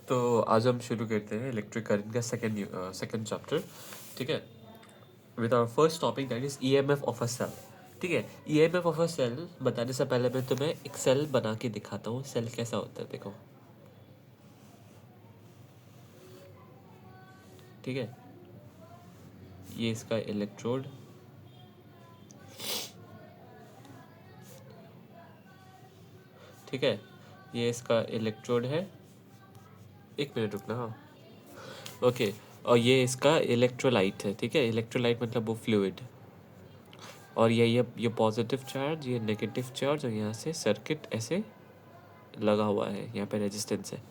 तो आज हम शुरू करते हैं इलेक्ट्रिक करंट का सेकंड चैप्टर। ठीक है, with our first topic that is EMF of a cell. ठीक है, ईएमएफ ऑफ अ सेल बताने से पहले मैं तुम्हें एक सेल बना के दिखाता हूँ। सेल कैसा होता है देखो। ठीक है, ये इसका इलेक्ट्रोड, ठीक है, ये इसका इलेक्ट्रोड है। एक मिनट रुकना। हाँ, ओके। और ये इसका इलेक्ट्रोलाइट है। ठीक है, इलेक्ट्रोलाइट मतलब वो फ्लूइड। और ये पॉजिटिव चार्ज, ये नेगेटिव चार्ज, और यहाँ से सर्किट ऐसे लगा हुआ है, यहाँ पे रेजिस्टेंस है।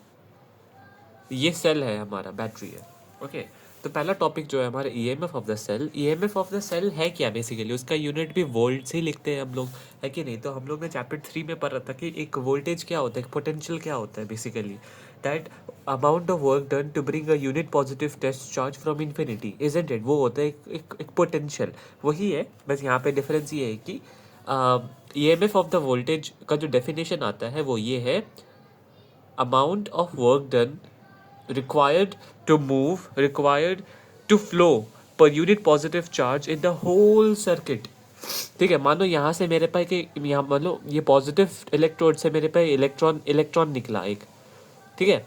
ये सेल है, हमारा बैटरी है। ओके, तो पहला टॉपिक जो है हमारा EMF of the cell. EMF of the cell है क्या बेसिकली, उसका यूनिट भी वोल्ट से ही लिखते हैं हम लोग, है कि नहीं। तो हम लोग ने चैप्टर 3 में पढ़ा था कि एक वोल्टेज क्या होता है, एक पोटेंशियल क्या होता है basically. That amount of work done to bring a unit positive test charge from infinity, isn't it. वो होता है एक पोटेंशियल, वही है। बस यहाँ पे डिफरेंस ये है कि ईएमएफ ऑफ द वोल्टेज का जो डेफिनेशन आता है वो ये है, amount of work done required to move, required to flow per unit positive charge in the whole circuit। ठीक है, मानो यहाँ से मेरे पास कि यहाँ मान लो ये पॉजिटिव इलेक्ट्रोड से मेरे पास इलेक्ट्रॉन निकला एक। ठीक है,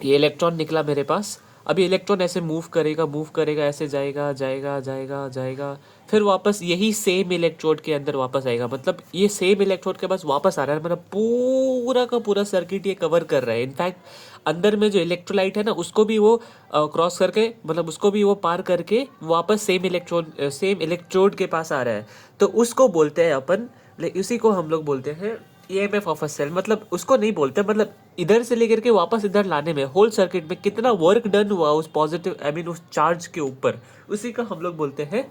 ये इलेक्ट्रॉन निकला मेरे पास। अब ये इलेक्ट्रॉन ऐसे मूव करेगा, ऐसे जाएगा जाएगा जाएगा जाएगा, फिर वापस यही सेम इलेक्ट्रोड के अंदर वापस आएगा। मतलब ये सेम इलेक्ट्रोड के पास वापस आ रहा है, मतलब पूरा का पूरा सर्किट ये कवर कर रहा है। इनफैक्ट अंदर में जो इलेक्ट्रोलाइट है ना, उसको भी वो क्रॉस करके, मतलब उसको भी वो पार करके वापस सेम इलेक्ट्रोड के पास आ रहा है। तो उसको बोलते हैं अपन, उसी को हम लोग बोलते हैं ईएमएफ ऑफ अ सेल। मतलब उसको नहीं बोलते, मतलब इधर से लेकर के वापस इधर लाने में, होल सर्किट में कितना वर्क डन हुआ उस पॉजिटिव उस चार्ज के ऊपर, उसी का हम लोग बोलते हैं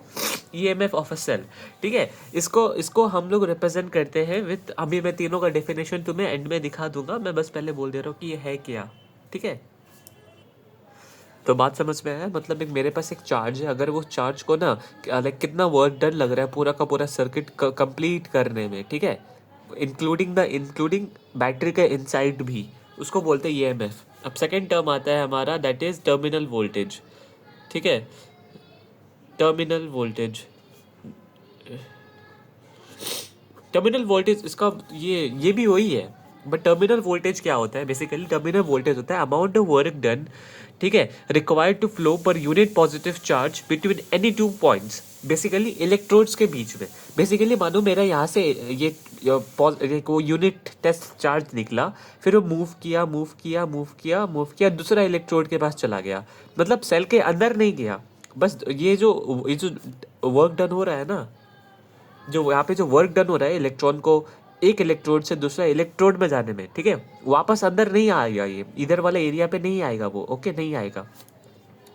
ईएमएफ ऑफ अ सेल। ठीक है, इसको हम लोग रिप्रेजेंट करते हैं विद, अभी मैं तीनों का डेफिनेशन तुम्हें एंड में दिखा दूंगा, मैं बस पहले बोल दे रहा हूँ कि ये है क्या। ठीक है, तो बात समझ में आया। मतलब एक मेरे पास एक चार्ज है, अगर वो चार्ज को ना लाइक कितना वर्क डन लग रहा है पूरा का पूरा सर्किट कंप्लीट करने में, ठीक है, इंक्लूडिंग बैटरी के इनसाइड भी, उसको बोलते हैं ईएमएफ। अब सेकेंड टर्म आता है हमारा, दैट इज टर्मिनल वोल्टेज। ठीक है, टर्मिनल वोल्टेज, टर्मिनल वोल्टेज इसका ये भी वही है। बट टर्मिनल वोल्टेज क्या होता है बेसिकली, टर्मिनल वोल्टेज होता है अमाउंट ऑफ वर्क डन, ठीक है, required to flow per unit positive charge between any two points, basically electrodes के बीच में। बेसिकली मानो मेरा यहाँ से ये वो यूनिट टेस्ट चार्ज निकला, फिर वो मूव किया दूसरा इलेक्ट्रोड के पास चला गया, मतलब सेल के अंदर नहीं गया। बस ये जो वर्क डन हो रहा है ना, जो यहाँ पे जो वर्क डन हो रहा है इलेक्ट्रॉन को एक इलेक्ट्रोड से दूसरा इलेक्ट्रोड में जाने में, ठीक है, वापस अंदर नहीं आएगा, ये इधर वाले एरिया पे नहीं आएगा वो। ओके, नहीं आएगा।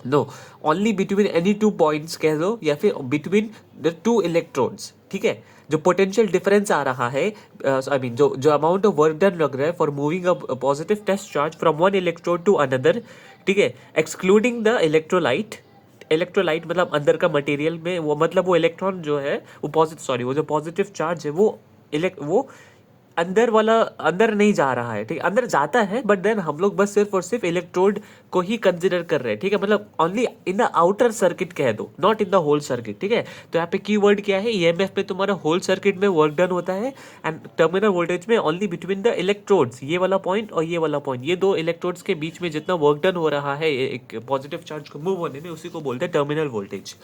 No, only between any two points कह दो, या फिर बिटवीन द टू इलेक्ट्रोड्स। ठीक है, जो पोटेंशियल डिफरेंस आ रहा है, जो अमाउंट ऑफ वर्क डन लग रहा है for moving a positive test charge from one electrode to another, ठीक है, एक्सक्लूडिंग द इलेक्ट्रोलाइट। इलेक्ट्रोलाइट मतलब अंदर का मटेरियल में वो, मतलब वो इलेक्ट्रॉन जो है वो जो पॉजिटिव चार्ज है वो अंदर वाला अंदर नहीं जा रहा है। ठीक है, अंदर जाता है, बट देन हम लोग बस सिर्फ और सिर्फ इलेक्ट्रोड को ही कंसिडर कर रहे हैं। ठीक है, मतलब only in the outer circuit कह दो, not in the whole circuit. ठीक है, तो यहाँ पे कीवर्ड क्या है, ईएमएफ में तुम्हारा होल सर्किट में वर्क डन होता है, एंड टर्मिनल वोल्टेज में ओनली बिटवीन द इलेक्ट्रोड्स, ये वाला पॉइंट और ये वाला पॉइंट, ये दो इलेक्ट्रोड्स के बीच में जितना वर्क डन हो रहा है एक पॉजिटिव चार्ज को मूव होने में, उसी को बोलते हैं टर्मिनल वोल्टेज।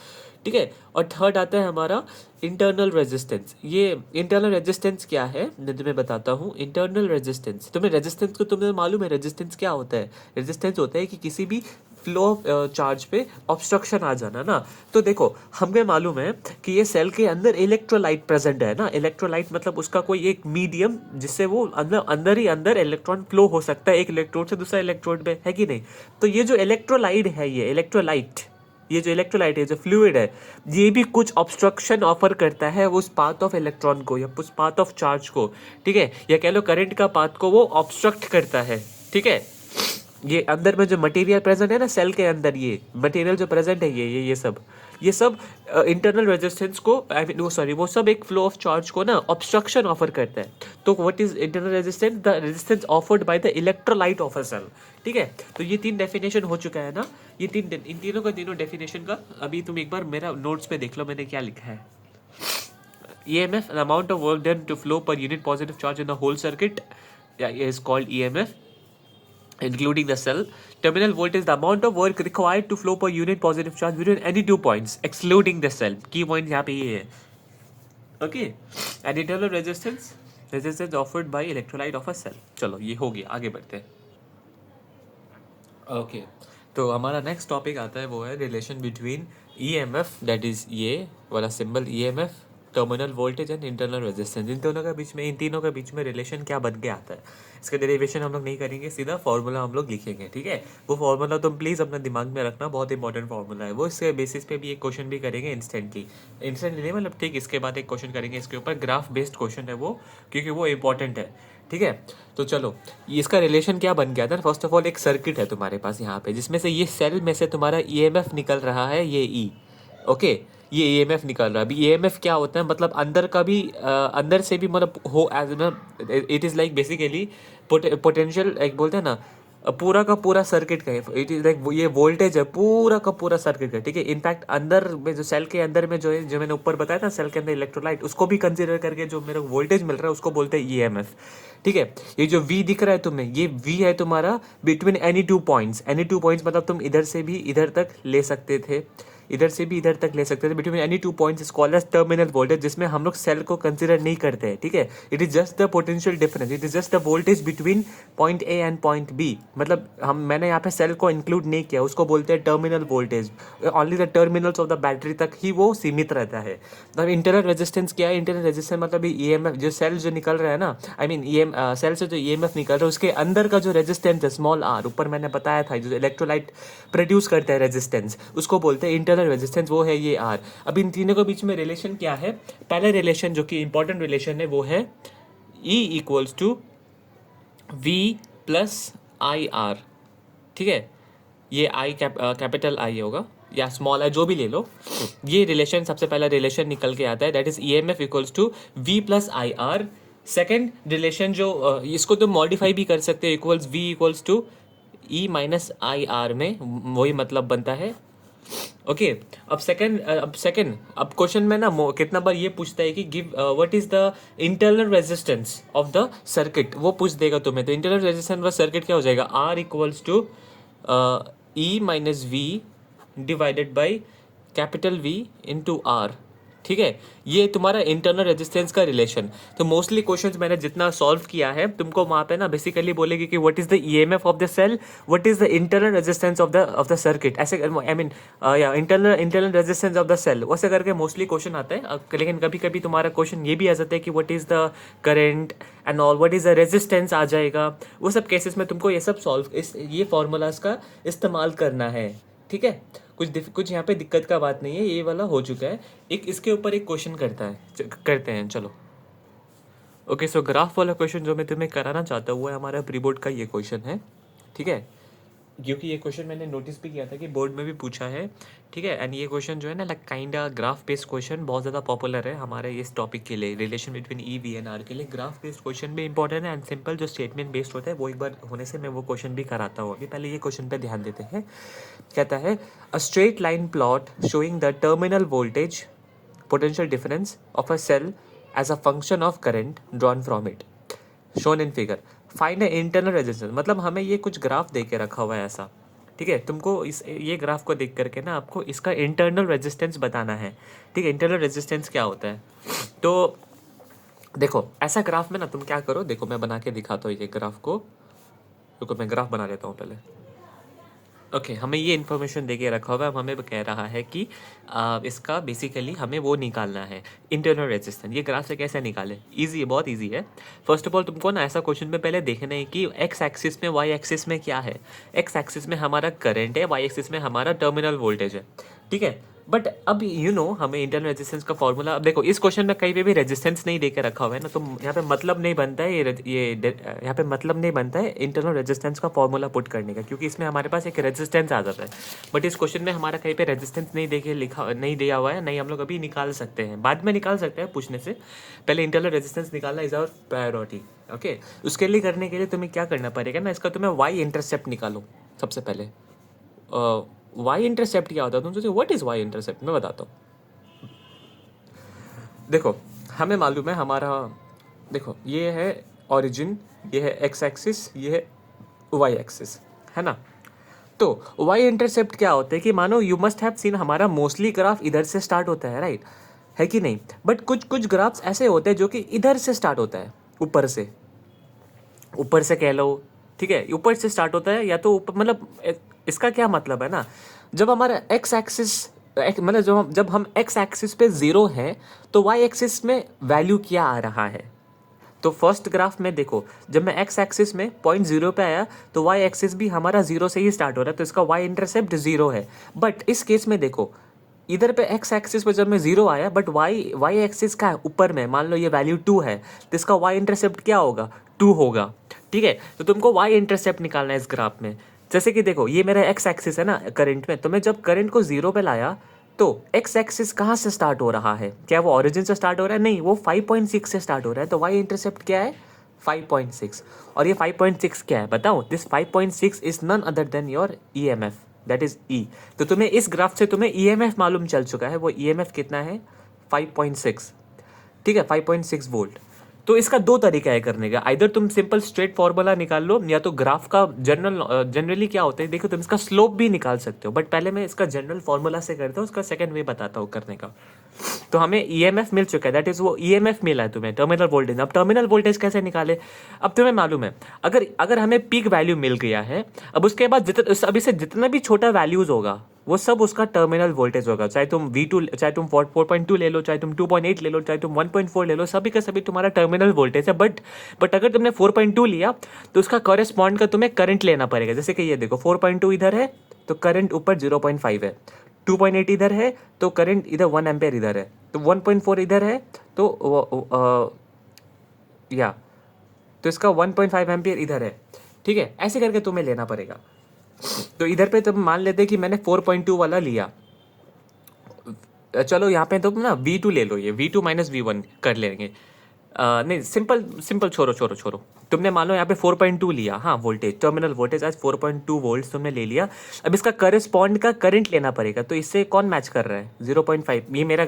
ठीक है, और थर्ड आता है हमारा इंटरनल रेजिस्टेंस। ये इंटरनल रेजिस्टेंस क्या है मैं तुम्हें बताता हूँ। इंटरनल रेजिस्टेंस, तुम्हें रेजिस्टेंस को तुम्हें मालूम है रेजिस्टेंस क्या होता है। रेजिस्टेंस होता है कि किसी भी फ्लो ऑफ चार्ज पे ऑब्स्ट्रक्शन आ जाना ना। तो देखो, हमें मालूम है कि ये सेल के अंदर इलेक्ट्रोलाइट प्रेजेंट है ना। इलेक्ट्रोलाइट मतलब उसका कोई एक मीडियम जिससे वो अंदर ही अंदर इलेक्ट्रॉन फ्लो हो सकता है एक इलेक्ट्रोड से दूसरा इलेक्ट्रोड में, है कि नहीं। तो ये जो इलेक्ट्रोलाइट है, ये जो इलेक्ट्रोलाइट है, जो फ्लूइड है, ये भी कुछ ऑब्स्ट्रक्शन ऑफर करता है उस पाथ ऑफ इलेक्ट्रॉन को, या उस पाथ ऑफ चार्ज को। ठीक है, या कह लो करंट का पाथ को वो ऑब्स्ट्रक्ट करता है। ठीक है, ये अंदर में जो मटेरियल प्रेजेंट है ना सेल के अंदर, ये मटेरियल जो प्रेजेंट है ये सब इंटरनल रेजिस्टेंस को आई मीन वो सब एक फ्लो ऑफ चार्ज को ना ऑब्स्ट्रक्शन ऑफर करता है। तो what is internal resistance? The resistance offered by the electrolyte of a cell. ठीक है, तो ये 3 डेफिनेशन हो चुका है ना, ये इन तीनों डेफिनेशन का अभी तुम एक बार मेरा नोट्स पे देख लो मैंने क्या लिखा है। EMF, the amount of work done to flow per unit positive charge in the whole circuit, is called EMF, including the cell. Terminal voltage, the amount of work required to flow per unit positive charge between any 2 points, excluding the cell. Key point यहाँ पे ये है. Okay. And internal resistance offered by electrolyte of a cell. चलो ये हो गया, आगे बढ़ते हैं. ओके, तो हमारा नेक्स्ट टॉपिक आता है वो है relation between EMF, that is ये वाला symbol EMF, terminal voltage and internal resistance. इन तीनों के बीच में रिलेशन क्या बन के आता है, इसका डेरिवेशन हम लोग नहीं करेंगे, सीधा फॉर्मूला हम लोग लिखेंगे। ठीक है, वो फॉर्मूला तुम प्लीज़ अपना दिमाग में रखना, बहुत इंपॉर्टेंट फॉर्मूला है वो। इसके बेसिस पे भी एक क्वेश्चन भी करेंगे इंस्टेंटली नहीं मतलब ठीक, इसके बाद एक क्वेश्चन करेंगे इसके ऊपर, ग्राफ बेस्ड क्वेश्चन है वो, क्योंकि वो इंपॉर्टेंट है। ठीक है, तो चलो इसका रिलेशन क्या बन गया था। फर्स्ट ऑफ ऑल एक सर्किट है तुम्हारे पास यहाँ पे, जिसमें से ये सेल में से तुम्हारा EMF निकल रहा है, ये E। ओके, ये EMF निकल रहा है। अभी EMF क्या होता है, मतलब अंदर का भी अंदर से भी मतलब हो as it is like basically potential, एक बोलते हैं ना, पूरा का पूरा सर्किट का है। इट इज लाइक ये वोल्टेज है पूरा का पूरा सर्किट का। ठीक है, इनफैक्ट अंदर में जो सेल के अंदर में जो है, जो मैंने ऊपर बताया था सेल के अंदर इलेक्ट्रोलाइट, उसको भी कंसीडर करके जो मेरे को वोल्टेज मिल रहा है उसको बोलते हैं EMF। ठीक है, ये जो V दिख रहा है तुम्हें, ये V है तुम्हारा between any 2 points. Any 2 points मतलब तुम इधर से भी इधर तक ले सकते थे, इधर से भी इधर तक ले सकते थे। Between any 2 points is called as terminal voltage, जिसमें हम लोग सेल को कंसीडर नहीं करते हैं। ठीक है, it is just the potential difference, it is just the voltage between point A and point B। मतलब मैंने यहाँ पे सेल को इंक्लूड नहीं किया, उसको बोलते हैं terminal voltage. Only the terminals of the battery तक ही वो सीमित रहता है। अब इंटरनल रेजिस्टेंस क्या है? इंटरनल रेजिस्टेंस मतलब EMF, जो सेल जो निकल रहा है ना, आई मीन सेल से जो EMF निकल रहा है उसके अंदर का जो रेजिस्टेंस है स्मॉल r, ऊपर मैंने बताया था जो इलेक्ट्रोलाइट प्रोड्यूस करता है रेजिस्टेंस, उसको बोलते हैं इंटरनल रेजिस्टेंस, वो है ये R। अब इन तीनों के बीच में रिलेशन क्या है? पहला रिलेशन जो कि इंपॉर्टेंट रिलेशन है वो है E equals to V plus IR। ठीक है, ये I कैपिटल I होगा या स्मॉल आई, जो भी ले लो, ये रिलेशन सबसे पहला रिलेशन निकल के आता है, that is EMF equals to V plus IR। Second relation जो इसको तुम मॉडिफाई भी कर सकते हो, equals V equals to E minus IR में, वही मतलब बनता है। ओके, अब अब क्वेश्चन में ना कितना बार ये पूछता है कि give what is the internal resistance of the circuit, वो पूछ देगा तुम्हें। तो इंटरनल रेजिस्टेंस ऑफ सर्किट क्या हो जाएगा? R equals to E minus V divided by capital V into R। ठीक है, ये तुम्हारा इंटरनल रेजिस्टेंस का रिलेशन। तो मोस्टली क्वेश्चंस मैंने जितना सॉल्व किया है, तुमको वहाँ पे ना बेसिकली बोलेगी कि what is the EMF of the cell, what is the internal resistance of the circuit, ऐसे आई मीन या internal resistance of the cell, वैसे करके मोस्टली क्वेश्चन आता है। लेकिन कभी कभी तुम्हारा क्वेश्चन ये भी आ जाता है कि what is the current and all, what is the resistance आ जाएगा। वो सब केसेस में तुमको ये सब ये फॉर्मूलाज का इस्तेमाल करना है। ठीक है, कुछ यहाँ पे दिक्कत का बात नहीं है, ये वाला हो चुका है। एक इसके ऊपर एक क्वेश्चन करते हैं चलो। ओके, सो ग्राफ वाला क्वेश्चन जो मैं तुम्हें कराना चाहता हूँ वो हमारा प्री बोर्ड का ये क्वेश्चन है। ठीक है, क्योंकि ये क्वेश्चन मैंने नोटिस भी किया था कि बोर्ड में भी पूछा है। ठीक है, एंड ये क्वेश्चन जो है ना like kind graph based question बहुत ज़्यादा पॉपुलर है हमारे इस टॉपिक के लिए, relation between E V and R के लिए। ग्राफ बेस्ड क्वेश्चन भी इंपॉर्टेंट है एंड सिंपल जो स्टेटमेंट बेस्ड होता है वो एक बार होने से मैं वो क्वेश्चन भी कराता हूँ। अभी पहले ये क्वेश्चन पे ध्यान देते हैं। कहता है a straight line plot showing the terminal voltage potential difference of a cell as a function of current drawn from it shown in figure, find internal resistance. मतलब हमें ये कुछ ग्राफ दे के रखा हुआ है ऐसा। ठीक है, तुमको ये ग्राफ को देख करके ना आपको इसका इंटरनल रेजिस्टेंस बताना है। ठीक है, इंटरनल रेजिस्टेंस क्या होता है? तो देखो ऐसा ग्राफ में ना तुम क्या करो, देखो मैं बना के दिखाता हूँ ये ग्राफ को। देखो मैं ग्राफ बना लेता हूँ पहले। ओके, हमें ये इन्फॉर्मेशन दे के रखा हुआ है, हमें कह रहा है कि इसका बेसिकली हमें वो निकालना है इंटरनल रेजिस्टेंस। ये ग्राफ से कैसे निकाले? इजी है, बहुत इजी है। फर्स्ट ऑफ ऑल तुमको ना ऐसा क्वेश्चन में पहले देखना है कि एक्स एक्सिस में वाई एक्सिस में क्या है। एक्स एक्सिस में हमारा करंट है, वाई एक्सिस में हमारा टर्मिनल वोल्टेज है। ठीक है, बट अब हमें इंटरनल रेजिस्टेंस का फॉर्मूला, अब देखो इस क्वेश्चन में कहीं पे भी रेजिस्टेंस नहीं देकर रखा हुआ है ना, तो यहाँ पे मतलब नहीं बनता है यहाँ पे मतलब नहीं बनता है इंटरनल रेजिस्टेंस का फॉर्मूला पुट करने का, क्योंकि इसमें हमारे पास एक रेजिस्टेंस आ जाता है। बट इस क्वेश्चन में हमारा कहीं पे रेजिस्टेंस नहीं दिया हुआ है, नहीं हम लोग अभी निकाल सकते हैं, बाद में निकाल सकते हैं पूछने से पहले। इंटरनल रेजिस्टेंस निकालना इज आवर प्रायोरिटी। ओके, उसके लिए करने के लिए तुम्हें क्या करना पड़ेगा ना, इसका तुम्हें वाई इंटरसेप्ट निकालो सबसे पहले। वाई इंटरसेप्ट क्या होता है, तुम सोचो व्हाट इज वाई इंटरसेप्ट, मैं बताता हूँ। देखो हमें मालूम है हमारा, देखो ये है ओरिजिन, ये है एक्स एक्सिस, ये है वाई एक्सिस, है ना। तो वाई इंटरसेप्ट क्या होता है कि मानो यू मस्ट हैव सीन हमारा मोस्टली ग्राफ इधर से स्टार्ट होता है, राइट है कि नहीं। बट कुछ कुछ ग्राफ्स ऐसे होते हैं जो कि इधर से स्टार्ट होता है, ऊपर से कह लो, ठीक है, ऊपर से स्टार्ट होता है, या तो ऊपर, मतलब इसका क्या मतलब है ना, जब हमारा एक्स एक्सिस मतलब जब हम एक्स एक्सिस पे 0 है तो वाई एक्सिस में वैल्यू क्या आ रहा है। तो फर्स्ट ग्राफ में देखो, जब मैं एक्स एक्सिस में 0.0 पे आया तो वाई एक्सिस भी हमारा 0 से ही स्टार्ट हो रहा है, तो इसका वाई इंटरसेप्ट 0 है। बट इस केस में देखो, इधर पे एक्स एक्सिस पे जब मैं 0 आया, बट वाई एक्सिस का है ऊपर में, मान लो ये वैल्यू 2 है, तो इसका वाई इंटरसेप्ट क्या होगा, 2 होगा। ठीक है, तो तुमको वाई इंटरसेप्ट निकालना है इस ग्राफ में। जैसे कि देखो ये मेरा एक्स एक्सिस है ना करंट में, तो मैं जब करंट को 0 पे लाया तो एक्स एक्सिस कहाँ से स्टार्ट हो रहा है, क्या वो ओरिजिन से स्टार्ट हो रहा है, नहीं, वो 5.6 से स्टार्ट हो रहा है, तो वाई इंटरसेप्ट क्या है, 5.6। और ये 5.6 क्या है बताओ, this 5.6 is none other than your EMF, that is E. तो तुम्हें इस ग्राफ से तुम्हें ईएमएफ मालूम चल चुका है, वो ईएमएफ कितना है, 5.6, ठीक है, 5.6 वोल्ट। तो इसका दो तरीका है करने का, आइदर तुम सिंपल स्ट्रेट फॉर्मूला निकाल लो, या तो ग्राफ का जनरली क्या होता है देखो, तुम इसका स्लोप भी निकाल सकते हो, बट पहले मैं इसका जनरल फॉर्मूला से करता हूँ, उसका सेकंड वे बताता हूँ करने का। तो हमें ईएमएफ मिल चुका है, दैट इज वो ईएमएफ मिला है तुम्हें, टर्मिनल वोल्टेज। अब टर्मिनल वोल्टेज कैसे निकाले, अब तुम्हें मालूम है, अगर अगर हमें पीक वैल्यू मिल गया है, अब उसके बाद अभी से जितना भी छोटा वैल्यूज होगा वो सब उसका टर्मिनल वोल्टेज होगा, चाहे तुम V2, चाहे तुम 4.2 ले लो, चाहे तुम 2.8 ले लो, चाहे तुम 1.4 ले लो, सभी का सभी तुम्हारा टर्मिनल वोल्टेज है। बट अगर तुमने 4.2 लिया तो उसका कॉरेस्पॉन्ड का तुम्हें करंट लेना पड़ेगा। जैसे कि ये देखो 4.2 इधर है तो करंट ऊपर 0.5 है, 2.8 इधर है तो करंट इधर 1 एम्पेयर इधर है, तो 1.4 इधर है तो या तो इसका 1.5 एम्पियर इधर है। ठीक है, ऐसे करके तुम्हें लेना पड़ेगा। तो इधर पे तुम मान लेते कि मैंने 4.2 वाला लिया, चलो यहाँ पे तुम ना V2 ले लो, ये V2 माइनस V1 कर लेंगे। नहीं, सिंपल छोड़ो, तुमने मान लो यहाँ पे 4.2 लिया, हाँ वोल्टेज, टर्मिनल वोल्टेज आज 4.2 वोल्ट तुमने ले लिया। अब इसका करस्पॉन्ड का करंट लेना पड़ेगा, तो इससे कौन मैच कर रहा है, 0.5। ये मेरा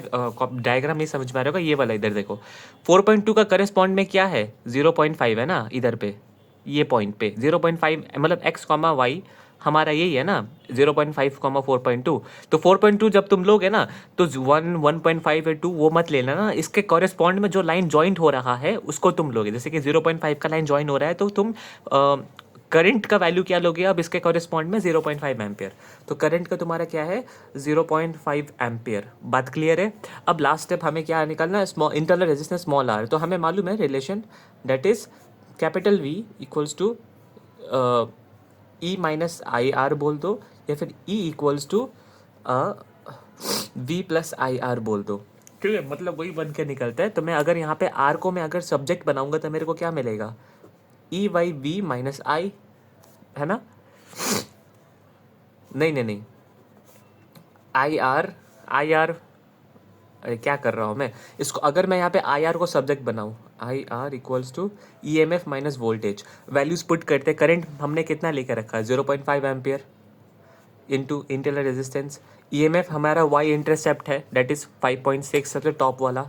डायग्राम नहीं समझ में आ रहा होगा, ये वाला इधर देखो 4.2 का करस्पॉन्ड में क्या है, 0.5 है ना, इधर पे ये पॉइंट पे 0.5, मतलब एक्स कॉमा वाई हमारा यही है ना, 0.5 कॉमा 4.2। तो 4.2 जब तुम लोगे ना तो 1.5 या 2 वो मत लेना ना, इसके कॉरेस्पॉन्ड में जो लाइन ज्वाइंट हो रहा है उसको तुम लोगे। जैसे कि 0.5 का लाइन ज्वाइन हो रहा है तो तुम करंट का वैल्यू क्या लोगे, अब इसके कॉरेस्पॉन्ड में 0.5 एम्पियर, तो करंट का तुम्हारा क्या है 0.5 एम्पियर। बात क्लियर है। अब लास्ट स्टेप हमें क्या निकालना है, small internal resistance small R. तो हमें मालूम है relation, that is capital V equals to E minus I R बोल दो, या फिर E equals to V plus I R बोल दो। ठीक है, मतलब वही बन के निकलता है। तो मैं अगर यहाँ पे R को मैं अगर सब्जेक्ट बनाऊंगा तो मेरे को क्या मिलेगा, E बाई V माइनस आई, है ना, नहीं, आई आर, अरे क्या कर रहा हूँ मैं, इसको अगर मैं यहाँ पे आई आर को सब्जेक्ट बनाऊँ, I R equals to E M F minus voltage, values put करते, करंट हमने कितना लेकर रखा है 0.5 ampere into internal resistance, E M F हमारा वाई इंटरसेप्ट है दैट इज 5.6, सबसे टॉप वाला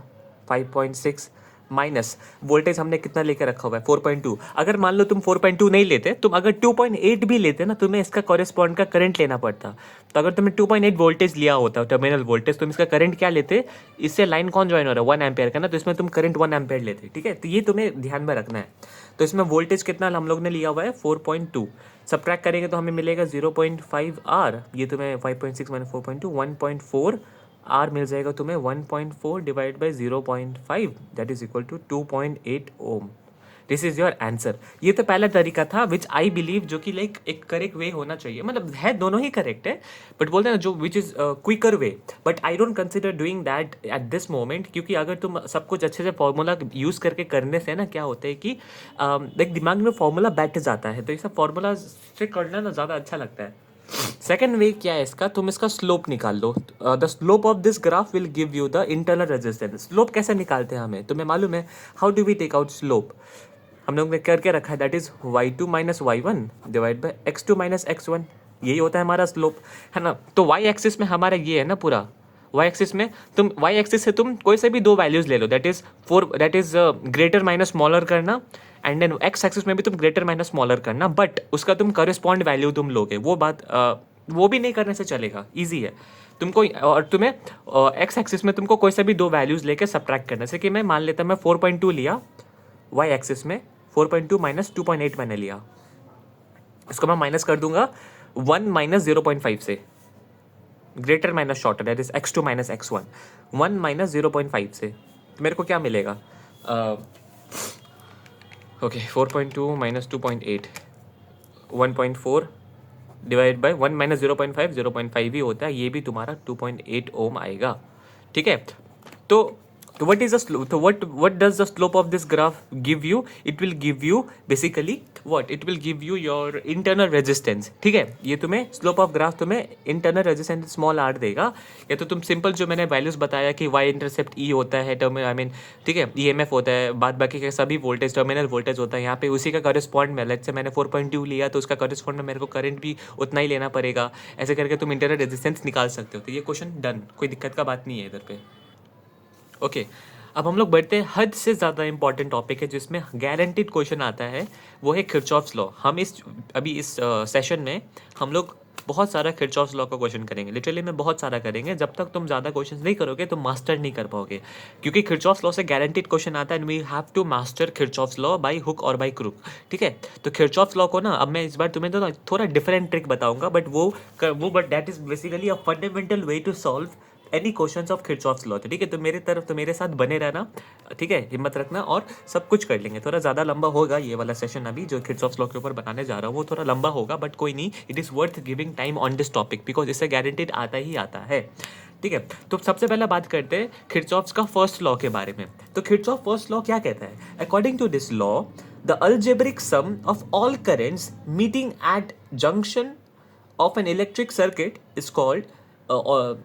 5.6 माइनस वोल्टेज हमने कितना लेकर रखा हुआ है 4.2। अगर मान लो तुम 4.2 नहीं लेते, तुम अगर 2.8 भी लेते ना, तुम्हें इसका कॉरेस्पॉन्ड का करंट लेना पड़ता। तो अगर तुमने 2.8 वोल्टेज लिया होता टर्मिनल वोल्टेज, तुम इसका करंट क्या लेते, इससे लाइन कौन ज्वाइन हो रहा है 1 एम्पेयर का ना, तो इसमें तुम करंट 1 एम्पेयर लेते। ठीक है, तो ये तुम्हें ध्यान में रखना है। तो इसमें वोल्टेज कितना हम लोग ने लिया हुआ है 4.2, सब्ट्रैक्ट करेंगे तो हमें मिलेगा 0.5 आर, ये तुम्हें 5.6 माइनस 4.2 1.4 आर मिल जाएगा तुम्हें, 1.4 divide by 0.5 that is equal to 2.8 ohm. This is your answer. ये तो पहला तरीका था विच आई बिलीव, जो कि लाइक एक करेक्ट वे होना चाहिए, मतलब है दोनों ही करेक्ट है, बट बोलते हैं ना जो which is quicker way, but I don't consider doing that at this moment, क्योंकि अगर तुम सब कुछ अच्छे से फॉर्मूला यूज करके करने से ना क्या होता है कि लाइक दिमाग में फॉर्मूला बैठ जाता है, तो ये सब फॉर्मूला से करना ना ज़्यादा अच्छा लगता है। सेकेंड वे क्या है इसका, तुम इसका स्लोप निकाल लो। The slope of this graph will give you the internal resistance. Slope कैसे निकालते हैं हमें तुम्हें मालूम है, how do we take out slope, हम लोग ने करके रखा है, that is y2 minus y1 divide by x2 minus x1, यही होता है हमारा स्लोप, है ना। तो y एक्सिस में हमारा ये है ना पूरा, y एक्सिस में तुम y एक्सिस से तुम कोई से भी दो वैल्यूज ले लो, that is greater minus smaller करना, एंड देन x एक्सिस में भी तुम ग्रेटर माइनस स्मॉलर करना, बट उसका तुम करस्पॉन्ड वैल्यू तुम लोगे, वो बात वो भी नहीं करने से चलेगा, ईजी है तुमको। और तुम्हें x एक्सिस में तुमको कोई से भी दो वैल्यूज लेके सब्ट्रैक्ट करना, जैसे कि मैं मान लेता मैं 4.2 लिया y एक्सिस में, 4.2 माइनस 2.8 मैंने लिया, इसको मैं माइनस कर दूंगा 1 माइनस 0.5 से, greater minus shorter, that is x2 minus x1, 1 minus 0.5 से, तो मेरे को क्या मिलेगा, okay 4.2 minus 2.8, 1.4 divide by 1 minus 0.5, 0.5 ही होता है, ये भी तुम्हारा 2.8 ओम आएगा, ठीक है। तो what is the slope, so what does the slope of this graph give you, it will give you basically what, it will give you your internal resistance, ठीक है। ये तुम्हें slope of graph तुम्हें internal resistance स्मॉल r देगा, या तो तुम simple जो मैंने वैल्यूज बताया कि y इंटरसेप्ट e होता है टर्मिनल, आई मीन ठीक है, EMF होता है, बाद बाकी के सभी वोल्टेज टर्मिनल वोल्टेज होता है, यहाँ पे उसी का करस्पॉन्ड में, लेट्स से मैंने 4.2 लिया तो उसका करस्पॉन्ड में मेरे को करंट भी उतना ही लेना पड़ेगा, ऐसे करके तुम इंटरनल रेजिस्टेंस निकाल सकते हो। तो ये क्वेश्चन डन, कोई दिक्कत का बात नहीं है इधर पे, ओके। अब हम लोग बढ़ते हैं, हद से ज़्यादा इंपॉर्टेंट टॉपिक है जिसमें गारंटीड क्वेश्चन आता है, वो है किरचॉफ्स लॉ। हम अभी इस सेशन में हम लोग बहुत सारा किरचॉफ्स लॉ का क्वेश्चन करेंगे, लिटरली में बहुत सारा करेंगे, जब तक तुम ज़्यादा क्वेश्चन नहीं करोगे तो मास्टर नहीं कर पाओगे, क्योंकि किरचॉफ्स लॉ से गारंटीड क्वेश्चन आता है, and we have to master Kirchhoff's law by hook और बाय क्रूक, ठीक है। तो किरचॉफ्स लॉ को ना अब मैं इस बार तुम्हें तो थोड़ा डिफरेंट ट्रिक बताऊंगा, but that is basically a fundamental way to solve any questions of Kirchhoff's law, ठीक है। तो मेरे साथ बने रहना, ठीक है, हिम्मत रखना, और सब कुछ कर लेंगे। थोड़ा ज़्यादा लंबा होगा ये वाला सेशन, अभी जो किरचॉफ्स लॉ के ऊपर बनाने जा रहा हूँ वो थोड़ा लंबा होगा, बट कोई नहीं, it is worth giving time on this topic, because इससे गारंटीड आता ही आता है, ठीक है। तो सबसे पहले बात करते हैं किरचॉफ्स का फर्स्ट लॉ के बारे में। तो किरचॉफ फर्स्ट लॉ क्या कहता है, according to this law the algebraic sum of all currents meeting at junction of an electric circuit is called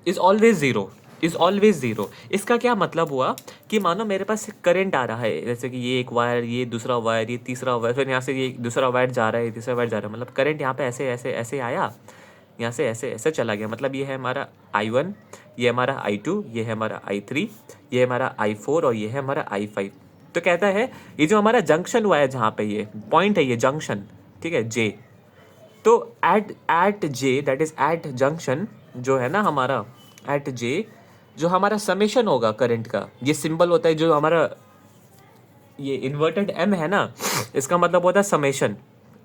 is always zero. इसका क्या मतलब हुआ कि मानो मेरे पास करंट आ रहा है, जैसे कि ये एक वायर, ये दूसरा वायर, ये तीसरा वायर, फिर यहाँ से ये दूसरा वायर जा रहा है, तीसरा वायर जा रहा है, मतलब करंट यहाँ पे ऐसे ऐसे ऐसे आया, यहाँ से ऐसे ऐसे चला गया, मतलब ये है हमारा I1, ये हमारा I2, ये है हमारा I3, ये हमारा I4 और ये है हमारा I5। तो कहता है ये जो हमारा जंक्शन हुआ है, जहाँ पे ये पॉइंट है, ये जंक्शन, ठीक है, J, तो at J, that is at junction जो है ना हमारा, एट J जो हमारा समेशन होगा करंट का, ये सिंबल होता है जो हमारा ये इन्वर्टेड M है ना, इसका मतलब होता है समेशन,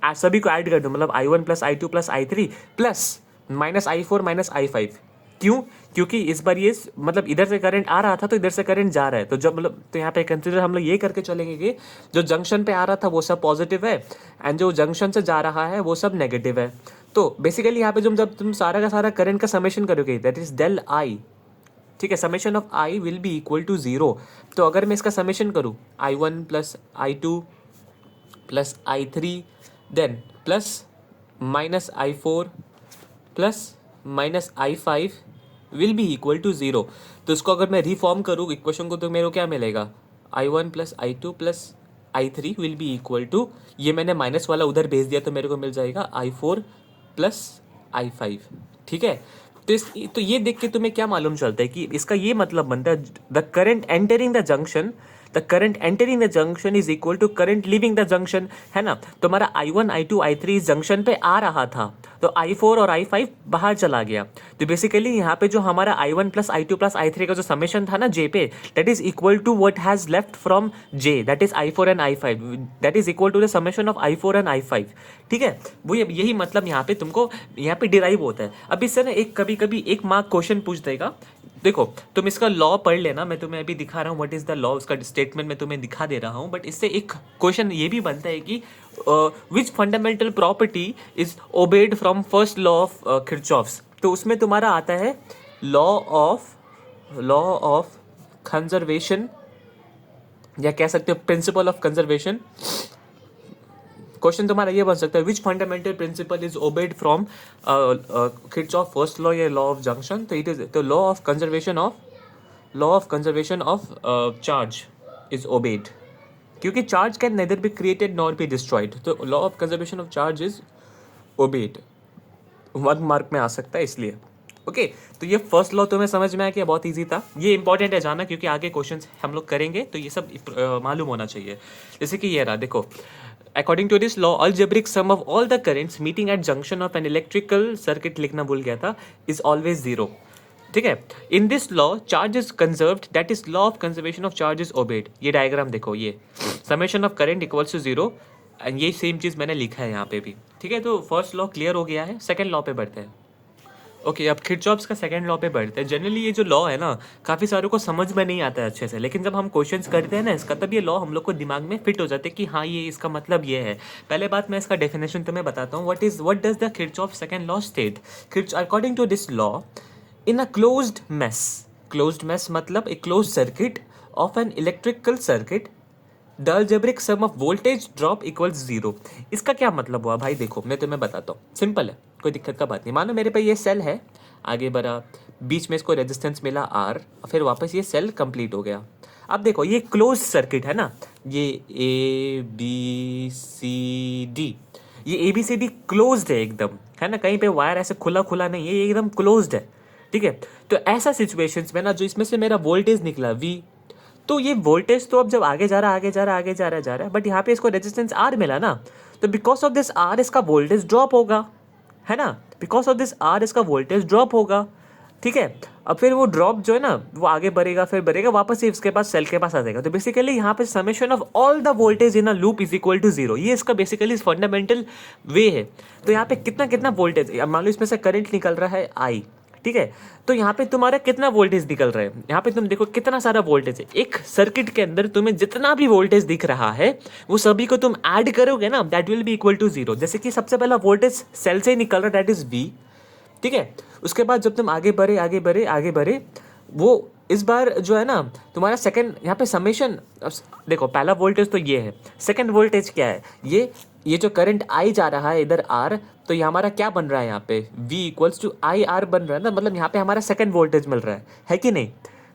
सभी को ऐड कर दो, मतलब I1 plus I2 plus I3 plus minus I4 minus I5। क्यों? क्योंकि इस बार ये मतलब इधर से करंट आ रहा था तो इधर से करंट जा रहा है, तो जब मतलब तो यहाँ पे कंसिडर हम लोग ये करके चलेंगे कि जो जंक्शन पे आ रहा था वो सब पॉजिटिव है, एंड जो जंक्शन से जा रहा है वो सब नेगेटिव है। तो बेसिकली यहाँ पे जब तुम सारा का सारा करंट का समेशन करोगे, दैट इज डेल I, ठीक है, summation of I will be equal to 0। तो अगर मैं इसका समेशन करूँ I1 plus I2 plus I3 then plus minus I4 plus minus I5 will be equal to 0। तो इसको अगर मैं रिफॉर्म करूँ इक्वेशन को, तो मेरे को क्या मिलेगा, I1 plus I2 plus I3 will be equal to, ये मैंने माइनस वाला उधर भेज दिया तो मेरे को मिल जाएगा I4 प्लस I5, ठीक है। तो ये देख के तुम्हें क्या मालूम चलता है कि इसका ये मतलब बनता है the current entering the junction is equal to current leaving the junction, है ना। तो हमारा I1 I2 I3 इस जंक्शन पे आ रहा था, तो I4 और I5 बाहर चला गया। तो बेसिकली यहाँ पे जो हमारा I1 plus I2 plus I3 का जो समेशन था ना J पे, that is equal to what has left from J, that is I4 and I5, that is equal to the summation of I4 and I5, ठीक है। वो यही मतलब यहाँ पे तुमको यहाँ पे डिराइव होता है। अब इससे ना एक कभी कभी एक मार्क क्वेश्चन पूछ देगा, देखो तुम इसका लॉ पढ़ लेना, मैं तुम्हें अभी दिखा रहा हूँ व्हाट इज द लॉ, उसका स्टेटमेंट मैं तुम्हें दिखा दे रहा हूँ। बट इससे एक क्वेश्चन ये भी बनता है कि which fundamental property is obeyed from first law of Kirchhoff's. तो उसमें तुम्हारा आता है लॉ ऑफ कंजर्वेशन, या कह सकते हो प्रिंसिपल ऑफ कंजर्वेशन। क्वेश्चन तुम्हारा ये बन सकता है which fundamental principle is obeyed from Kirchhoff first law या लॉ ऑफ जंक्शन। तो it is the law of conservation of charge is obeyed, क्योंकि charge can neither be created nor be destroyed. तो law of conservation of charge is obeyed, 1 mark में आ सकता है इसलिए। Okay तो ये फर्स्ट लॉ तुम्हें समझ में आया कि बहुत इजी था। ये इंपॉर्टेंट है जाना, क्योंकि आगे क्वेश्चंस हम लोग करेंगे तो ये सब मालूम होना चाहिए। जैसे कि ये रहा, देखो according to this law algebraic sum of all the currents meeting at junction of an electrical circuit, लिखना भूल गया था, इज ऑलवेज जीरो। ठीक है, in this law charge is conserved, that is law of conservation of charge is obeyed. ये diagram देखो, ये summation of current equals to zero, and ये सेम चीज़ मैंने लिखा है यहाँ पे भी। ठीक है, तो फर्स्ट लॉ क्लियर हो गया है, सेकंड लॉ पे बढ़ते हैं। ओके अब किरचॉफ्स का सेकंड लॉ पे बढ़ते हैं। जनरली ये जो लॉ है ना काफ़ी सारों को समझ में नहीं आता है अच्छे से, लेकिन जब हम क्वेश्चंस करते हैं ना इसका, तब ये लॉ हम लोग को दिमाग में फिट हो जाते हैं कि हाँ ये इसका मतलब ये है। पहले बात मैं इसका डेफिनेशन तुम्हें बताता हूँ। What does the Kirchhoff second law state. According to this law in a closed mesh मतलब a closed circuit of an electrical circuit the algebraic sum of voltage drop equals zero. इसका क्या मतलब हुआ भाई, देखो मैं तुम्हें बताता हूँ, सिंपल है, कोई दिक्कत का बात नहीं। मानो मेरे पे ये सेल है, आगे बढ़ा, बीच में इसको रेजिस्टेंस मिला आर, फिर वापस ये सेल कंप्लीट हो गया। अब देखो ये क्लोज सर्किट है ना, ये ए बी सी डी, ये ABCD क्लोज्ड है एकदम, है ना, कहीं पे वायर ऐसे खुला खुला नहीं है, ये एकदम क्लोज्ड है। ठीक है, तो ऐसा सिचुएशंस में ना जो इसमें से मेरा वोल्टेज निकला V, तो ये वोल्टेज तो अब जब आगे जा रहा है, बट यहाँ पे इसको रेजिस्टेंस R मिला ना, तो बिकॉज ऑफ दिस R इसका वोल्टेज ड्रॉप होगा, है ना, बिकॉज ऑफ दिस R इसका वोल्टेज ड्रॉप होगा। ठीक है, अब फिर वो ड्रॉप जो है ना वो आगे बढ़ेगा, फिर बढ़ेगा, वापस से इसके पास सेल के पास आ जाएगा। तो बेसिकली यहाँ पे summation of all the voltage in a loop is equal to zero, ये इसका बेसिकली फंडामेंटल वे है। तो यहाँ पे कितना कितना वोल्टेज, अब मान लो इसमें से करंट निकल रहा है I, ठीक है, तो यहाँ पे तुम्हारा कितना वोल्टेज निकल रहा है, यहाँ पे तुम देखो कितना सारा वोल्टेज है। एक सर्किट के अंदर तुम्हें जितना भी वोल्टेज दिख रहा है वो सभी को तुम ऐड करोगे ना, that will be equal to zero. जैसे कि सबसे पहला वोल्टेज सेल से निकल रहा है, दैट इज V। ठीक है, उसके बाद जब तुम आगे बढ़े वो इस बार जो है ना तुम्हारा सेकंड, यहाँ पे समेशन, देखो पहला वोल्टेज तो ये है, सेकंड वोल्टेज क्या है, ये जो करंट I जा रहा है इधर R, तो ये हमारा क्या बन रहा है यहाँ पे V इक्वल्स टू IR बन रहा है ना, मतलब यहाँ पे हमारा सेकंड वोल्टेज मिल रहा है कि नहीं।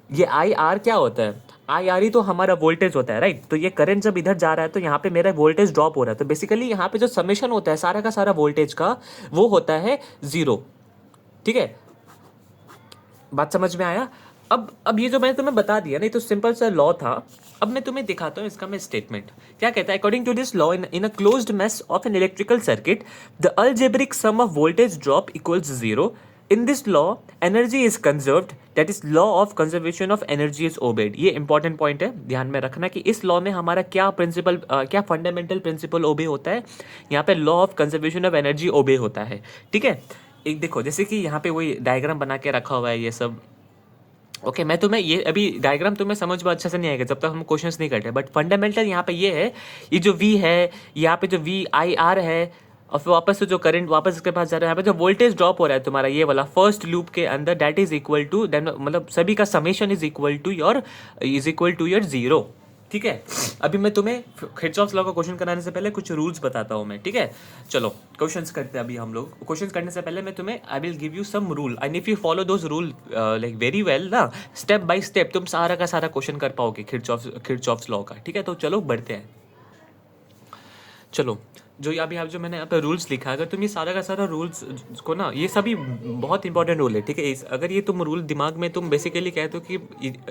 ये IR क्या होता है, IR ही तो हमारा वोल्टेज होता है, राइट। तो ये करंट जब इधर जा रहा है तो यहाँ पे मेरा वोल्टेज ड्रॉप हो रहा है, तो बेसिकली यहाँ पे जो समेशन होता है सारा का सारा वोल्टेज का, वो होता है जीरो। ठीक है, बात समझ में आया। अब ये जो मैंने तुम्हें बता दिया नहीं, तो सिंपल सा लॉ था। अब मैं तुम्हें दिखाता हूँ इसका मैं स्टेटमेंट क्या कहता है। According to this law in a closed mesh of an electrical circuit the algebraic sum of voltage drop equals zero. In this law energy is conserved, that is law of conservation of energy is obeyed. ये important point है, ध्यान में रखना कि इस law में हमारा क्या प्रिंसिपल, क्या फंडामेंटल प्रिंसिपल ओबे होता है। यहाँ पे law of conservation of energy obey होता है। ठीक है, एक देखो जैसे कि यहाँ पे वही डायग्राम बना के रखा हुआ है ये सब। ओके मैं तुम्हें ये अभी डायग्राम तुम्हें समझ में अच्छे से नहीं आएगा जब तक हम क्वेश्चंस नहीं करते, बट फंडामेंटल यहाँ पे ये है, ये जो V है, यहाँ पे जो VIR है, और फिर वापस से जो करंट वापस इसके पास जा रहा है, यहाँ पे जो वोल्टेज ड्रॉप हो रहा है तुम्हारा ये वाला फर्स्ट लूप के अंदर, दैट इज इक्वल टू, मतलब सभी का summation is equal to your zero. ठीक है, अभी मैं तुम्हें किरचॉफ्स लॉ का क्वेश्चन कराने से पहले कुछ रूल्स बताता हूँ मैं। ठीक है, चलो क्वेश्चंस करते हैं। अभी हम लोग क्वेश्चंस करने से पहले मैं तुम्हें I will give you sum rule, and if you follow those rule like very well ना, स्टेप बाय स्टेप तुम सारा का सारा क्वेश्चन कर पाओगे किरचॉफ्स लॉ का। ठीक है, तो चलो बढ़ते हैं। चलो जो अभी आप जो मैंने यहाँ पे रूल्स लिखा है, अगर तुम ये सारा का सारा रूल्स को ना, ये सभी बहुत इंपॉर्टेंट रूल है। ठीक है, अगर ये तुम रूल दिमाग में तुम बेसिकली कहते हो कि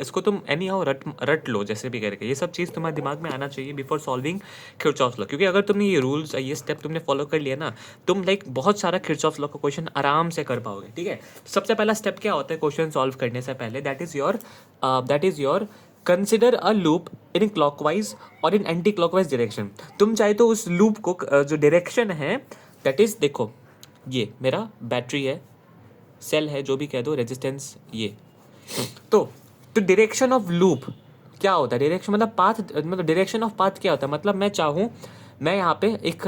इसको तुम एनी हाउ रट लो जैसे भी करके, ये सब चीज़ तुम्हारे दिमाग में आना चाहिए बिफोर सॉल्विंग किरचॉफ्स लॉ। क्योंकि अगर तुमने ये रूल्स ये स्टेप तुमने फॉलो कर लिया ना, तुम लाइक बहुत सारा किरचॉफ्स लॉ का क्वेश्चन आराम से कर पाओगे। ठीक है, सबसे पहला स्टेप क्या होता है क्वेश्चन सॉल्व करने से पहले, that is your consider a loop in clockwise और इन एंटी क्लॉकवाइज डायरेक्शन। तुम चाहे तो उस लूप को जो डायरेक्शन है, दैट इज, देखो ये मेरा बैटरी है, सेल है, जो भी कह दो, रेजिस्टेंस, ये तो डायरेक्शन ऑफ लूप क्या होता है? डायरेक्शन मतलब पाथ, मतलब डायरेक्शन ऑफ पाथ क्या होता है? मतलब मैं चाहूँ, मैं यहाँ पे एक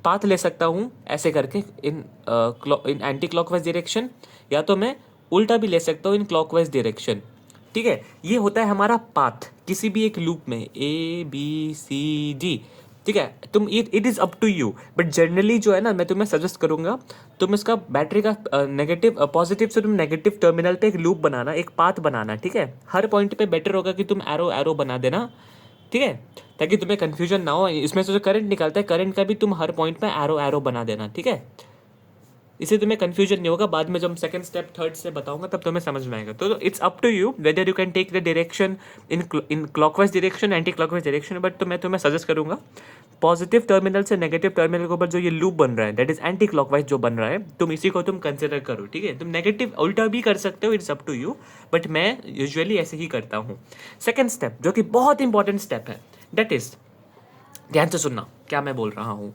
पाथ ले सकता हूँ ऐसे करके इन एंटी क्लॉकवाइज डायरेक्शन, या तो मैं उल्टा भी ले सकता हूँ इन क्लॉकवाइज डायरेक्शन। ठीक है, ये होता है हमारा पाथ किसी भी एक लूप में, ABCD। ठीक है, तुम it is up to you, but generally जो है ना, मैं तुम्हें सजेस्ट करूंगा तुम इसका बैटरी का नेगेटिव पॉजिटिव से तुम नेगेटिव टर्मिनल पे एक लूप बनाना, एक पाथ बनाना। ठीक है, हर पॉइंट पे बेटर होगा कि तुम एरो एरो बना देना। ठीक है, ताकि तुम्हें कन्फ्यूजन ना हो। इसमें से जो करंट निकलता है, करंट का भी तुम हर पॉइंट पे एरो एरो बना देना। ठीक है, इससे तुम्हें कंफ्यूजन नहीं होगा। बाद में जब सेकंड स्टेप थर्ड से बताऊंगा तब तुम्हें समझ में आएगा। तो it's up to you whether you can take the direction in clockwise direction, anti clockwise direction. But तो मैं तुम्हें सजेस्ट करूंगा पॉजिटिव टर्मिनल से नेगेटिव टर्मिनल के ऊपर जो ये लूप बन रहा है, दैट इज एंटी क्लॉकवाइज जो बन रहा है, तुम इसी को तुम कंसिडर करो। ठीक है, तुम नेगेटिव उल्टा भी कर सकते हो, it's up to you, but मैं यूजुअली ऐसे ही करता हूँ। सेकेंड स्टेप जो कि बहुत इंपॉर्टेंट स्टेप है, दैट इज, ध्यान से सुनना क्या मैं बोल रहा हूँ।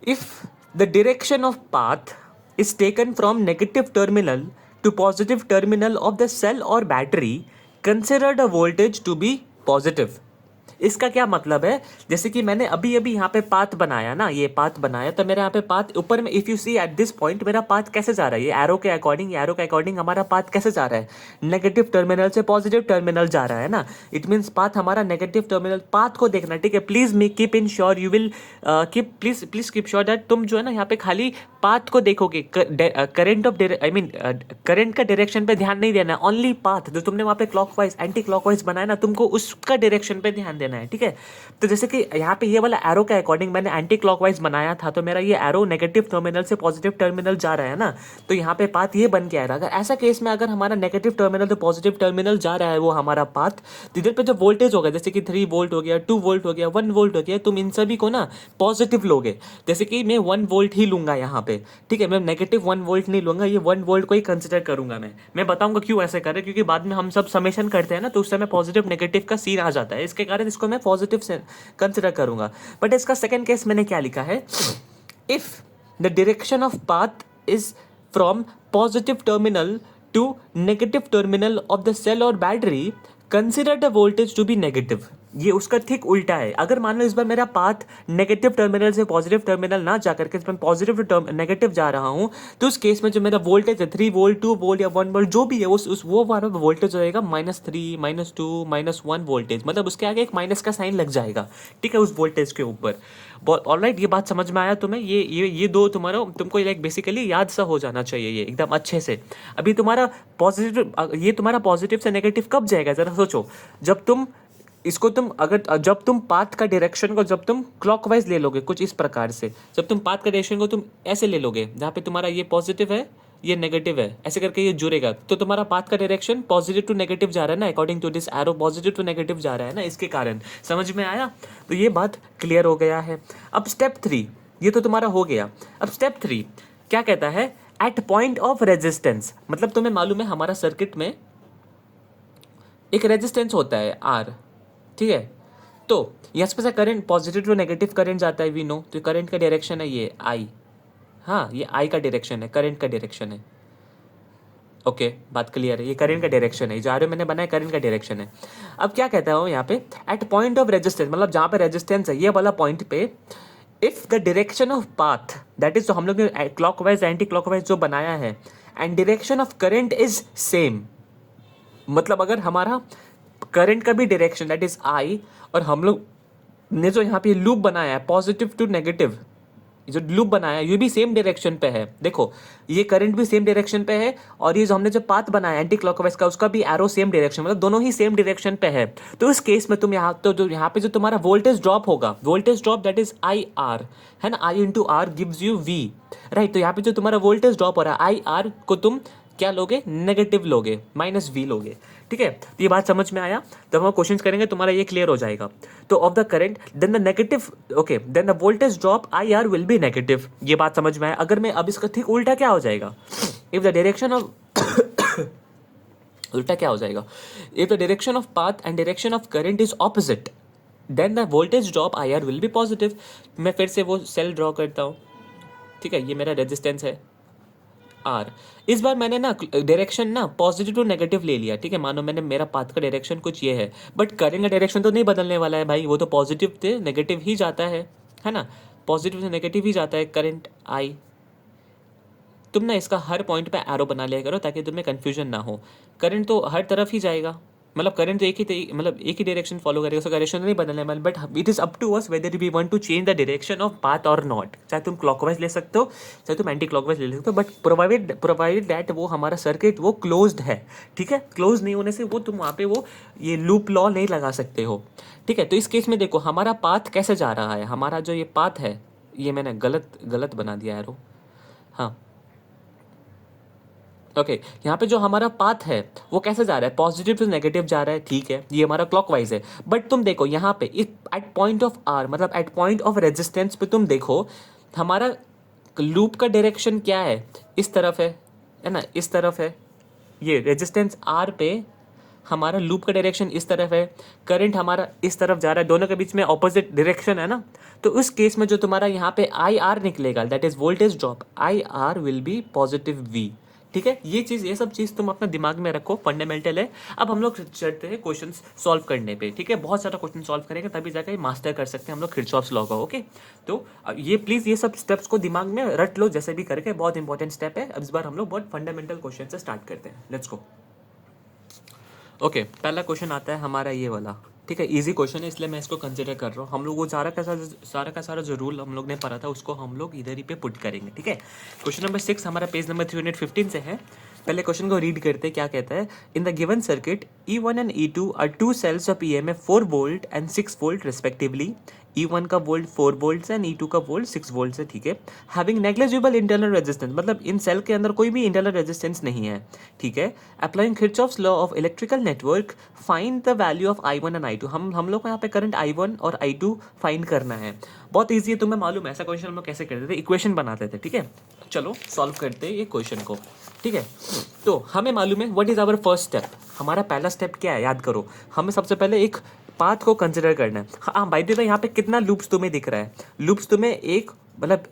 If the direction of path is taken from negative terminal to positive terminal of the cell or battery, consider the voltage to be positive. इसका क्या मतलब है? जैसे कि मैंने अभी अभी यहाँ पे पाथ बनाया ना, ये पाथ बनाया, तो मेरे यहाँ पे पाथ ऊपर में, if you see at this point मेरा पाथ कैसे जा रहा है, ये एरो के अकॉर्डिंग, एरो के अकॉर्डिंग हमारा पाथ कैसे जा रहा है? नेगेटिव टर्मिनल से पॉजिटिव टर्मिनल जा रहा है ना। इट मीन्स पाथ हमारा नेगेटिव टर्मिनल, पाथ को देखना। ठीक है, please me keep in sure, you will please keep sure that तुम जो है ना यहाँ पे खाली पाथ को देखोगे, current of I mean current का डायरेक्शन पे ध्यान नहीं देना, ओनली पाथ जो तुमने वहाँ पे क्लॉकवाइज एंटी क्लॉकवाइज बनाया ना, तुमको उसका डायरेक्शन पे ध्यान देना है। ठीक है, तो जैसे कि यहाँ पे ये वाला एरो के अकॉर्डिंग मैंने एंटी क्लॉकवाइज बनाया था, तो मेरा ये एरो नेगेटिव टर्मिनल से पॉजिटिव टर्मिनल जा रहा है ना, तो यहाँ पे पाथ ये बन के आ रहा है। अगर ऐसा केस में अगर हमारा नेगेटिव टर्मिनल तो पॉजिटिव टर्मिनल जा रहा है वो हमारा पाथ, तो इधर पे जो वोल्टेज होगा, जैसे कि 3 वोल्ट हो गया, 2 वोल्ट हो गया, 1 वोल्ट हो गया, तुम इन सभी को ना पॉजिटिव लोगे। जैसे कि मैं 1 वोल्ट ही लूंगा यहाँ पे। ठीक है, मैं नेगेटिव 1 वोल्ट नहीं लूंगा, ये 1 वोल्ट को ही कंसिडर करूंगा। मैं बताऊंगा क्यों ऐसे करें, क्योंकि बाद में हम सब समेशन करते हैं ना, तो उस समय पॉजिटिव नेगेटिव का सीन आ जाता है, इसके कारण इसको मैं पॉजिटिव से कंसिडर करूंगा। बट इसका सेकंड केस मैंने क्या लिखा है, if the direction of path is from positive terminal to negative terminal of the cell और battery, consider the voltage to be negative. ये उसका ठीक उल्टा है। अगर मान लो इस बार मेरा पाथ नेगेटिव टर्मिनल से पॉजिटिव टर्मिनल ना जाकर के इसमें पॉजिटिव टू नेगेटिव जा रहा हूं, तो उस केस में जो मेरा वोल्टेज है 3 वोल्ट 2 वोल्ट या 1 वोल्ट जो भी है, उस वो वाला वोल्टेज होएगा -3 -2 -1 वोल्टेज, मतलब उसके आगे एक माइनस का साइन लग जाएगा। ठीक है, उस वोल्टेज के ऊपर। ऑलराइट, ये बात समझ में आया तुम्हें? ये दो तुम्हारा, तुमको लाइक बेसिकली याद सा हो जाना चाहिए ये एकदम अच्छे से। अभी तुम्हारा पॉजिटिव, ये तुम्हारा पॉजिटिव से नेगेटिव कब जाएगा जरा सोचो, जब तुम इसको तुम अगर जब तुम पाथ का डायरेक्शन को जब तुम क्लॉकवाइज ले लोगे कुछ इस प्रकार से, जब तुम पाथ का डायरेक्शन को तुम ऐसे ले लोगे जहाँ पे तुम्हारा ये पॉजिटिव है ये नेगेटिव है, ऐसे करके ये जुड़ेगा, तो तुम्हारा पाथ का डायरेक्शन पॉजिटिव टू नेगेटिव जा रहा है ना, according to this arrow positive to negative जा रहा है ना, इसके कारण। समझ में आया? तो ये बात क्लियर हो गया है। अब स्टेप 3, ये तो तुम्हारा हो गया। अब स्टेप 3 क्या कहता है, एट पॉइंट ऑफ रेजिस्टेंस। मतलब तुम्हें मालूम है हमारा सर्किट में एक रेजिस्टेंस होता है R। ठीक है, तो यहाँ पे से current positive to negative current जाता है, वी नो, तो करंट का डायरेक्शन है ये I। हाँ, ये I का डायरेक्शन है, करंट का डायरेक्शन है। ओके, बात क्लियर है, ये करंट का डायरेक्शन है, जो आर मैंने बनाया करंट का डायरेक्शन है। अब क्या कहता हूँ यहाँ पे, एट पॉइंट ऑफ रेजिस्टेंस, मतलब जहाँ पे रेजिस्टेंस है ये वाला पॉइंट पे, if the direction of path, that is जो हम लोग ने क्लॉकवाइज एंटी क्लॉकवाइज जो बनाया है, and direction of current is same, मतलब अगर हमारा करंट का भी डायरेक्शन दैट इज I, और हम लोग ने जो यहाँ पे लूप बनाया है पॉजिटिव टू नेगेटिव, जो लूप बनाया है ये भी सेम डायरेक्शन पे है। देखो, ये करंट भी सेम डायरेक्शन पे है, और ये जो हमने जो पाथ बनाया एंटी क्लॉकवाइज का, उसका भी एरो सेम डायरेक्शन, मतलब दोनों ही सेम डायरेक्शन पे है। तो इस केस में तुम यहाँ तो जो यहाँ पे जो तुम्हारा वोल्टेज ड्रॉप होगा, voltage drop that is IR है ना, I into R gives you V, right. तो यहाँ पे जो तुम्हारा वोल्टेज ड्रॉप हो रहा है IR को तुम क्या लोगे, नेगेटिव लोगे, -V लोगे। ठीक है, तो ये बात समझ में आया? जब हम क्वेश्चंस करेंगे तुम्हारा ये क्लियर हो जाएगा। तो of the current then the negative, okay, then the voltage drop IR will be negative. ये बात समझ में आया? अगर मैं अब इसका ठीक उल्टा क्या हो जाएगा, इफ द डायरेक्शन ऑफ उल्टा क्या हो जाएगा, if the direction of path and direction of current is opposite, then the voltage drop IR will be positive. मैं फिर से वो सेल ड्रॉ करता हूँ। ठीक है, ये मेरा रेजिस्टेंस है, आर। इस बार मैंने ना डायरेक्शन ना पॉजिटिव टू नेगेटिव ले लिया, ठीक है। मानो मैंने मेरा पाथ का डायरेक्शन कुछ ये है, बट करंट का डायरेक्शन तो नहीं बदलने वाला है भाई, वो तो पॉजिटिव से नेगेटिव ही जाता है ना। पॉजिटिव से नेगेटिव ही जाता है करंट आई। तुम ना इसका हर पॉइंट पे एरो बना लिया करो ताकि तुम्हें कंफ्यूजन ना हो। करंट तो हर तरफ ही जाएगा, मतलब करंट तो एक ही डायरेक्शन फॉलो करेगा, उसका डायरेक्शन नहीं बदलने वाला, but it is up to us whether we want to change the direction of path और नॉट। चाहे तुम क्लॉकवाइज ले सकते हो, चाहे तुम एंटी क्लॉकवाइज ले सकते हो, बट प्रोवाइडेड दैट वो हमारा सर्किट वो क्लोज्ड है, ठीक है। क्लोज नहीं होने से वो तुम वहाँ पे वो ये लूप लॉ नहीं लगा सकते हो, ठीक है। तो इस केस में देखो हमारा पाथ कैसे जा रहा है, हमारा जो ये पाथ है, ये मैंने गलत बना दिया एरो, हाँ ओके यहाँ पे जो हमारा पाथ है वो कैसे जा रहा है, पॉजिटिव टू नेगेटिव जा रहा है, ठीक है। ये हमारा क्लॉकवाइज है, बट तुम देखो यहाँ पे एट पॉइंट ऑफ आर, मतलब एट पॉइंट ऑफ रेजिस्टेंस पे तुम देखो हमारा लूप का डायरेक्शन क्या है, इस तरफ है ना, इस तरफ है। ये रेजिस्टेंस आर पे हमारा लूप का डायरेक्शन इस तरफ है, करंट हमारा इस तरफ जा रहा है, दोनों के बीच में ऑपोजिट डायरेक्शन है ना। तो उस केस में जो तुम्हारा यहाँ पे आई आर निकलेगा, that is voltage drop, I R will be positive V, ठीक है। ये सब चीज़ तुम अपना दिमाग में रखो, फंडामेंटल है। अब हम लोग चलते हैं क्वेश्चन सॉल्व करने पे, ठीक है। बहुत सारा क्वेश्चन सॉल्व करेंगे तभी जाकर मास्टर कर सकते हैं हम लोग किरचॉफ्स लॉ का, ओके। तो ये प्लीज़ ये सब स्टेप्स को दिमाग में रट लो जैसे भी करके, बहुत इंपॉर्टेंट स्टेप है। अब इस बार हम लोग बहुत फंडामेंटल क्वेश्चन से स्टार्ट करते हैं, लेट्स गो। ओके पहला क्वेश्चन आता है हमारा ये वाला, ठीक है। इजी क्वेश्चन है इसलिए मैं इसको कंसिडर कर रहा हूँ। हम लोग वो सारा का सारा जो रूल हम लोग ने पढ़ा था उसको हम लोग इधर ही पे पुट करेंगे, ठीक है। क्वेश्चन नंबर 6 हमारा पेज नंबर 315 से है। पहले क्वेश्चन को रीड करते हैं, क्या कहता है। In the given circuit E1 and E2 are two cells of EMF 4 volt and 6 volt respectively. E1 का वोल्ट 4 वोल्ट एंड E2 का वोल्ट 6 वोल्ट है, ठीक है। हैविंग नेग्लिजिबल इंटरनल रेजिस्टेंस, मतलब इन सेल के अंदर कोई भी इंटरनल रेजिस्टेंस नहीं है, ठीक है। Applying Kirchhoff's law of electrical network, find the value of I1 and I2। हम लोग को यहाँ पे करंट I1 और I2 फाइंड करना है। बहुत ईजी है, तुम्हें मालूम है ऐसा क्वेश्चन हम लोग कैसे करते थे, इक्वेशन बनाते थे, ठीक है। चलो सॉल्व करते हैं ये क्वेश्चन को, ठीक है। तो हमें मालूम है what is our first step. हमारा पहला स्टेप क्या है याद करो, हमें सबसे पहले एक पाथ को कंसिडर करना है। हाँ बाय द वे यहाँ पे कितना लूप्स तुम्हें दिख रहा है, लूप्स तुम्हें एक मतलब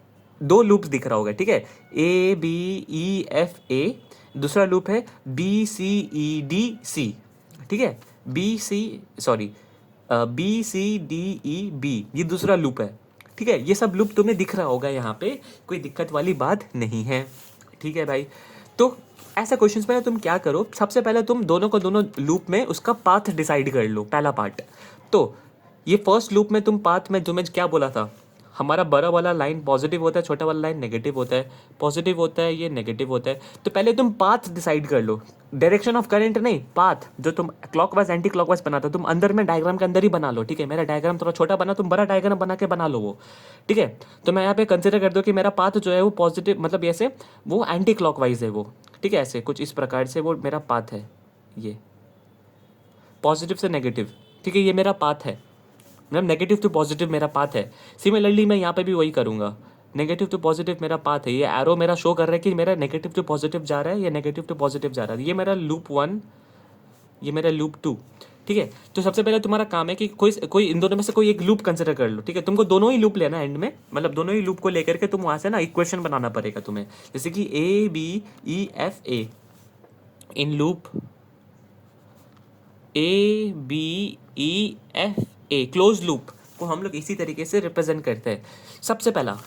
2 लूप्स दिख रहा होगा, ठीक है। ABEFA, दूसरा लूप है BCEDC, ठीक है। BCDEB, ये दूसरा लूप है, ठीक है। ये सब लूप तुम्हें दिख रहा होगा यहाँ पे, कोई दिक्कत वाली बात नहीं है, ठीक है भाई। तो ऐसा क्वेश्चंस में तुम क्या करो, सबसे पहले तुम दोनों लूप में उसका पाथ डिसाइड कर लो, पहला पार्ट। तो ये फर्स्ट लूप में तुम पाथ में जो मैं क्या बोला था, हमारा बड़ा वाला लाइन पॉजिटिव होता है, छोटा वाला लाइन नेगेटिव होता है, पॉजिटिव होता है, ये नेगेटिव होता है। तो पहले तुम पाथ डिसाइड कर लो, डायरेक्शन ऑफ करंट नहीं, पाथ। जो तुम क्लॉकवाइज एंटी क्लॉकवाइज बनाते हो तुम अंदर में डायग्राम के अंदर ही बना लो, ठीक है। मेरा डायग्राम थोड़ा छोटा बना, तुम बड़ा डायग्राम बना के बना लो वो, ठीक है। तो मैं यहाँ पे कंसिडर कर दो कि मेरा पाथ जो है वो पॉजिटिव, मतलब ऐसे वो एंटी क्लॉकवाइज है वो, ठीक है। ऐसे कुछ इस प्रकार से वो मेरा पाथ है, ये पॉजिटिव से नेगेटिव, ठीक है। ये मेरा पाथ है, मतलब नेगेटिव टू पॉजिटिव मेरा पाथ है। सिमिलरली मैं यहाँ पे भी वही करूँगा, नेगेटिव टू पॉजिटिव मेरा पाथ है। ये एरो मेरा शो कर रहा है कि मेरा नेगेटिव टू पॉजिटिव जा रहा है या नेगेटिव टू पॉजिटिव जा रहा है। ये मेरा लूप 1, ये मेरा लूप 2, ठीक है। तो सबसे पहले तुम्हारा काम है कि कोई इन दोनों में से कोई एक लूप कंसिडर कर लो, ठीक है। तुमको दोनों ही लूप लेना एंड में, मतलब दोनों ही लूप को लेकर के तुम वहाँ से ना इक्वेशन बनाना पड़ेगा तुम्हें, जैसे कि ABEFA इन लूप ABEFA क्लोज लूप को हम लोग इसी तरीके से रिप्रेजेंट करते हैं। सबसे पहला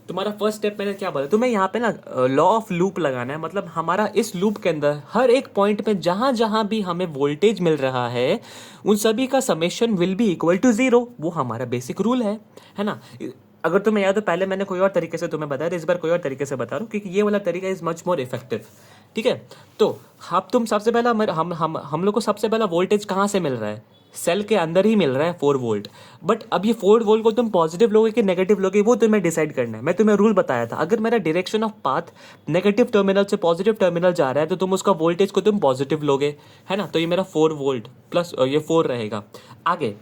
तुम्हारा फर्स्ट स्टेप मैंने क्या बोला तुम्हें, यहाँ पे ना लॉ ऑफ लूप लगाना है। मतलब हमारा इस लूप के अंदर हर एक पॉइंट पे जहाँ जहाँ भी हमें वोल्टेज मिल रहा है उन सभी का summation will be equal to 0। वो हमारा बेसिक रूल है ना। अगर तुम्हें याद हो पहले मैंने कोई और तरीके से तुम्हें बताया, इस बार कोई और तरीके से बता रहा हूँ क्योंकि ये वाला तरीका इज मच मोर इफेक्टिव, ठीक है। तो अब तुम सबसे पहला हम लोग को सबसे पहला वोल्टेज कहाँ से मिल रहा है, सेल के अंदर ही मिल रहा है 4 वोल्ट। बट अब ये 4 वोल्ट को तुम पॉजिटिव लोगे कि नेगेटिव लोगे वो तुम्हें डिसाइड करना है। मैं तुम्हें रूल बताया था, अगर मेरा direction of path negative terminal से पॉजिटिव टर्मिनल जा रहा है तो तुम उसका वोल्टेज को तुम पॉजिटिव लोगे, है ना। तो ये मेरा 4 वोल्ट प्लस ये 4 रहेगा। आगे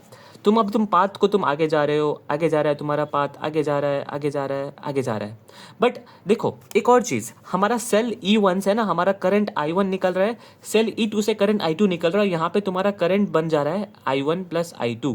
तुम पाथ को तुम आगे जा रहे हो, आगे जा रहा है तुम्हारा पाथ, आगे जा रहा है, आगे जा रहा है, आगे जा रहा है। बट देखो एक और चीज़, हमारा सेल E1 से ना हमारा करंट I1 निकल रहा है, सेल E2 से करंट I2 निकल रहा है। यहाँ पे तुम्हारा करंट बन जा रहा है I1 प्लस I2,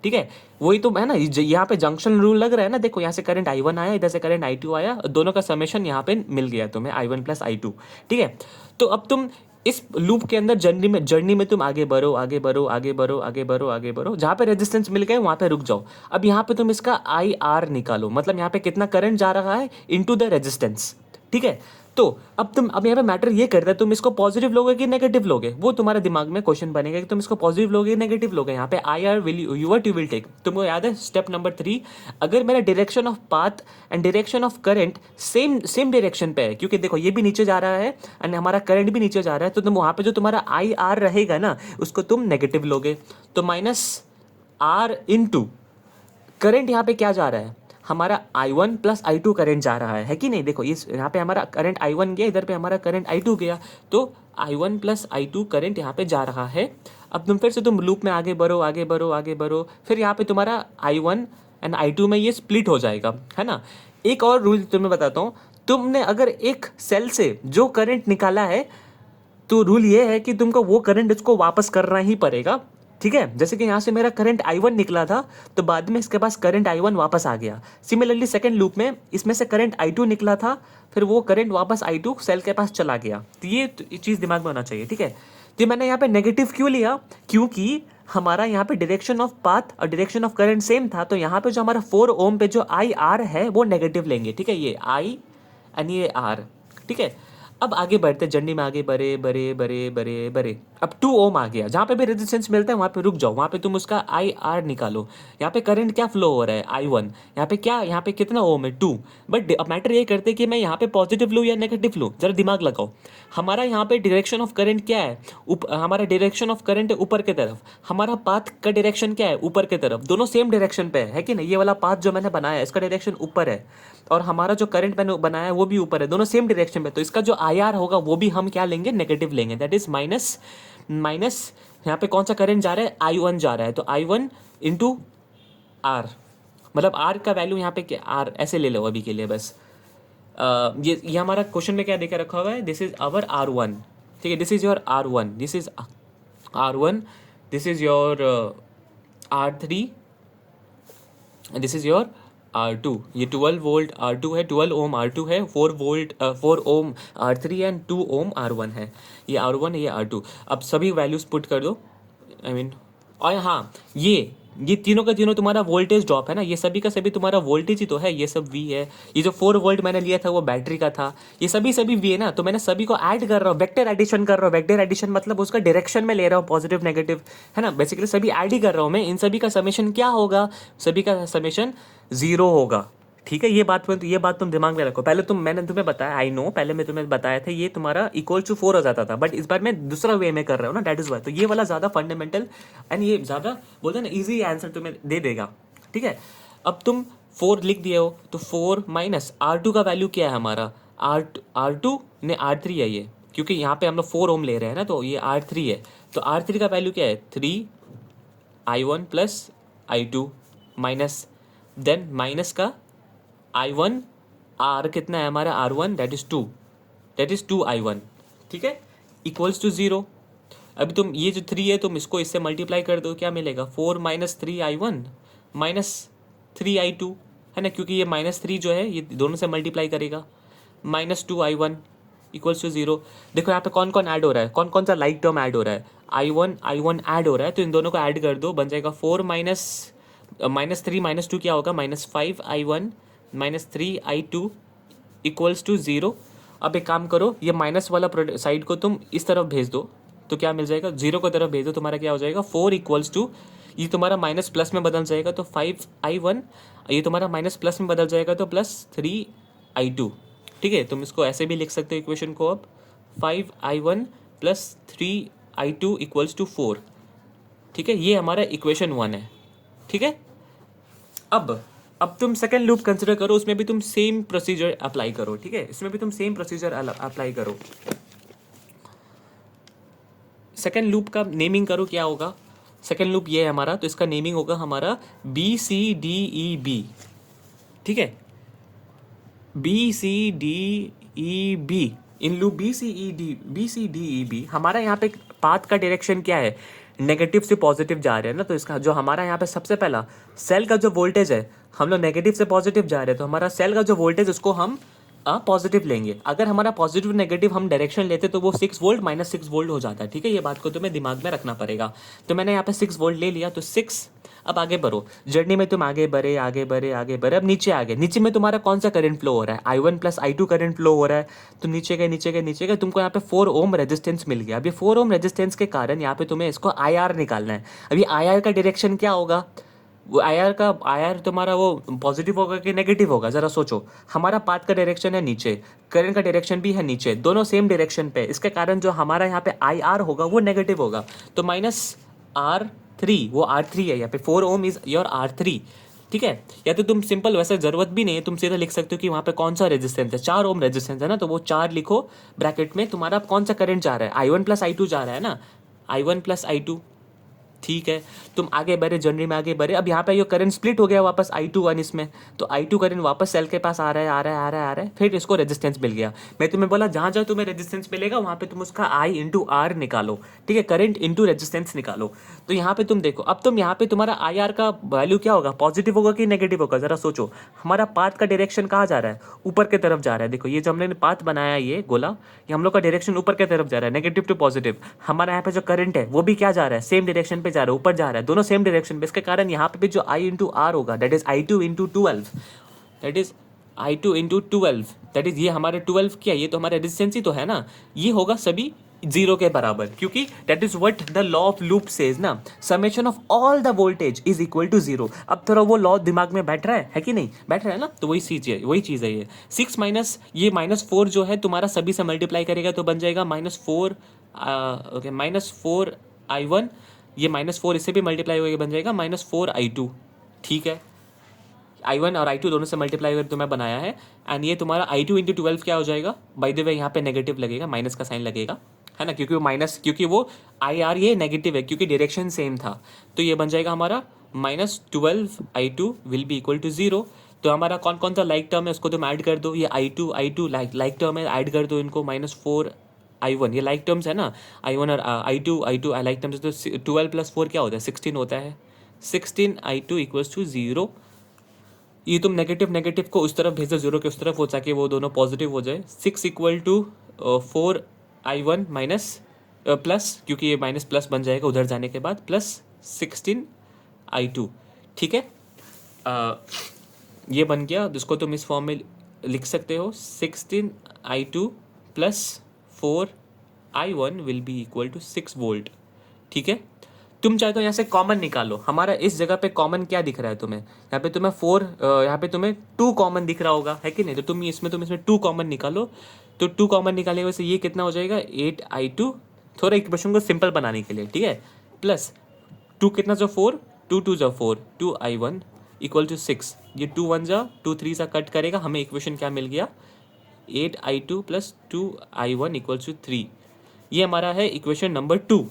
ठीक है, वही तो है ना, यहाँ पे जंक्शन रूल लग रहा है ना, देखो यहाँ से करंट I1 आया, इधर से करंट I2 आया, दोनों का समेशन यहाँ पे मिल गया तुम्हें I1 प्लस I2, ठीक है। तो अब तुम इस लूप के अंदर जर्नी में तुम आगे बढ़ो, आगे बढ़ो, आगे बढ़ो, आगे बढ़ो, आगे बढ़ो, जहाँ पे रेजिस्टेंस मिल गए वहाँ पे रुक जाओ। अब यहाँ पे तुम इसका IR निकालो, मतलब यहाँ पे कितना करंट जा रहा है इनटू द रेजिस्टेंस, ठीक है। तो अब यहाँ पे मैटर ये करता है तुम इसको पॉजिटिव लोगे कि नेगेटिव लोगे, वो तुम्हारे दिमाग में क्वेश्चन बनेगा कि तुम इसको पॉजिटिव लोगे कि नेगेटिव लोगे। यहाँ पे IR will you will take, तुमको याद है स्टेप नंबर 3, अगर मेरा direction of path and direction of current same direction पे है, क्योंकि देखो ये भी नीचे जा रहा है एंड हमारा करंट भी नीचे जा रहा है, तो तुम वहाँ पे जो तुम्हारा IR रहेगा ना उसको तुम नेगेटिव लोगे, तो -R इंटू करंट यहाँ पे क्या जा रहा है, हमारा I1 प्लस I2 करंट जा रहा है कि नहीं। देखो इस यहाँ पे हमारा करंट I1 गया, इधर पे हमारा करंट I2 गया, तो I1 प्लस I2 करंट यहाँ पे जा रहा है। अब तुम फिर से तुम लूप में आगे बढ़ो, आगे बढ़ो, आगे बढ़ो, फिर यहाँ पे तुम्हारा I1 एंड I2 में ये स्प्लिट हो जाएगा, है ना। एक और रूल तुम्हें बताता हूँ, तुमने अगर एक सेल से जो करंट निकाला है तो रूल ये है कि तुमको वो करंट इसको वापस करना ही पड़ेगा, ठीक है। जैसे कि यहाँ से मेरा करंट I1 निकला था तो बाद में इसके पास करंट I1 वापस आ गया। सिमिलरली सेकंड लूप में इसमें से करंट I2 निकला था, फिर वो करंट वापस I2 सेल के पास चला गया। तो ये चीज़ दिमाग में होना चाहिए, ठीक है। तो मैंने यहाँ पे नेगेटिव क्यों लिया, क्योंकि हमारा यहाँ पे डायरेक्शन ऑफ पाथ और डायरेक्शन ऑफ करंट सेम था, तो यहाँ पे जो हमारा 4 ओम पे जो IR है वो नेगेटिव लेंगे, ठीक है, ये I एंड ये R, ठीक है। अब आगे बढ़ते जर्नी में आगे बढ़े बढ़े बढ़े बढ़े बढ़े, अब 2 ओम आ गया, जहाँ पे भी रेजिस्टेंस मिलता है वहाँ पे रुक जाओ, वहाँ पे तुम उसका IR निकालो। यहाँ पे करंट क्या फ्लो हो रहा है I1, यहाँ पे क्या, यहाँ पे कितना ओम है 2, बट अब मैटर ये करते कि मैं यहाँ पे पॉजिटिव लूँ या नेगेटिव लूँ, जरा दिमाग लगाओ। हमारा यहाँ पे डायरेक्शन ऑफ करंट क्या है, हमारा डायरेक्शन ऑफ करंट है ऊपर की तरफ, हमारा पाथ का डायरेक्शन क्या है ऊपर की तरफ, दोनों सेम डायरेक्शन पे है कि नहीं। ये वाला पाथ जो मैंने बनाया है इसका डायरेक्शन ऊपर है, और हमारा जो करंट मैंने बनाया है वो भी ऊपर है, दोनों सेम डायरेक्शन पे, तो इसका जो IR होगा वो भी हम क्या लेंगे, नेगेटिव लेंगे, दैट इज माइनस यहाँ पे कौन सा करंट जा रहा है, I1 जा रहा है, तो I1 इंटू R, मतलब R का वैल्यू यहाँ पे R ऐसे ले लो अभी के लिए बस। ये हमारा क्वेश्चन में क्या देकर रखा हुआ है, दिस इज आवर R1, ठीक है, this is your R1, this is R1, this is your R3, this is your R2, ये 12 वोल्ट R2 है, 12 ओम R2 है, 4 ओम R3 एंड 2 ओम R1 है, ये R1 है, ये R2। अब सभी वैल्यूज पुट कर दो, और हाँ ये तीनों का तीनों तुम्हारा वोल्टेज ड्रॉप है ना, ये सभी का सभी तुम्हारा वोल्टेज ही तो है, ये सब V है, ये जो 4 वोल्ट मैंने लिया था वो बैटरी का था, ये सभी V है ना, तो मैंने सभी को ऐड कर रहा हूँ, वेक्टर एडिशन कर रहा हूँ, वेक्टर एडिशन मतलब उसका डायरेक्शन में ले रहा हूँ, पॉजिटिव नेगेटिव, है ना, बेसिकली सभी ऐड ही कर रहा हूँ मैं। इन सभी का समेशन क्या होगा, सभी का समेशन 0 होगा, ठीक है। ये बात तुम दिमाग में रखो। पहले मैंने तुम्हें बताया, आई नो पहले मैं तुम्हें बताया था ये तुम्हारा इक्वल टू 4 हो जाता था, बट इस बार मैं दूसरा वे में कर रहा हूँ ना, दैट इज वाई। तो ये वाला ज़्यादा फंडामेंटल एंड ये ज़्यादा बोलते हैं ना ईजी आंसर तुम्हें दे देगा, ठीक है। अब तुम 4 लिख दिए हो, तो 4 माइनस R2 का वैल्यू क्या है हमारा, R2 ने R3 है ये, क्योंकि यहाँ पे हम लोग 4 ओम ले रहे हैं ना, तो ये R3 है, तो R3 का वैल्यू क्या है 3I1 plus I2 minus then minus का I1 R कितना है हमारा R1, दैट इज 2I1, ठीक है, इक्वल्स टू 0। अभी तुम ये जो 3 है तुम इसको इससे मल्टीप्लाई कर दो, क्या मिलेगा 4 माइनस 3I1 माइनस 3I2, है ना, क्योंकि ये -3 जो है ये दोनों से मल्टीप्लाई करेगा, -2I1 इक्वल्स टू 0। देखो यहाँ पे कौन कौन ऐड हो रहा है, कौन कौन सा लाइक टर्म ऐड हो रहा है, I1 ऐड हो रहा है, तो इन दोनों को ऐड कर दो, बन जाएगा 4 -3 -2 क्या होगा, -5I1 -3I2 इक्वल्स टू 0। अब एक काम करो, ये माइनस वाला साइड को तुम इस तरफ भेज दो, तो क्या मिल जाएगा, 0 को तरफ भेज दो, तुम्हारा क्या हो जाएगा 4 इक्वल्स टू, ये तुम्हारा माइनस प्लस में बदल जाएगा तो 5I1, ये तुम्हारा माइनस प्लस में बदल जाएगा तो +3I2, ठीक है। तुम इसको ऐसे भी लिख सकते हो इक्वेशन को, अब 5I1 plus 3I2 equals to 4, ठीक है, ये हमारा इक्वेशन 1 है, ठीक है। अब तुम सेकेंड लूप कंसिडर करो, उसमें भी तुम सेम प्रोसीजर अप्लाई करो, ठीक है, इसमें भी तुम सेम प्रोसीजर अप्लाई करो। सेकेंड लूप का नेमिंग करो, क्या होगा, सेकेंड लूप ये है हमारा, तो इसका नेमिंग होगा हमारा BCDEB, ठीक है, BCDEB। इन लूप BCDEB हमारा यहाँ पे पाथ का डायरेक्शन क्या है, नेगेटिव से पॉजिटिव जा रहे हैं ना, तो इसका जो हमारा यहाँ पे सबसे पहला सेल का जो वोल्टेज है, हम लोग नेगेटिव से पॉजिटिव जा रहे हैं, तो हमारा सेल का जो वोल्टेज उसको हम पॉजिटिव लेंगे। अगर हमारा पॉजिटिव नेगेटिव हम डायरेक्शन लेते तो वो 6 वोल्ट माइनस 6 वोल्ट हो जाता है, ठीक है। ये बात को तुम्हें दिमाग में रखना पड़ेगा। तो मैंने यहाँ पे 6 वोल्ट ले लिया, तो 6। अब आगे बढ़ो जर्नी में, तुम आगे बढ़े आगे बढ़े आगे बढ़े, अब नीचे आ गए। नीचे में तुम्हारा कौन सा करंट फ्लो हो रहा है, i1 plus i2 current flow हो रहा है। तो नीचे गए नीचे गए नीचे गए, तुमको यहाँ पे 4 ओम रेजिस्टेंस मिल गया। अब ये 4 ओम रेजिस्टेंस के कारण यहाँ पे तुम्हें इसको IR निकालना है। अभी IR का डायरेक्शन क्या होगा, वो IR तुम्हारा वो पॉजिटिव होगा कि नेगेटिव होगा, जरा सोचो। हमारा पाथ का डायरेक्शन है नीचे, करंट का डायरेक्शन भी है नीचे, दोनों सेम डायरेक्शन पे। इसके कारण जो हमारा यहाँ पे IR होगा वो नेगेटिव होगा। तो -R3, वो R3 है यहाँ पे, 4 ओम इज योर R3, ठीक है। या तो तुम सिंपल, वैसे जरूरत भी नहीं है, तुम सीधा लिख सकते हो कि वहाँ पे कौन सा रेजिस्टेंस है, 4 ओम रेजिस्टेंस है ना, तो वो 4 लिखो ब्रैकेट में। तुम्हारा कौन सा करंट जा रहा है, i1 प्लस i2 जा रहा है ना, i1 प्लस i2, ठीक है। तुम आगे बढ़े, जर्नी में आगे बढ़े। अब यहाँ पे ये करंट स्प्लिट हो गया वापस I2 इसमें, तो I2 करंट वापस सेल के पास आ रहा है आ रहा है आ रहा है आ रहा है, फिर इसको रेजिस्टेंस मिल गया। मैं तुम्हें बोला जहाँ जहाँ तुम्हें रेजिस्टेंस मिलेगा वहाँ पे तुम उसका I इंटू R निकालो, ठीक है, करंट इंटू रेजिस्टेंस निकालो। तो यहाँ पे तुम देखो, अब तुम यहाँ पे तुम्हारा IR का वैल्यू क्या होगा, पॉजिटिव होगा कि नेगेटिव होगा, जरा सोचो। हमारा पाथ का डायरेक्शन कहाँ जा रहा है, ऊपर की तरफ जा रहा है। देखो ये जो हमने पाथ बनाया, ये गोला, ये हम लोग का डायरेक्शन ऊपर की तरफ जा रहा है, नेगेटिव टू पॉजिटिव। हमारा यहाँ पे जो करंट है वो भी क्या जा रहा है, सेम डायरेक्शन पे जा रहा है, ऊपर जा रहा है, दोनों सेम डायरेक्शन पे। इसके कारण यहाँ पे भी जो I इंटू R होगा, that is I2 into 12, that is I2 into 12, that is ये हमारे 12 क्या, ये तो हमारा रेजिस्टेंस ही तो है ना, ये होगा सभी 0 के बराबर, क्योंकि that is what the law of loop says ना, summation of all the voltage is equal to 0। अब थोड़ा वो लॉ दिमाग में बैठ रहा है कि नहीं, बैठ रहा है ना, तो वही चीज़ है ये। 6 माइनस ये -4 जो है तुम्हारा सभी से मल्टीप्लाई करेगा तो बन जाएगा -4, ओके, -4 I1, ये -4 इससे भी मल्टीप्लाई होकर बन जाएगा -4 I2, ठीक है। I1 और I2 दोनों से मल्टीप्लाई करके तुम्हें बनाया है, एंड ये तुम्हारा I2 इंटू 12 क्या हो जाएगा, बाय द वे यहाँ पे नेगेटिव लगेगा, माइनस का साइन लगेगा, है ना, क्योंकि वो माइनस, क्योंकि वो IR ये नेगेटिव है, क्योंकि डायरेक्शन सेम था। तो ये बन जाएगा हमारा -12 I2 will be equal to 0। तो हमारा कौन कौन सा लाइक टर्म है उसको तुम ऐड कर दो, ये I2 लाइक टर्म है, ऐड कर दो इनको, -4 I1 ये लाइक टर्म्स है ना, I1 और I2 लाइक टर्म्स, तो 12 प्लस 4 क्या होता है, 16 होता है। 16 I2 इक्वल्स टू 0। ये तुम नेगेटिव को उस तरफ भेजो, 0 के उस तरफ हो, ताकि वो दोनों पॉजिटिव हो जाए। 6 equal to 4 I1 minus plus, क्योंकि ये माइनस प्लस बन जाएगा उधर जाने के बाद, प्लस 16 I2, ठीक है। ये बन गया, जिसको तुम इस फॉर्म में लिख सकते हो, 16 I2 plus 4 I1 will be equal to 6 volt, ठीक है। तुम चाहे तो यहाँ से कॉमन निकालो, हमारा इस जगह पे कॉमन क्या दिख रहा है तुम्हें, यहाँ पे तुम्हें 4, यहाँ पे तुम्हें 2 कॉमन दिख रहा होगा, है कि नहीं, तो तुम इसमें 2 कॉमन निकालो। तो 2 कॉमन निकालने की वजह से ये कितना हो जाएगा, 8 I2, थोड़ा इक्वेशन को सिंपल बनाने के लिए, ठीक है, प्लस 2 कितना जो 4, 2 2 जो 4, 2 I1 इक्वल टू 6, ये 2 1 जा 2 3 सा कट करेगा, हमें इक्वेशन क्या मिल गया, 8 I2 plus 2 I1 equal to 3। ये हमारा है इक्वेशन नंबर 2,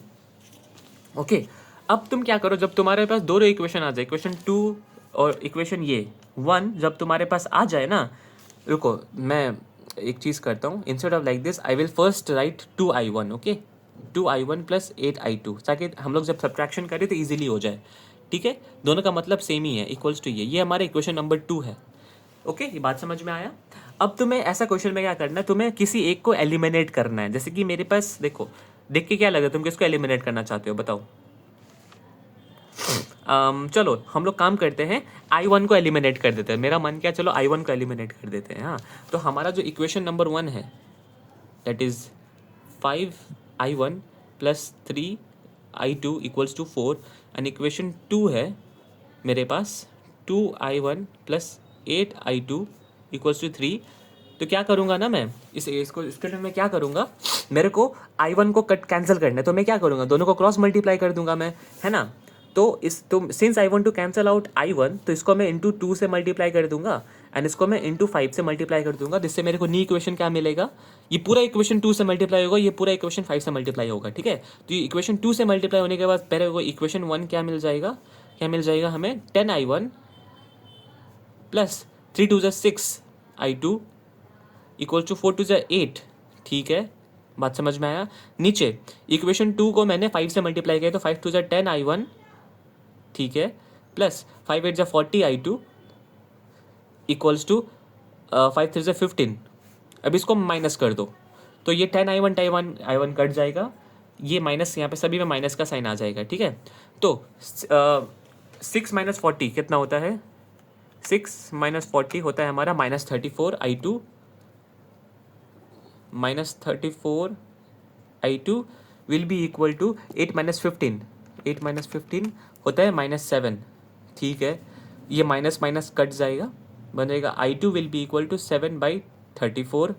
ओके। अब तुम क्या करो, जब तुम्हारे पास दोनों इक्वेशन आ जाए, इक्वेशन 2 और इक्वेशन ये 1 जब तुम्हारे पास आ जाए ना, रुको मैं एक चीज़ करता हूँ, instead of like this I will first right 2 I1, okay, 2 I1 plus 8 I2, ताकि हम लोग जब सब्ट्रैक्शन करें तो ईजिली हो जाए, ठीक है। दोनों का मतलब सेम ही है, इक्वल्स टू ये हमारा इक्वेशन नंबर 2 है, ओके। ये बात समझ में आया। अब तुम्हें ऐसा क्वेश्चन में क्या करना है, तुम्हें किसी एक को एलिमिनेट करना है। जैसे कि मेरे पास देखो, देख के क्या लगा, तुम किसको एलिमिनेट करना चाहते हो बताओ। चलो हम लोग काम करते हैं, I1 को एलिमिनेट कर देते हैं, मेरा मन क्या, चलो I1 को एलिमिनेट कर देते हैं। हाँ, तो हमारा जो इक्वेशन नंबर 1 है, that is 5 I1 plus 3 I2 equals to 4, and equation 2 है मेरे पास 2 I1 plus 8 I2 equals to 3। तो क्या करूँगा ना मैं, इसके लिए मैं क्या करूँगा, मेरे को I1 को कट कैंसिल करना है, तो मैं क्या करूँगा, दोनों को क्रॉस मल्टीप्लाई कर दूंगा मैं, है ना। तो since I want to cancel out I1, तो इसको मैं इंटू 2 से मल्टीप्लाई कर दूंगा, एंड इसको मैं इंटू 5 से मल्टीप्लाई कर दूंगा, जिससे मेरे को न्यू इक्वेशन क्या मिलेगा, ये पूरा इक्वेशन 2 से मल्टीप्लाई होगा, ये पूरा इक्वेशन 5 से मल्टीप्लाई होगा, ठीक है। तो ये इक्वेशन 2 से मल्टीप्लाई होने के बाद पहले वो इक्वेशन 1 क्या मिल जाएगा हमें 10 I1 plus 3 2 6 I2 equal to 4 2 8, ठीक है। बात समझ में आया? नीचे इक्वेशन 2 को मैंने 5 से मल्टीप्लाई किया तो 5 टू 10 I1, ठीक है, प्लस 5 8 40 I2 इक्वल्स टू 5 3 15। अब इसको माइनस कर दो तो ये 10 I1 कट जाएगा, ये माइनस यहाँ पे सभी में माइनस का साइन आ जाएगा, ठीक है। तो 6 माइनस 40 कितना होता है? 6 माइनस 40 होता है हमारा -34 I2, -34 I2 will be equal to 8 minus 15, 8 minus 15 होता है -7, ठीक है। ये माइनस माइनस कट जाएगा, बनेगा I2 will be equal to 7/34,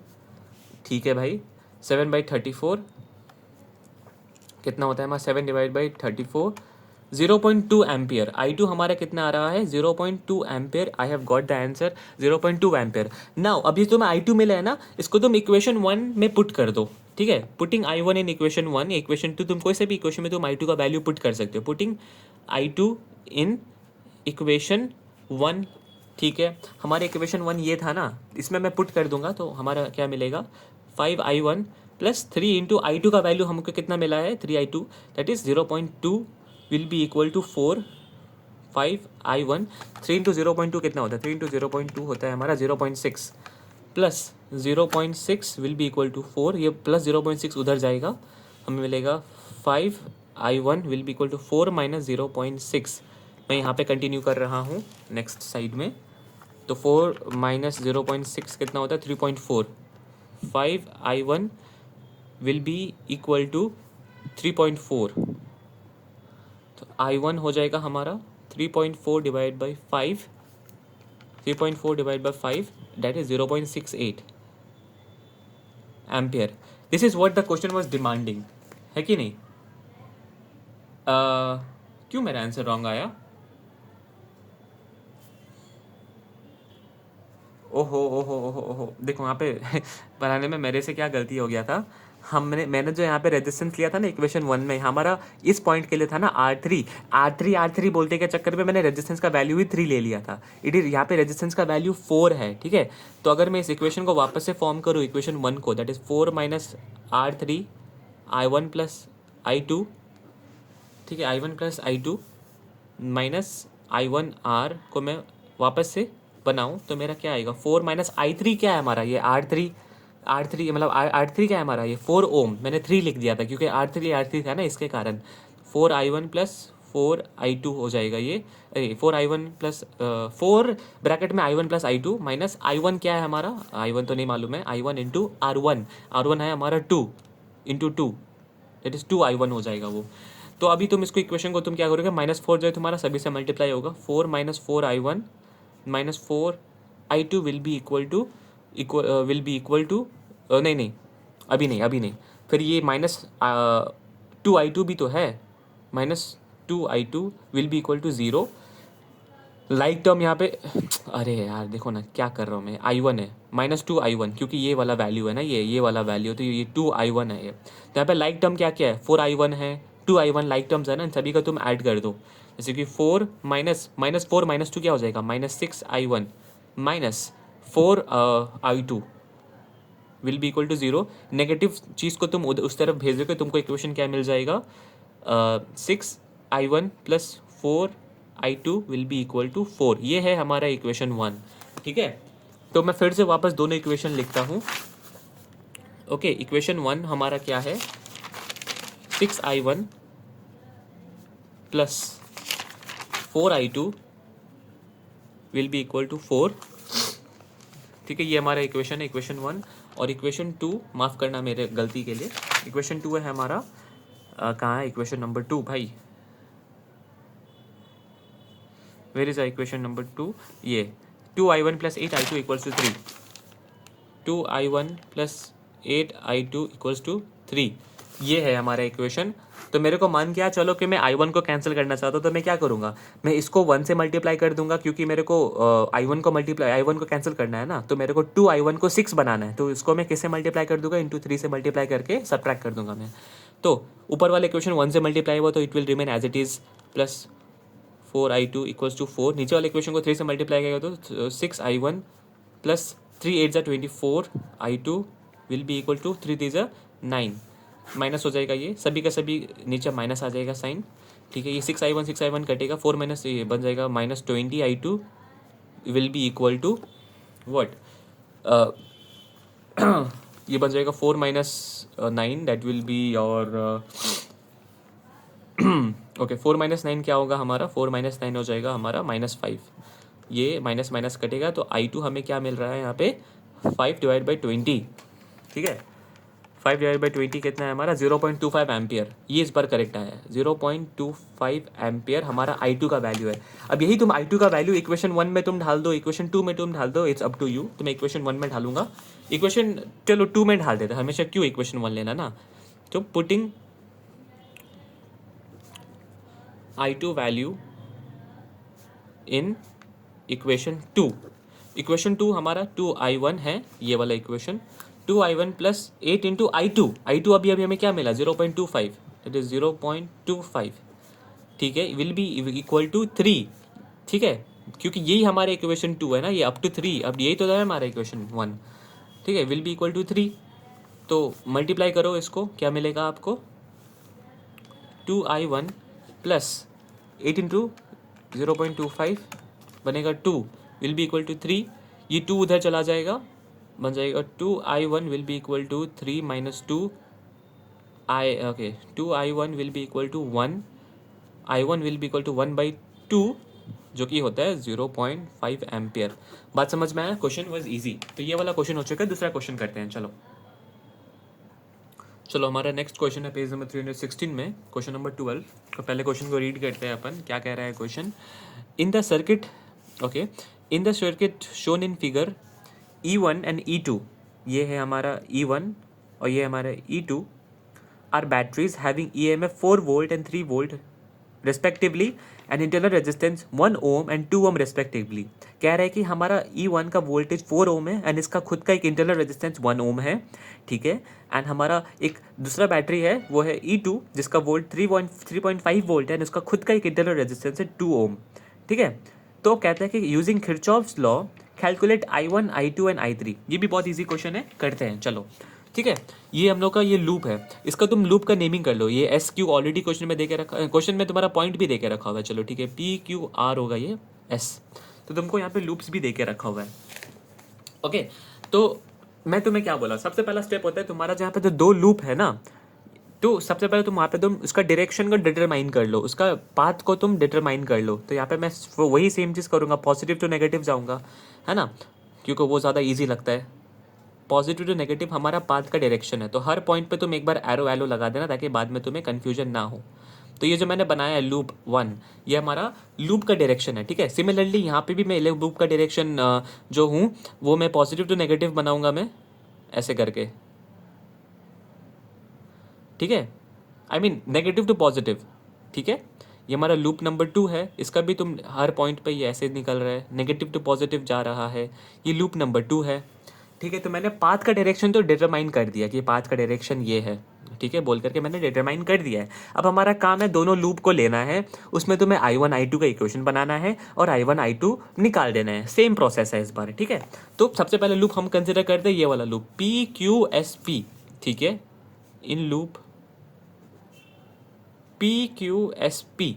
ठीक है भाई। 7/34 कितना होता है हमारा? 7/34 0.2 एम्पियर। I2 हमारा कितना आ रहा है? 0.2 ampere. I have got the answer 0.2 ampere. Now अभी तुम्हें I2 मिला है ना, इसको तुम इक्वेशन 1 में पुट कर दो, ठीक है। Putting I1 in equation 1, equation 2 तुम कोई से भी इक्वेशन में तुम I2 का वैल्यू पुट कर सकते हो। पुटिंग I2 इन इक्वेशन 1, ठीक है। हमारे इक्वेशन 1 ये था ना, इसमें मैं पुट कर दूंगा तो हमारा क्या मिलेगा? 5I1 प्लस 3 इंटू I2 का वैल्यू हमको कितना मिला है? 3I2, that is 0.2 will be equal to 4 5I1। 3 into 0.2 कितना होता है? 3 इंटू 0.2 होता है हमारा 0.6 plus 0.6 will be equal to 4, ये प्लस 0.6 उधर जाएगा, हमें मिलेगा 5I1 will be equal to 4 minus 0.6। मैं यहाँ पे कंटिन्यू कर रहा हूँ नेक्स्ट साइड में, तो 4 माइनस 0.6 कितना होता है? 3.4। 5I1 will be equal to 3.4, तो I1 हो जाएगा हमारा 3.4 divide by 5, 3.4 divide by 5 that is 0.68 ampere. This is what the question was demanding, है कि नहीं? क्यों मेरा आंसर रॉन्ग आया? ओहो ओहो ओहो ओहो, देखो यहाँ पे बनाने में मेरे से क्या गलती हो गया था। मैंने जो यहाँ पे रेजिस्टेंस लिया था ना इक्वेशन 1 में, हमारा इस पॉइंट के लिए था ना R3 बोलते के चक्कर में मैंने रेजिस्टेंस का वैल्यू ही 3 ले लिया था। इट इज यहाँ पे रेजिस्टेंस का वैल्यू 4 है, ठीक है। तो अगर मैं इस इक्वेशन को वापस से फॉर्म करूँ इक्वेशन 1 को, that is 4 minus R3 I1 plus I2, ठीक है, I1 plus I2 minus I1R को मैं वापस से बनाऊं तो मेरा क्या आएगा? 4 माइनस I3 क्या है हमारा? ये R3 मतलब R3 क्या है हमारा? ये 4 ओम, मैंने 3 लिख दिया था क्योंकि R3 था ना, इसके कारण 4I1 प्लस 4I2 हो जाएगा ये। 4I1 प्लस 4 ब्रैकेट में I1 plus I2 minus I1 क्या है हमारा? I1 तो नहीं मालूम है, I1 इंटू R1 है हमारा 2 इंटू 2, दैट इज 2I1 हो जाएगा वो। तो अभी तुम इसको इक्वेशन को तुम क्या करोगे? -4 जो है तुम्हारा सभी से मल्टीप्लाई होगा, 4 minus 4I1 minus 4I2 will be equal to नहीं, अभी नहीं, फिर ये -2I2 भी तो है, -2I2 will be equal to 0। Like term यहाँ पे, अरे यार देखो ना क्या कर रहा हूँ मैं, I1 है -2I1 क्योंकि ये वाला वैल्यू है ना, ये वाला वैल्यू, तो ये 2I1 है ये। तो यहाँ पे लाइक टर्म क्या क्या है? 4I1 है, 2I1 लाइक टर्म्स है ना, इन सभी का तुम ऐड कर दो। जैसे कि 4 माइनस 2 क्या हो जाएगा? -6I1 minus 4I2 will be equal to 0। Negative चीज़ को तुम उस तरफ भेज दोगे, तुमको इक्वेशन क्या मिल जाएगा? 6I1 plus 4I2 will be equal to 4। ये है हमारा इक्वेशन 1, ठीक है। तो मैं फिर से वापस दोनों इक्वेशन लिखता हूँ। ओके, इक्वेशन 1 हमारा क्या है? 6I1 plus 4I2 will be equal to 4, ठीक है। ये हमारा इक्वेशन है, इक्वेशन 1। और इक्वेशन 2, माफ़ करना मेरे गलती के लिए, इक्वेशन 2 है हमारा, कहाँ है इक्वेशन नंबर 2 भाई? Where is equation number 2? ये 2I1 plus 8I2 equals to 3, 2I1 plus 8I2 equals to 3, ये है हमारा इक्वेशन। तो मेरे को मान गया, चलो कि मैं I1 को कैंसिल करना चाहता हूँ, तो मैं क्या करूँगा? मैं इसको 1 से मल्टीप्लाई कर दूंगा क्योंकि मेरे को I1 को कैंसिल करना है ना, तो मेरे को 2I1 को 6 बनाना है, तो इसको मैं किससे मल्टीप्लाई कर दूंगा? इंटू 3 से मल्टीप्लाई करके सब्ट्रैक्ट कर दूंगा मैं। तो ऊपर वाला इक्वेशन 1 से मल्टीप्लाई हुआ तो it will remain as it is, plus 4I2 equals to 4। नीचे वाले इक्वेशन को 3 से मल्टीप्लाई करेगा तो 6I1 plus 3 8 24I2 will be equal to 3 3 9 minus हो जाएगा, ये सभी का सभी नीचे माइनस आ जाएगा साइन, ठीक है। ये 6i1 कटेगा, 4 माइनस ये बन जाएगा -20i2 will be equal to what, ये बन जाएगा 4 - 9 दैट विल बी और ओके 4 - 9 क्या होगा हमारा, 4 - 9 हो जाएगा हमारा -5, ये माइनस माइनस कटेगा तो i2 हमें क्या मिल रहा है यहाँ पे 5/20, ठीक है। 5/20 कितना है हमारा 0.25 एम्पियर, ये इस बार करेक्ट आया है 0.25 एम्पियर हमारा i2 का वैल्यू है। अब यही तुम i2 का वैल्यू इक्वेशन 1 में तुम ढाल दो, इक्वेशन 2 में तुम ढाल दो, इट्स अप टू यू। तो मैं इक्वेशन 1 में ढालूंगा, इक्वेशन चलो 2 में ढाल देते, हमेशा क्यों इक्वेशन 1 लेना ना। तो putting i2 value in equation 2, equation 2 हमारा 2i1 है, ये वाला equation 2i1 plus 8 into i2 अभी हमें क्या मिला 0.25, दैट इज 0.25, ठीक है, विल बी इक्वल टू 3, ठीक है, क्योंकि यही हमारा इक्वेशन 2 है ना, ये अप टू 3, अब यही तो है हमारा इक्वेशन 1, ठीक है, विल बी इक्वल टू 3। तो मल्टीप्लाई करो इसको, क्या मिलेगा आपको 2i1 प्लस 8 इंटू 0.25 बनेगा 2 विल बी इक्वल टू 3, ये 2 उधर चला जाएगा, बन जाएगा 2i1 will be equal to 3 minus 2 okay 2i1 will be equal to 1, i1 will be equal to 1/2 जो कि होता है 0.5 एम्पियर। बात समझ में आया, क्वेश्चन वाज इजी। तो ये वाला क्वेश्चन हो चुका है, दूसरा क्वेश्चन करते हैं। चलो हमारा नेक्स्ट क्वेश्चन है पेज नंबर 316 में, क्वेश्चन नंबर 12। तो पहले क्वेश्चन को रीड करते हैं अपन, क्या कह रहा है question. In the circuit okay in the circuit shown in figure E1 and E2, ये है हमारा E1 और ये हमारा E2 are batteries having EMF 4 volt and 3 volt respectively and internal resistance 1 ohm and 2 ohm respectively. कह रहा है कि हमारा E1 का वोल्टेज 4 ओम है एंड इसका खुद का एक इंटरनल रेजिस्टेंस 1 ओम है, ठीक है। एंड हमारा एक दूसरा बैटरी है वो है E2 जिसका वोल्ट 3.5 वोल्ट है एंड उसका खुद का एक इंटरनल रेजिस्टेंस है 2 ओम, ठीक है। तो कहता है कि using Kirchhoff's law calculate I1 I2 and I3। ये भी बहुत ईजी क्वेश्चन है, करते हैं चलो, ठीक है। ये हम लोग का ये लूप है, इसका तुम लूप का नेमिंग कर लो। ये SQ ऑलरेडी क्वेश्चन में दे के रखा, क्वेश्चन में तुम्हारा पॉइंट भी दे के रखा हुआ है, चलो ठीक है, PQR होगा ये S, तो तुमको यहाँ पे लूप्स भी दे के रखा हुआ है, ओके। तो मैं तुम्हें क्या बोला, सबसे पहला स्टेप होता है तुम्हारा जहाँ पे तो 2 लूप है ना, तो सबसे पहले तुम वहाँ पे तुम उसका डायरेक्शन को डिटरमाइन कर लो, उसका पाथ को तुम डिटरमाइन कर लो। तो यहाँ पे मैं वही सेम चीज़ करूँगा, पॉजिटिव टू नेगेटिव जाऊँगा, है ना, क्योंकि वो ज़्यादा ईजी लगता है। पॉजिटिव टू नेगेटिव हमारा पाथ का डायरेक्शन है, तो हर पॉइंट पे तुम एक बार एरो लगा देना ताकि बाद में तुम्हें कन्फ्यूजन ना हो। तो ये जो मैंने बनाया है लूप 1, ये हमारा लूप का डायरेक्शन है, ठीक है। सिमिलरली यहाँ पे भी मैं लूप का डायरेक्शन जो हूँ वो मैं पॉजिटिव टू नेगेटिव बनाऊँगा, मैं ऐसे करके, ठीक है, I mean negative to positive, ठीक है। ये हमारा लूप नंबर 2 है, इसका भी तुम हर पॉइंट पे ये ऐसे निकल रहा है, नेगेटिव टू पॉजिटिव जा रहा है, ये लूप नंबर 2 है, ठीक है। तो मैंने पाथ का डायरेक्शन तो डिटरमाइन कर दिया कि पाथ का डायरेक्शन ये है, ठीक है, बोल करके मैंने डिटरमाइन कर दिया है। अब हमारा काम है दोनों लूप को लेना है, उसमें तुम्हें I1 I2 का इक्वेशन बनाना है और I1 I2 निकाल देना है, सेम प्रोसेस है इस बार, ठीक है। तो सबसे पहले लूप हम कंसिडर करते हैं ये वाला लूप PQSP, ठीक है, इन लूप PQSP,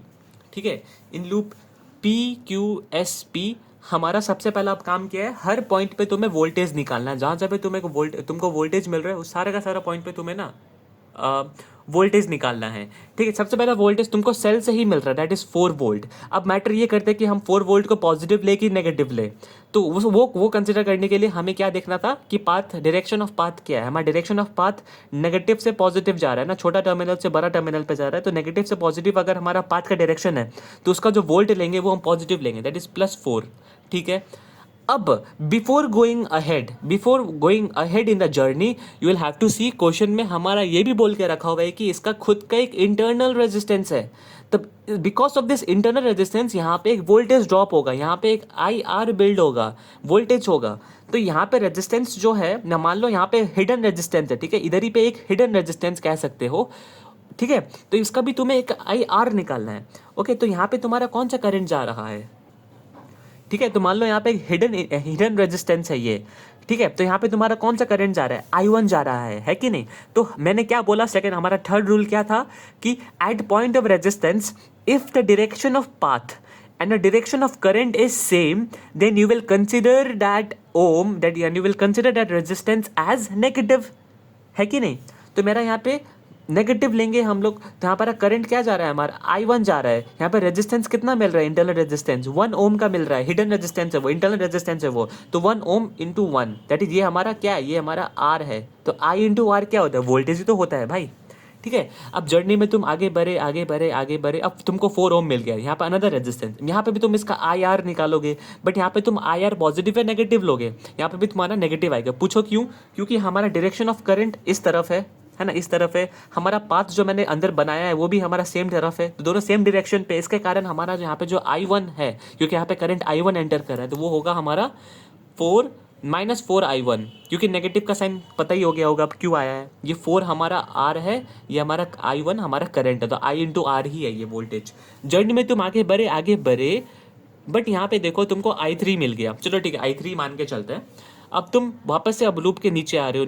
ठीक है, इन लूप PQSP हमारा सबसे पहला अब काम क्या है, हर पॉइंट पे तुम्हें वोल्टेज निकालना है, जहाँ जहाँ पे तुमको वोल्टेज मिल रहा है उस सारा का सारा पॉइंट पे तुम्हें ना वोल्टेज निकालना है, ठीक है। सबसे पहला वोल्टेज तुमको सेल से ही मिल रहा है, दैट इज 4 वोल्ट। अब मैटर ये करते हैं कि हम 4 वोल्ट को पॉजिटिव ले कि नेगेटिव ले, तो वो कंसिडर करने के लिए हमें क्या देखना था कि पाथ, डायरेक्शन ऑफ पाथ क्या है। हमारा डायरेक्शन ऑफ पाथ नेगेटिव से पॉजिटिव जा रहा है ना, छोटा टर्मिनल से बड़ा टर्मिनल पे जा रहा है, तो नेगेटिव से पॉजिटिव अगर हमारा पाथ का डायरेक्शन है तो उसका जो वोल्ट लेंगे वो हम पॉजिटिव लेंगे, दैट इज +4, ठीक है। अब before going ahead in the journey you will have to see, question में हमारा ये भी बोल के रखा हुआ है कि इसका खुद का एक इंटरनल रेजिस्टेंस है, तब because of this internal resistance यहाँ पे एक वोल्टेज ड्रॉप होगा, यहाँ पे एक IR बिल्ड होगा, वोल्टेज होगा। तो यहाँ पे रेजिस्टेंस जो है ना, मान लो यहाँ पे हिडन रेजिस्टेंस है, ठीक है, इधर ही पे एक हिडन रेजिस्टेंस कह सकते हो, ठीक है। तो इसका भी तुम्हें एक IR निकालना है, ओके। तो यहाँ पे तुम्हारा कौन सा करंट जा रहा है, ठीक है। तो मान लो यहाँ पे एक हिडन रेजिस्टेंस है ये, ठीक है, तो यहाँ पे तुम्हारा कौन सा करंट जा रहा है, I1 जा रहा है कि नहीं। तो मैंने क्या बोला, सेकंड हमारा थर्ड रूल क्या था कि at point of resistance if the direction of path and the direction of current is same, then you will consider that you will consider that resistance as negative, है कि नहीं। तो मेरा यहाँ पे नेगेटिव लेंगे हम लोग, तो यहाँ पर करंट क्या जा रहा है, हमारा I1 जा रहा है। यहाँ पे रेजिस्टेंस कितना मिल रहा है, इंटरनल रेजिस्टेंस 1 ओम का मिल रहा है, हिडन रेजिस्टेंस है वो, इंटरनल रेजिस्टेंस है वो, तो 1 ओम इंटू 1 दैट इज, ये हमारा क्या है, ये हमारा R है। तो I इंटू R क्या होता है, वोल्टेज ही तो होता है भाई, ठीक है। अब जर्नी में तुम आगे बढ़े आगे बढ़े आगे बढ़े, अब तुमको 4 ओम मिल गया, यहाँ पे अनदर रेजिस्टेंस, यहाँ पे भी तुम इसका IR निकालोगे, बट यहाँ पे तुम IR पॉजिटिव या नेगेटिव लोगे, यहाँ पे भी तुम्हारा नेगेटिव आएगा। पूछो क्यों, क्योंकि हमारा डायरेक्शन ऑफ करंट इस तरफ है ना, इस तरफ है। हमारा पाथ जो मैंने अंदर बनाया है वो भी हमारा सेम तरफ है, तो दोनों सेम डायरेक्शन पे, इसके कारण हमारा यहाँ पे जो I1 है, क्योंकि यहाँ पे करंट I1 एंटर कर रहा है, तो वो होगा हमारा 4 -4I1, क्योंकि नेगेटिव का साइन पता ही हो गया होगा अब क्यों आया है। ये 4 हमारा R है, ये हमारा I1 हमारा करंट है, तो I इंटू R ही है ये वोल्टेज। जर्नी में तुम आगे बढ़े, बट यहाँ पे देखो तुमको I3 मिल गया, चलो ठीक है I3 मान के चलते हैं। अब तुम वापस से अब लूप के नीचे आ रहे हो,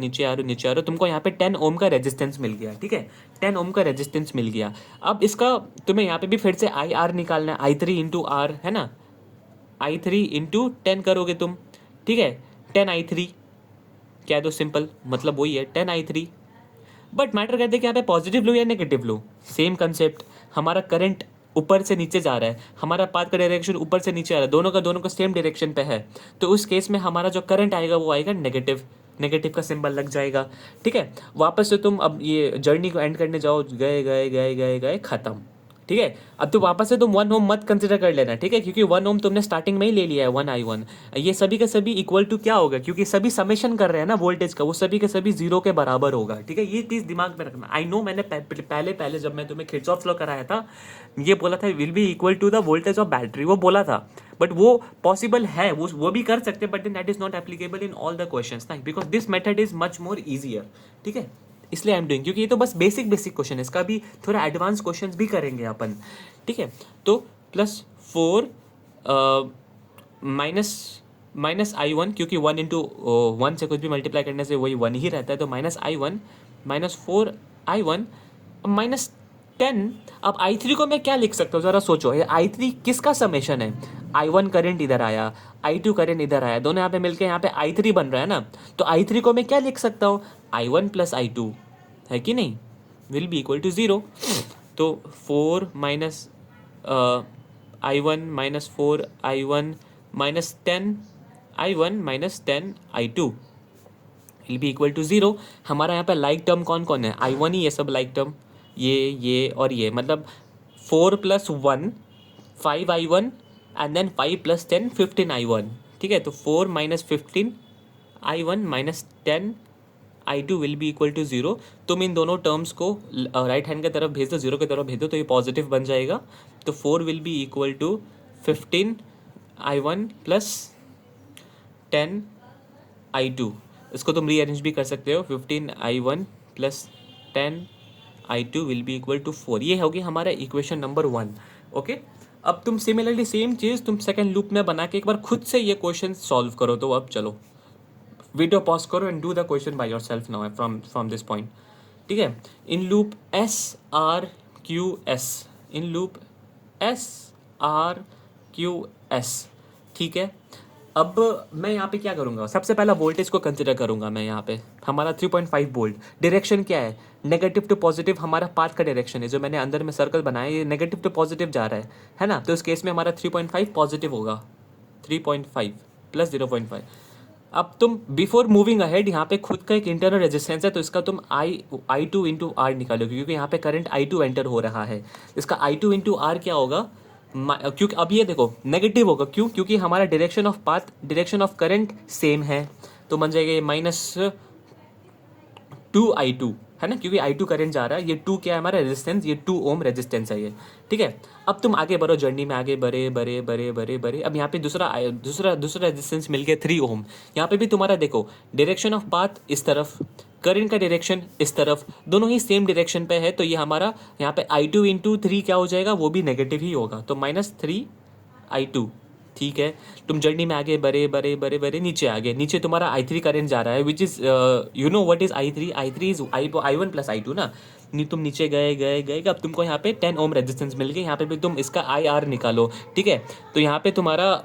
तुमको यहाँ पे 10 ओम का रेजिस्टेंस मिल गया, ठीक है, 10 ओम का रेजिस्टेंस मिल गया। अब इसका तुम्हें यहाँ पे भी फिर से IR निकालना है, I3 इंटू R है ना, I3 इंटू 10 करोगे तुम, ठीक है, 10I3 क्या है, तो सिंपल मतलब वही है 10I3। बट मैटर करते हैं कि यहाँ पे पॉजिटिव लो या नेगेटिव लो, सेम कंसेप्ट, हमारा करंट ऊपर से नीचे जा रहा है, हमारा पाथ का डायरेक्शन ऊपर से नीचे आ रहा है, दोनों का सेम डायरेक्शन पे है, तो उस केस में हमारा जो करंट आएगा वो आएगा नेगेटिव, नेगेटिव का सिंबल लग जाएगा, ठीक है। वापस से तुम अब ये जर्नी को एंड करने जाओ, गए खत्म, ठीक है। अब तो वापस से तुम 1 ओम मत कंसिडर कर लेना, ठीक है, क्योंकि 1 ओम तुमने स्टार्टिंग में ही ले लिया है 1I1। ये सभी का सभी इक्वल टू क्या होगा, क्योंकि सभी समेशन कर रहे हैं ना वोल्टेज का, वो सभी के सभी 0 के बराबर होगा, ठीक है। ये चीज़ दिमाग में रखना। आई नो मैंने पहले जब मैं तुम्हें किरचॉफ लॉ कराया था, ये बोला था will be equal to the voltage of battery, वो बोला था, बट वो पॉसिबल है, वो भी कर सकते हैं, but that is not applicable in all the questions ना, because this method is much more easier, ठीक है, इसलिए आई एम डूइंग, क्योंकि ये तो बस बेसिक क्वेश्चन है, इसका भी थोड़ा एडवांस क्वेश्चंस भी करेंगे अपन, ठीक है। तो +4 -I1, क्योंकि 1 इंटू 1 से कुछ भी मल्टीप्लाई करने से वही 1 ही रहता है, तो -I1 -4I1 -10। अब I3 को मैं क्या लिख सकता हूँ, ज़रा सोचो, ये I3 किसका समेशन है, I1 करंट इधर आया, I2 करंट इधर आया, दोनों यहाँ पे मिलके यहाँ पे I3 बन रहा है ना, तो I3 को मैं क्या लिख सकता हूँ, I1 + I2, है कि नहीं, विल बी इक्वल टू 0। तो 4 -I1 -4I1 -10I1 -10I2 will be equal to 0। हमारा यहाँ पे लाइक टर्म कौन कौन है, I1 ही, ये सब लाइक टर्म, ये और ये, मतलब 4 + 1 5I1 एंड देन 5 + 10 15I1, ठीक है। तो 4 -15I1 -10I2 will be equal to 0। तुम इन दोनों टर्म्स को राइट हैंड की तरफ भेज दो, 0 की तरफ भेज दो, तो ये पॉजिटिव बन जाएगा। तो 4 will be equal to 15I1 + 10I2। इसको तुम रीअरेंज भी कर सकते हो, 15I1 + 10I2 will be equal to 4। ये होगी हमारा इक्वेशन नंबर 1, ओके। अब तुम सिमिलरली सेम चीज़ तुम सेकेंड लूप में बना के एक बार खुद से ये क्वेश्चन सॉल्व करो। तो अब चलो वीडियो पॉज करो and do the question by yourself now from this point, ठीक है। In loop SRQS, in loop SRQS, ठीक है। अब मैं यहाँ पे क्या करूँगा, सबसे पहला वोल्टेज को कंसिडर करूँगा मैं। यहाँ पे हमारा 3.5 वोल्ट, डायरेक्शन क्या है, नेगेटिव टू पॉजिटिव, हमारा पाथ का डायरेक्शन है, जो मैंने अंदर में सर्कल बनाया ये नेगेटिव टू पॉजिटिव जा रहा है ना। तो इस केस में हमारा 3.5 पॉजिटिव होगा, 3.5 + 0.5। अब तुम बिफोर मूविंग अहेड यहाँ पे खुद का एक इंटरनल रेजिस्टेंस है, तो इसका तुम I2 इंटू R निकालोगे, क्योंकि यहाँ पे करंट I2 एंटर हो रहा है। इसका I2 इंटू R क्या होगा, क्योंकि अब ये देखो नेगेटिव होगा, क्यों, क्योंकि हमारा direction of path, direction of current same है, तो बन जाएगा ये -2I2, है ना, क्योंकि I2 करंट जा रहा है। ये 2 क्या है हमारा रेजिस्टेंस, ये 2 ओम रेजिस्टेंस है ये, ठीक है। अब तुम आगे बढ़ो, जर्नी में आगे बढ़े। अब यहाँ पे दूसरा रेजिस्टेंस मिल गया 3 ओम। यहाँ पे भी तुम्हारा देखो डायरेक्शन ऑफ पाथ इस तरफ, करंट का डायरेक्शन इस तरफ, दोनों ही सेम डायरेक्शन पे है, तो ये हमारा यहाँ पे I2 इंटू 3 क्या हो जाएगा, वो भी नेगेटिव ही होगा, तो -3I2, ठीक है, तुम जर्नी में आगे बढ़े बढ़े बढ़े बढ़े नीचे आ गए, नीचे तुम्हारा I3 करंट जा रहा है, which is you know what is I3, I3 is I1 plus I2 ना। तुम नीचे गए गए गए, अब तुमको यहाँ पे 10 ओम रेजिस्टेंस मिल गई, यहाँ पे भी तुम इसका IR निकालो, ठीक है। तो यहाँ पे तुम्हारा,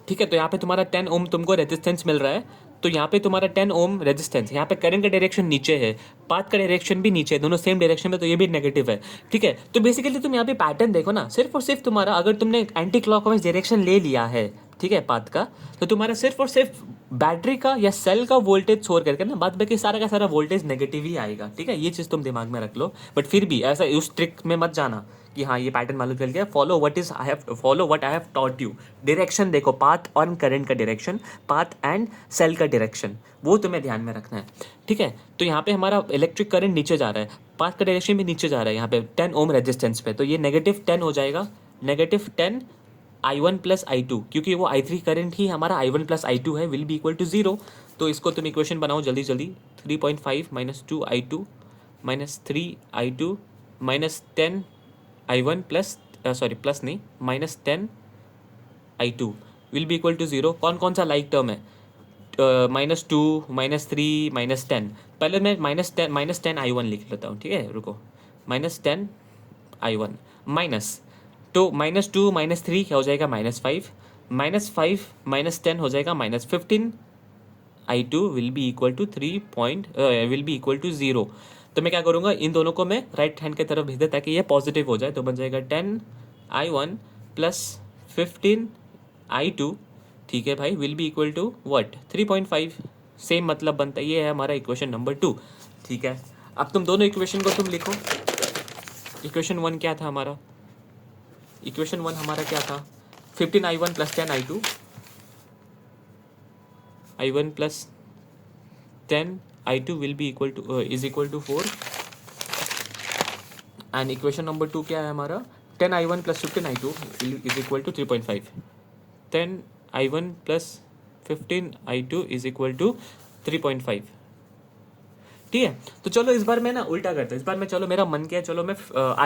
ठीक है, तो यहाँ पे तुम्हारा 10 ओम तुमको रेजिस्टेंस मिल रहा है, तो यहाँ पे तुम्हारा 10 ओम रेजिस्टेंस, यहाँ पे करंट का डायरेक्शन नीचे है, पाथ का डायरेक्शन भी नीचे है, दोनों सेम डायरेक्शन में, तो ये भी नेगेटिव है, ठीक है। तो बेसिकली तुम यहाँ पे पैटर्न देखो ना, सिर्फ और सिर्फ तुम्हारा, अगर तुमने एंटी क्लॉकवाइज डायरेक्शन ले लिया है, ठीक है, पाथ का, तो तुम्हारा सिर्फ और सिर्फ बैटरी का या सेल का वोल्टेज छोड़ करके ना, बाद बाकी सारा का सारा वोल्टेज नेगेटिव ही आएगा, ठीक है। ये चीज़ तुम दिमाग में रख लो, बट फिर भी ऐसा उस ट्रिक में मत जाना कि हाँ ये पैटर्न मालूम चल गया। Follow what I have taught you. Direction देखो, पाथ और करंट का डायरेक्शन, पाथ एंड सेल का डायरेक्शन, वो तुम्हें ध्यान में रखना है, ठीक है। तो यहाँ पे हमारा इलेक्ट्रिक करंट नीचे जा रहा है, पाथ का डायरेक्शन भी नीचे जा रहा है, यहाँ पे 10 ओम रेजिस्टेंस पे, तो ये -10 हो जाएगा, -10 I1 प्लस I2, क्योंकि वो I3 करंट ही हमारा I1 प्लस I2 है, विल बी इक्वल टू 0। तो इसको तुम इक्वेशन बनाओ जल्दी जल्दी, 3.5 minus 2I2 minus 3I2 minus 10 I1 plus sorry plus नहीं, minus 10 I2 will be equal to 0। कौन कौन सा लाइक टर्म है, -2 -3 -10। पहले मैं -10 I1 लिख लेता हूँ, ठीक है, रुको, -10 I1 माइनस, तो -2 -3 क्या हो जाएगा, -5, -5 -10 हो जाएगा -15, I2 will be equal to 0। तो मैं क्या करूँगा, इन दोनों को मैं राइट हैंड की तरफ भेज दे ताकि ये पॉजिटिव हो जाए, तो बन जाएगा 10 I1 प्लस 15 I2, ठीक है भाई, will be equal to what, 3.5। Same मतलब बनता है, ये है हमारा इक्वेशन नंबर 2, ठीक है। अब तुम दोनों इक्वेशन को तुम लिखो। इक्वेशन 1 क्या था हमारा, इक्वेशन 1 हमारा क्या था, 15 I1 plus 10 I2, I1 plus 10 I2 will be equal to is equal to 4, and equation number 2 क्या है हमारा, 10 I1 plus 15 I2 is equal to 3.5, 10 I1 plus 15 I2 is equal to 3.5, ठीक है। तो चलो इस बार मैं ना उल्टा करता हूँ, इस बार मैं, चलो मेरा मन क्या है, चलो मैं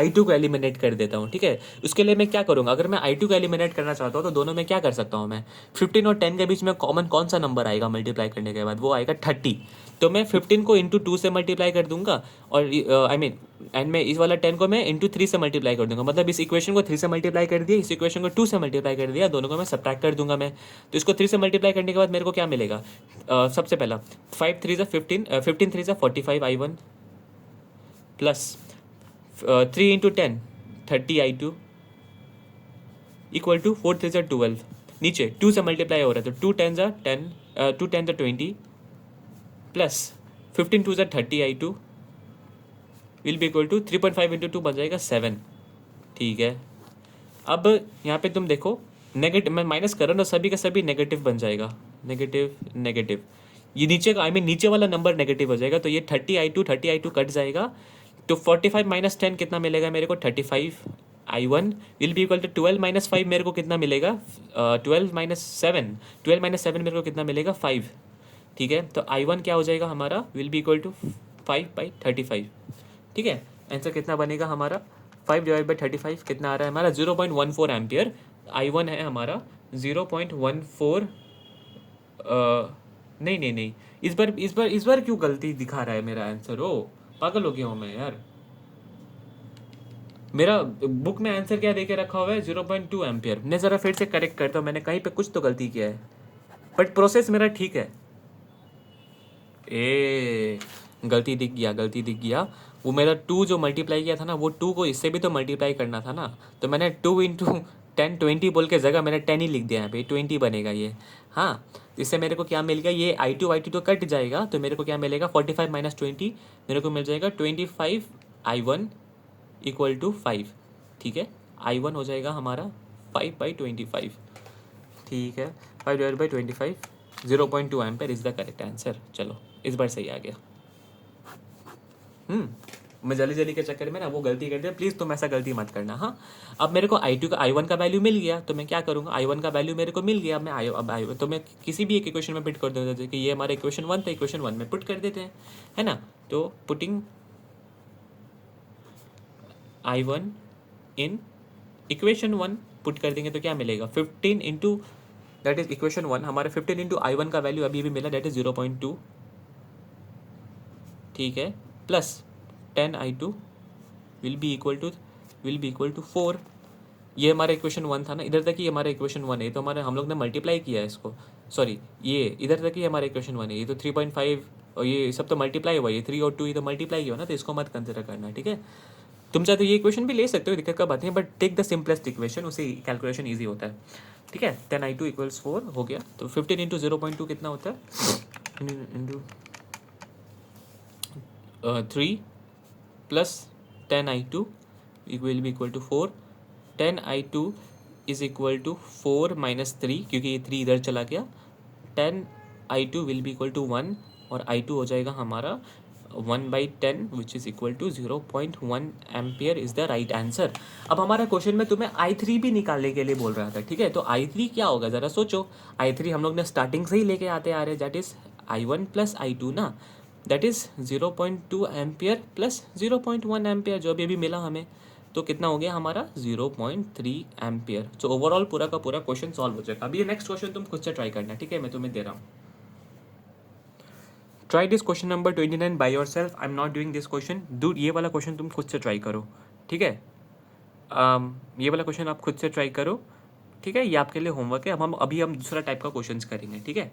I2 को एलिमिनेट कर देता हूँ, ठीक है। उसके लिए मैं क्या करूँगा, अगर मैं I2 को एलिमिनेट करना चाहता हूँ तो दोनों में क्या कर सकता हूँ मैं, 15 और 10 के बीच में कॉमन कौन सा नंबर आएगा मल्टीप्लाई करने के बाद, वो आएगा 30। तो मैं 15 को इंटू 2 से मल्टीप्लाई कर दूंगा, और आई मीन एंड मैं इस वाला 10 को मैं इंटू 3 से मल्टीप्लाई कर दूंगा, मतलब इस इक्वेशन को 3 से मल्टीप्लाई कर दिया, इस इक्वेशन को 2 से मल्टीप्लाई कर दिया, दोनों को मैं सब्ट्रैक्ट कर दूंगा मैं। तो इसको 3 से मल्टीप्लाई करने के बाद मेरे को क्या मिलेगा, सबसे पहला 5 3 15, 15 3 45 I1 plus 3 into 10 30 I2 equal to 4 3 12, नीचे 2 से मल्टीप्लाई हो रहा है, तो 2 10 10, 2 10 20 plus 15 2 30 I2 will be equal to 3.5 into 2 बन जाएगा 7, ठीक है। अब यहाँ पे तुम देखो, नेगेटिव मैं माइनस कर रहा हूँ ना, सभी का सभी नेगेटिव बन जाएगा, नेगेटिव नेगेटिव, ये नीचे का नीचे वाला नंबर नेगेटिव हो जाएगा, तो ये 30 I2 कट जाएगा, तो 45 माइनस 10 कितना मिलेगा मेरे को, 35 I1 will be equal to 12 minus 5 मेरे को कितना मिलेगा, 12 माइनस 7 मेरे को कितना मिलेगा, 5, ठीक है। तो I1 क्या हो जाएगा हमारा, विल बी इक्वल टू 5/35, ठीक है। आंसर कितना बनेगा हमारा, 5/35 कितना आ रहा है हमारा, 0.14 एम्पियर। I1 है हमारा 0.14, नहीं, इस बार क्यों गलती दिखा रहा है मेरा आंसर, ओ पागल हो गया हूँ मैं यार। मेरा बुक में आंसर क्या देके रखा हुआ है, 0.2 एम्पियर। मैं ज़रा फिर से करेक्ट करता हूँ, मैंने कहीं पे कुछ तो गलती किया है, बट प्रोसेस मेरा ठीक है। गलती दिख गया। वो मेरा 2 जो मल्टीप्लाई किया था ना, वो 2 को इससे भी तो मल्टीप्लाई करना था ना, तो मैंने 2 इंटू 10 20 बोल के जगह मैंने 10 ही लिख दिया यहाँ पे, 20 बनेगा ये। हाँ, इससे मेरे को क्या मिल गया, ये I2 तो कट जाएगा, तो मेरे को क्या मिलेगा, 45 माइनस 20 मेरे को मिल जाएगा 25 I1 इक्वल टू 5, ठीक है। I1 हो जाएगा हमारा 5/25, ठीक है। 5/25, 0.2 ampere is the correct answer. चलो इस बार सही आ गया। मैं जल्दी के चक्कर में ना वो गलती कर दिया, प्लीज़ तुम ऐसा गलती मत करना। हाँ, अब मेरे को I1 का वैल्यू मिल गया, तो मैं क्या करूँगा, I1 का वैल्यू मेरे को मिल गया, अब मैं तो मैं किसी भी एक इक्वेशन में पुट कर देता, जैसे कि ये हमारा इक्वेशन 1 था, इक्वेशन 1 में पुट कर देते हैं, है ना। तो putting I1 in equation 1 put कर देंगे तो क्या मिलेगा 15 इंटू दैट इज इक्वेशन 1 हमारे 15 इंटू I1 का वैल्यू अभी भी मिला दैट इज 0.2 ठीक है plus 10I2 will be equal to 4 ये हमारा इक्वेशन 1 था ना इधर तक ही हमारा इक्वेशन 1 है तो हमारे हम लोग ने मल्टीप्लाई किया है इसको सॉरी ये इधर तक ही हमारा इक्वेशन 1 है ये तो 3.5 और ये सब तो मल्टीप्लाई हुआ ये 3 और 2 ये तो मल्टीप्लाई हुआ ना तो इसको मत कंसिडर करना ठीक है तुम चाहे तो ये इक्वेशन भी ले सकते हो दिक्कत का बात नहीं but take the simplest equation उससे कैलकुलेशन ईजी होता है ठीक है 10I2 इक्वल्स 4 हो गया तो 15 इंटू 0.2 कितना होता है into 3 plus 10I2 will be equal to 4 10I2 is equal to 4 minus 3 क्योंकि ये 3 इधर चला गया 10I2 will be equal to 1 और I2 हो जाएगा हमारा 1/10 which is equal to 0.1 ampere is the right answer. अब हमारा क्वेश्चन में तुम्हें I3 भी निकालने के लिए बोल रहा था ठीक है तो I3 क्या होगा ज़रा सोचो I3 हम लोग ने स्टार्टिंग से ही लेके आते आ रहे that is I1 plus I2 ना that is 0.2 ampere plus 0.1 ampere जो अभी मिला हमें तो कितना हो गया हमारा 0.3 एम्पियर तो ओवरऑल पूरा का पूरा क्वेश्चन सॉल्व हो जाएगा। अभी ये नेक्स्ट क्वेश्चन तुम खुद से ट्राई करना ठीक है मैं तुम्हें दे रहा हूँ try this question number 29 by your self I am not doing this question do ये वाला क्वेश्चन तुम खुद से ट्राई करो ठीक है ये वाला क्वेश्चन आप खुद से ट्राई करो ठीक है ये आपके लिए होमवर्क है अब हम दूसरा टाइप का क्वेश्चन करेंगे ठीक है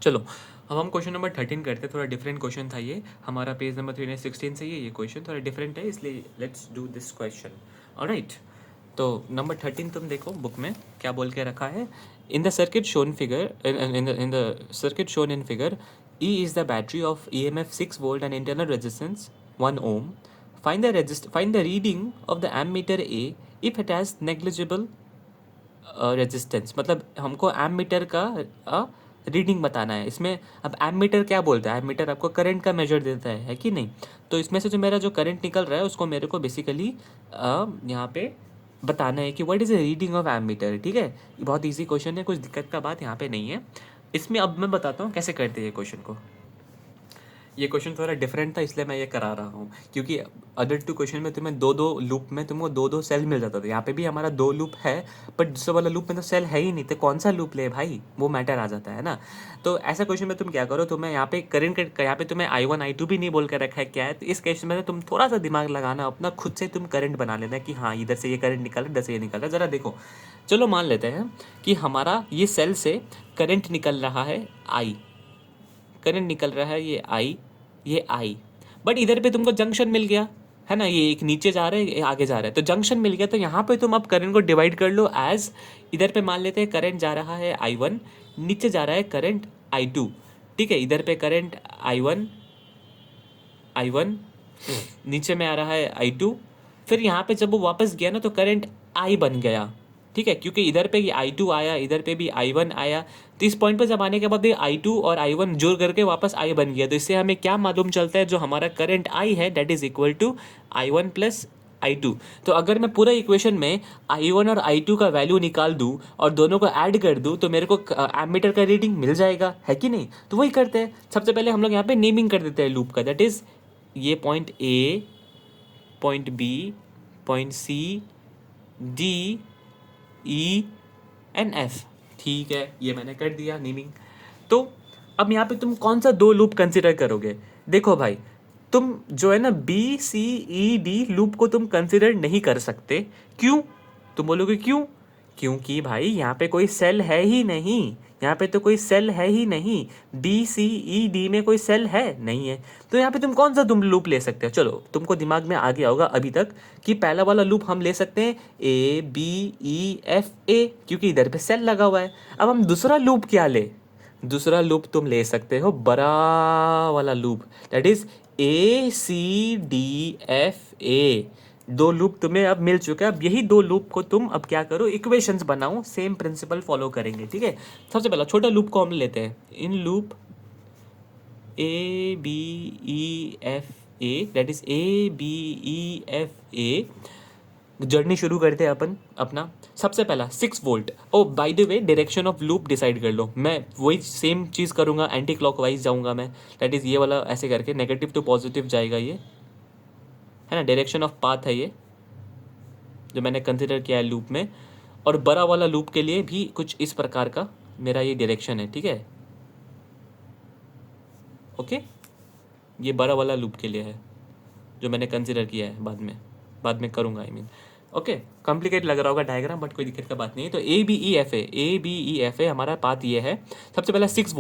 चलो अब हम क्वेश्चन नंबर 13 करते हैं थोड़ा डिफरेंट क्वेश्चन था ये हमारा पेज नंबर 316 से ये क्वेश्चन थोड़ा डिफरेंट है इसलिए let's do this question alright तो नंबर 13 तुम देखो बुक में क्या बोल के रखा है in the circuit shown figure in the circuit shown in figure E is the battery of EMF 6 volt and internal resistance 1 ohm find the reading of the ammeter A if it has negligible resistance मतलब हमको ammeter का reading बताना है इसमें अब ammeter क्या बोलता है एमीटर आपको करंट का मेजर देता है कि नहीं तो इसमें से जो मेरा जो करंट निकल रहा है उसको मेरे को बेसिकली यहाँ पे बताना है कि what is the reading of ammeter ठीक है बहुत इजी क्वेश्चन है कुछ दिक्कत का बात यहाँ पे नहीं है इसमें अब मैं बताता हूँ कैसे करते हैं ये क्वेश्चन को ये क्वेश्चन थोड़ा डिफरेंट था इसलिए मैं ये करा रहा हूँ क्योंकि अदर टू क्वेश्चन में तुम्हें दो लूप में तुमको दो सेल मिल जाता था यहाँ पे भी हमारा 2 लूप है बट दूसरे वाला लूप में तो सेल है ही नहीं तो कौन सा लूप ले भाई वो मैटर आ जाता है ना तो ऐसा क्वेश्चन में तुम क्या करो तुम्हें यहाँ पे करंट यहाँ पे तुम्हें I1 I2 भी नहीं बोल कर रखा है क्या है तो इस केस में तुम थोड़ा सा दिमाग लगाना अपना खुद से तुम करंट बना लेना कि हाँ इधर से ये करंट निकल रहा है इधर से ये निकल रहा है ज़रा देखो चलो मान लेते हैं कि हमारा ये सेल से करंट निकल रहा है I करंट निकल रहा है ये I बट इधर पे तुमको जंक्शन मिल गया है ना ये एक नीचे जा रहा है आगे जा रहा है तो जंक्शन मिल गया तो यहाँ पे तुम अब करंट को डिवाइड कर लो एज इधर पे मान लेते हैं करंट जा रहा है I1 नीचे जा रहा है करंट I2 ठीक है इधर पे करंट I1 नीचे में आ रहा है I2 फिर यहाँ पे जब वो वापस गया ना तो करंट I बन गया ठीक है क्योंकि इधर पे ये I2 आया इधर पे भी I1 आया तो इस पॉइंट पे जब आने के बाद ये I2 और I1 जोड़ करके वापस I बन गया तो इससे हमें क्या मालूम चलता है जो हमारा करंट I है that is equal to I1 plus I2 तो अगर मैं पूरा इक्वेशन में I1 और I2 का वैल्यू निकाल दूं और दोनों को ऐड कर दूं तो मेरे को एमीटर का रीडिंग मिल जाएगा है कि नहीं तो वही करते हैं सबसे पहले हम लोग यहाँ पे नेमिंग कर देते हैं लूप का दैट इज ये point A point B point C D E and F ठीक है ये मैंने कर दिया नेमिंग तो अब यहाँ पे तुम कौन सा 2 लूप कंसिडर करोगे देखो भाई तुम जो है ना BCED लूप को तुम कंसिडर नहीं कर सकते क्यों तुम बोलोगे क्योंकि भाई यहाँ पे कोई सेल है ही नहीं यहाँ पे तो कोई सेल है ही नहीं BCED में कोई सेल है नहीं है तो यहाँ पे तुम कौन सा तुम लूप ले सकते हो चलो तुमको दिमाग में आ गया होगा अभी तक कि पहला वाला लूप हम ले सकते हैं ABEFA क्योंकि इधर पे सेल लगा हुआ है अब हम दूसरा लूप क्या ले दूसरा लूप तुम ले सकते हो बड़ा वाला loop that is ACDFA 2 loop तुम्हें अब मिल चुके हैं अब यही 2 लूप को तुम अब क्या करो इक्वेशंस बनाओ सेम प्रिंसिपल फॉलो करेंगे ठीक है सबसे पहला छोटा लूप को हम लेते हैं in loop ABEFA that is ABEFA journey शुरू करते हैं अपन अपना सबसे पहला 6 volt oh by the way direction of loop decide कर लो मैं वही सेम चीज़ करूँगा एंटी क्लॉकवाइज जाऊँगा मैं दैट इज़ ये वाला ऐसे करके नेगेटिव टू पॉजिटिव जाएगा ये है ना डायरेक्शन ऑफ पाथ है ये जो मैंने कंसिडर किया है लूप में, और बड़ा वाला लूप के लिए भी कुछ इस प्रकार का मेरा ये डायरेक्शन है, ठीक है। ओके, ये बड़ा वाला लूप के लिए है जो मैंने कंसिडर किया है, बाद में करूँगा, आई मीन। ओके, कॉम्प्लिकेट लग रहा होगा डायग्राम, बट कोई दिक्कत का बात नहीं है। तो A B E F A हमारा पाथ ये है। सबसे पहला 6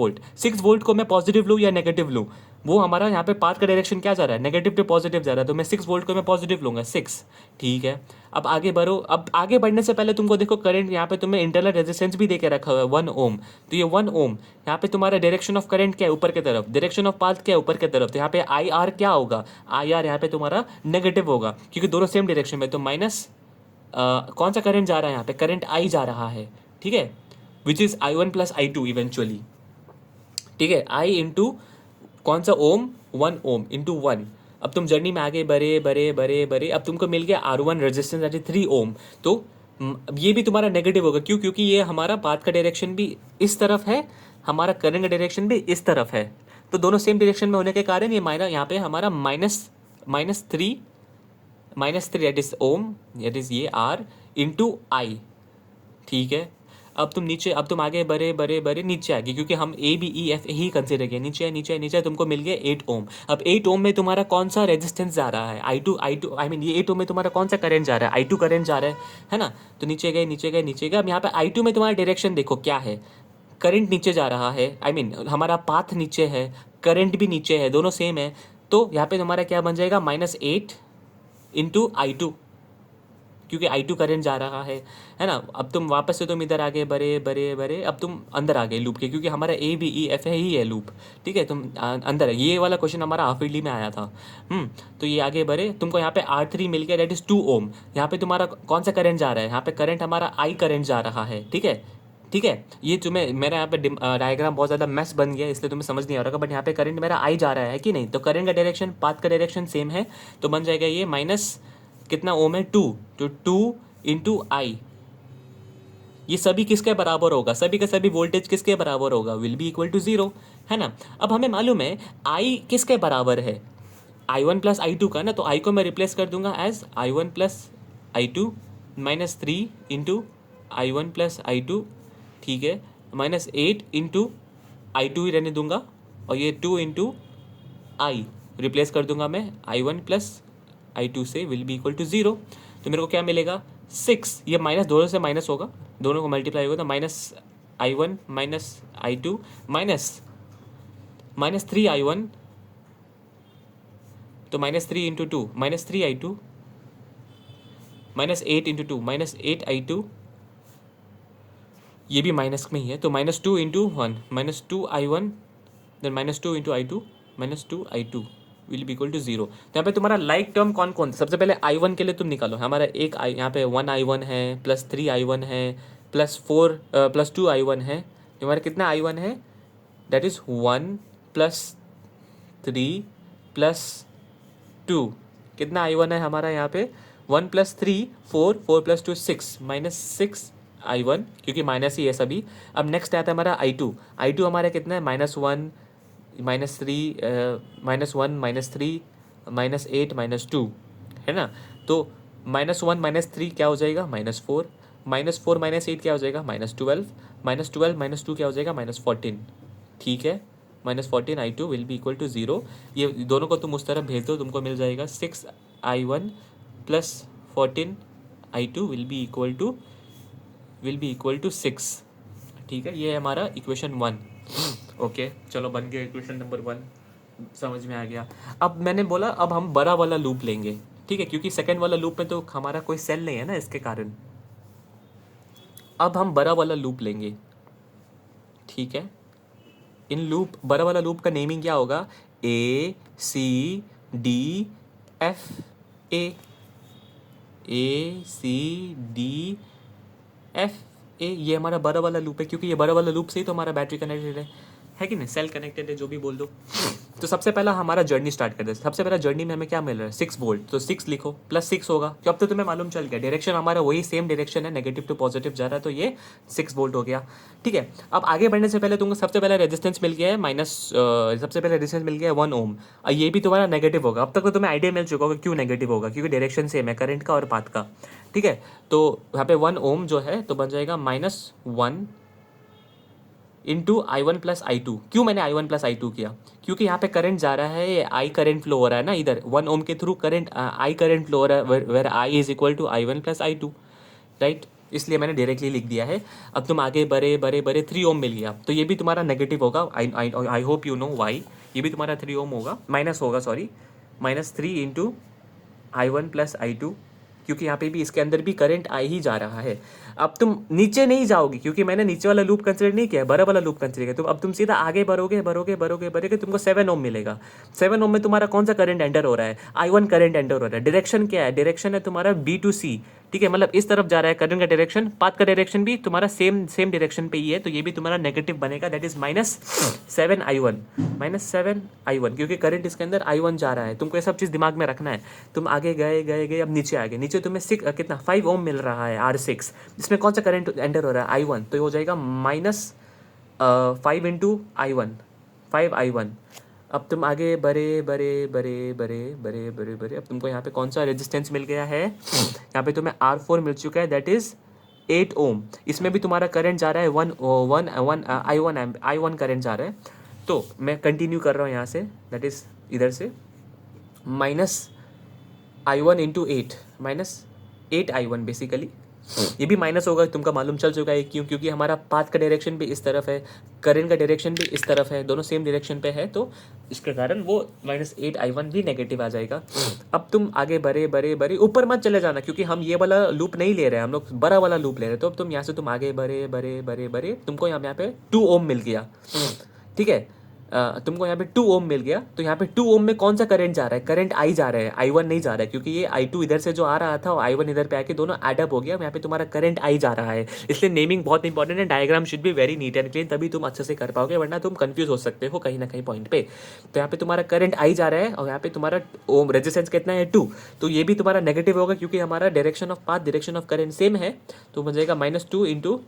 वोल्ट को मैं पॉजिटिव लूँ या नेगेटिव लूँ, वो हमारा यहाँ पे पाथ का डायरेक्शन क्या जा रहा है, नेगेटिव टू पॉजिटिव जा रहा है, तो मैं 6 वोल्ट को मैं पॉजिटिव लूँगा, 6, ठीक है। अब आगे बढ़ो। अब आगे बढ़ने से पहले तुमको देखो करंट यहाँ पे तुम्हें इंटरनल रेजिस्टेंस भी दे के रखा हुआ है 1 ओम। तो ये 1 ओम यहाँ पे तुम्हारा डायरेक्शन ऑफ करंट क्या है, ऊपर की तरफ, डायरेक्शन ऑफ पाथ क्या है, ऊपर की तरफ। तो यहाँ पे आई आर क्या होगा, आई आर यहाँ पे तुम्हारा नेगेटिव होगा, क्योंकि दोनों सेम डायरेक्शन में। तो माइनस कौन सा करंट जा रहा है यहाँ पे, करंट आई जा रहा है, ठीक है, which is I1 plus I2 eventually, ठीक है। आई इंटू कौन सा ओम, 1 ओम इंटू 1। अब तुम जर्नी में आगे बढ़े, अब तुमको मिल गया R1 रेजिस्टेंस दैट इज 3 ओम। तो अब ये भी तुम्हारा नेगेटिव होगा, क्यों, क्योंकि ये हमारा पाथ का डायरेक्शन भी इस तरफ है, हमारा करंट का डायरेक्शन भी इस तरफ है। तो दोनों सेम डायरेक्शन में होने के कारण ये माइनस, यहाँ पे हमारा minus three that is ohm, that is ये R इंटू आई, ठीक है। अब तुम आगे बढ़े नीचे आ गए, क्योंकि हम ABEF ही कंसिडर किया। नीचे तुमको मिल गया 8 ओम। अब 8 ओम में तुम्हारा कौन सा रेजिस्टेंस जा रहा है, I2 आई मीन ये 8 ओम में तुम्हारा कौन सा करंट जा रहा है, I2 करंट जा रहा है ना। तो नीचे गए। अब यहाँ पे I2 में तुम्हारा डायरेक्शन देखो क्या है, करंट नीचे जा रहा है, आई मीन हमारा पाथ नीचे है, करंट भी नीचे है, दोनों सेम है। तो यहाँ पे तुम्हारा क्या बन जाएगा, -8 इंटू I2, क्योंकि I2 करंट जा रहा है ना। अब तुम वापस से तुम इधर आगे बढ़े, अब तुम अंदर आ गए लूप के, क्योंकि हमारा ABEF ही है लूप, ठीक है। तुम अंदर है, ये वाला क्वेश्चन हमारा हाफ ईयरली में आया था। तो ये आगे बढ़े, तुमको यहाँ पे R3 मिल गया, दैट इज 2 ओम। यहाँ पे तुम्हारा कौन सा करंट जा रहा है, यहाँ पे करंट हमारा I करंट जा रहा है, ठीक है। ये तुम्हें मेरा यहाँ पे डायग्राम बहुत ज़्यादा मैस बन गया, इसलिए तुम्हें समझ नहीं आ रहा, बट यहाँ पे करंट मेरा आई जा रहा है कि नहीं। तो करंट का डायरेक्शन, पाथ का डायरेक्शन सेम है, तो बन जाएगा ये माइनस कितना ओम है, 2, तो 2 इंटू आई। ये सभी किसके बराबर होगा, सभी का सभी वोल्टेज किसके बराबर होगा, विल बी इक्वल टू 0, है ना। अब हमें मालूम है आई किसके बराबर है, I1 प्लस I2 का ना। तो आई को मैं रिप्लेस कर दूंगा as I1 plus I2 -3 into I1 plus I2, ठीक है, -8 इंटू I2 ही रहने दूंगा, और ये 2 इंटू आई रिप्लेस कर दूंगा मैं I1 प्लस I2 से, विल बी इक्वल टू 0। तो मेरे को क्या मिलेगा, 6, ये माइनस दोनों से माइनस होगा, दोनों को मल्टीप्लाई होगा, तो -I1 -I2 -3I1, तो -3 इंटू 2 -3I2, -8 इंटू 2 -8I2, ये भी माइनस में ही है, तो -2 into 1 -2I1, then -2 into I2 -2I2 will be equal to 0। तो यहाँ पे तुम्हारा लाइक टर्म कौन कौन, सबसे पहले I1 के लिए तुम निकालो। हमारा एक यहाँ पे 1I1 है, +3I1 है, +2I1 है। तुम्हारा कितना I1 है, दैट इज 1 + 3 + 2। कितना I1 है हमारा यहाँ पे, 1 + 3 4 4 + 2 6 -6I1, क्योंकि माइनस ही है सभी। अब नेक्स्ट आता है हमारा I2 हमारा कितना है, -1 -3 -1 -3 -8 -2, है ना। तो -1 -3 क्या हो जाएगा, -4 -4 -8 क्या हो जाएगा, -12 -12 -2 क्या हो जाएगा, -14, ठीक है। -14 I2 will be equal to 0। ये दोनों को तुम उस तरफ भेज दो, तुमको मिल जाएगा 6I1 + 14 I2 will be equal to 6, ठीक है। ये है हमारा इक्वेशन 1। ओके, चलो बन गया इक्वेशन नंबर 1, समझ में आ गया। अब मैंने बोला अब हम बड़ा वाला लूप लेंगे, ठीक है, क्योंकि सेकंड वाला लूप में तो हमारा कोई सेल नहीं है ना, इसके कारण अब हम बड़ा वाला लूप लेंगे, ठीक है। इन लूप, बड़ा वाला लूप का नेमिंग क्या होगा, ACDFA, ये हमारा बड़ा वाला लूप है, क्योंकि ये बड़ा वाला लूप से ही तो हमारा बैटरी कनेक्टेड है कि नहीं, सेल कनेक्टेड है, जो भी बोल दो। तो सबसे पहला हमारा जर्नी स्टार्ट करते हैं। सबसे पहला जर्नी में हमें क्या मिल रहा है 6 वोल्ट, तो 6 लिखो प्लस 6 होगा, तो अब तो तुम्हें मालूम चल गया डायरेक्शन हमारा वही सेम डायरेक्शन है, नेगेटिव टू पॉजिटिव जा रहा है, तो ये 6 वोल्ट हो गया। ठीक है, अब आगे बढ़ने से पहले तुमको सबसे पहले रेजिस्टेंस मिल गया है सबसे पहले रेजिस्टेंस मिल गया है 1 ओम, और ये भी तुम्हारा नेगेटिव होगा। अब तक तो तुम्हें आइडिया मिल चुका होगा क्यों नेगेटिव होगा, क्योंकि डायरेक्शन सेम है करंट का और पाथ का। ठीक है, तो यहाँ पे 1 ओम जो है तो बन जाएगा -1 इंटू आई1 प्लस आई2। क्यों मैंने आई1 प्लस आई2 किया, क्योंकि यहाँ पे करंट जा रहा है, आई करंट फ्लो हो रहा है ना इधर 1 ओम के थ्रू, करंट आई करंट फ्लो हो रहा है, where I is equal to आई1 प्लस आई2, राइट, इसलिए मैंने डायरेक्टली लिख दिया है। अब तुम आगे बड़े बड़े बड़े 3 ओम मिल गया, तो ये भी तुम्हारा नेगेटिव होगा। I hope you know why, ये भी तुम्हारा 3 ओम होगा, माइनस होगा सॉरी, -3 इंटू आई1 प्लस आई2, क्योंकि यहाँ पे भी इसके अंदर भी करंट आई ही जा रहा है। अब तुम नीचे नहीं जाओगे, क्योंकि मैंने नीचे वाला लूप कंसिडर नहीं किया, बड़ा वाला लूप कंसिडर किया, तो अब तुम सीधा आगे बढ़ोगे बढ़ोगे बढ़ोगे बढ़ोगे, तुमको 7 ओम मिलेगा। 7 ओम में तुम्हारा कौन सा करंट एंटर हो रहा है, आई1 करंट एंटर हो रहा है। डायरेक्शन क्या है, डायरेक्शन है तुम्हारा B to C, ठीक है, मतलब इस तरफ जा रहा है करंट का डायरेक्शन, पाथ का डायरेक्शन भी तुम्हारा सेम डायरेक्शन पे ही है, तो ये भी तुम्हारा नेगेटिव बनेगा, दैट इज -7 I1, क्योंकि करंट इसके अंदर I1 जा रहा है। तुमको ये सब चीज़ दिमाग में रखना है। तुम आगे गए गए गए, अब नीचे आ गए, नीचे तुम्हें कितना 5 ओम मिल रहा है R6, इसमें कौन सा करंट एंटर हो रहा है I1, तो ये हो जाएगा -5 इंटू I1, 5I1। अब तुम आगे बड़े बड़े बड़े बड़े बड़े बड़े बड़े, अब तुमको यहाँ पे कौन सा रेजिस्टेंस मिल गया है, यहाँ पे तुम्हें R4 मिल चुका है, दैट इज 8 ओम। इसमें भी तुम्हारा करंट जा रहा है I1 करंट जा रहा है। तो मैं कंटिन्यू कर रहा हूँ यहाँ से, दैट इज इधर से -I1 इंटू 8, -8I1 बेसिकली। ये भी माइनस होगा, तुमका मालूम चल चुका है क्यों, क्योंकि हमारा पाथ का डायरेक्शन भी इस तरफ है, करंट का डायरेक्शन भी इस तरफ है, दोनों सेम डायरेक्शन पे है, तो इसके कारण वो -8I1 भी नेगेटिव आ जाएगा। अब तुम आगे बड़े बड़े बड़े, ऊपर मत चले जाना, क्योंकि हम ये वाला लूप नहीं ले रहे हैं, हम लोग बड़ा वाला लूप ले रहे हैं। तो अब तुम यहाँ से तुम आगे बड़े बड़े बड़े बड़े, तुमको यहाँ पे 2 ओम मिल गया। ठीक है, तुमको यहाँ पे 2 ओम मिल गया, तो यहाँ पे 2 ओम में कौन सा करंट जा रहा है, करंट आई जा रहा है, I1 नहीं जा रहा है, क्योंकि ये I2 इधर से जो आ रहा था और I1 इधर पे आके दोनों एडअप हो गया, यहाँ पे तुम्हारा करंट आई जा रहा है। इसलिए नेमिंग बहुत इंपॉर्टेंट है, diagram should be very neat and clean, तभी तुम अच्छे से कर पाओगे, वरना तुम कंफ्यूज हो सकते हो कहीं ना कहीं पॉइंट पे। तो यहाँ पे तुम्हारा करंट आई जा रहा है, और यहाँ पे तुम्हारा ओम रेजिस्टेंस कितना है 2, तो ये भी तुम्हारा नेगेटिव होगा, क्योंकि हमारा direction of path, direction of current same है, तो बन जाएगा -2 इंटू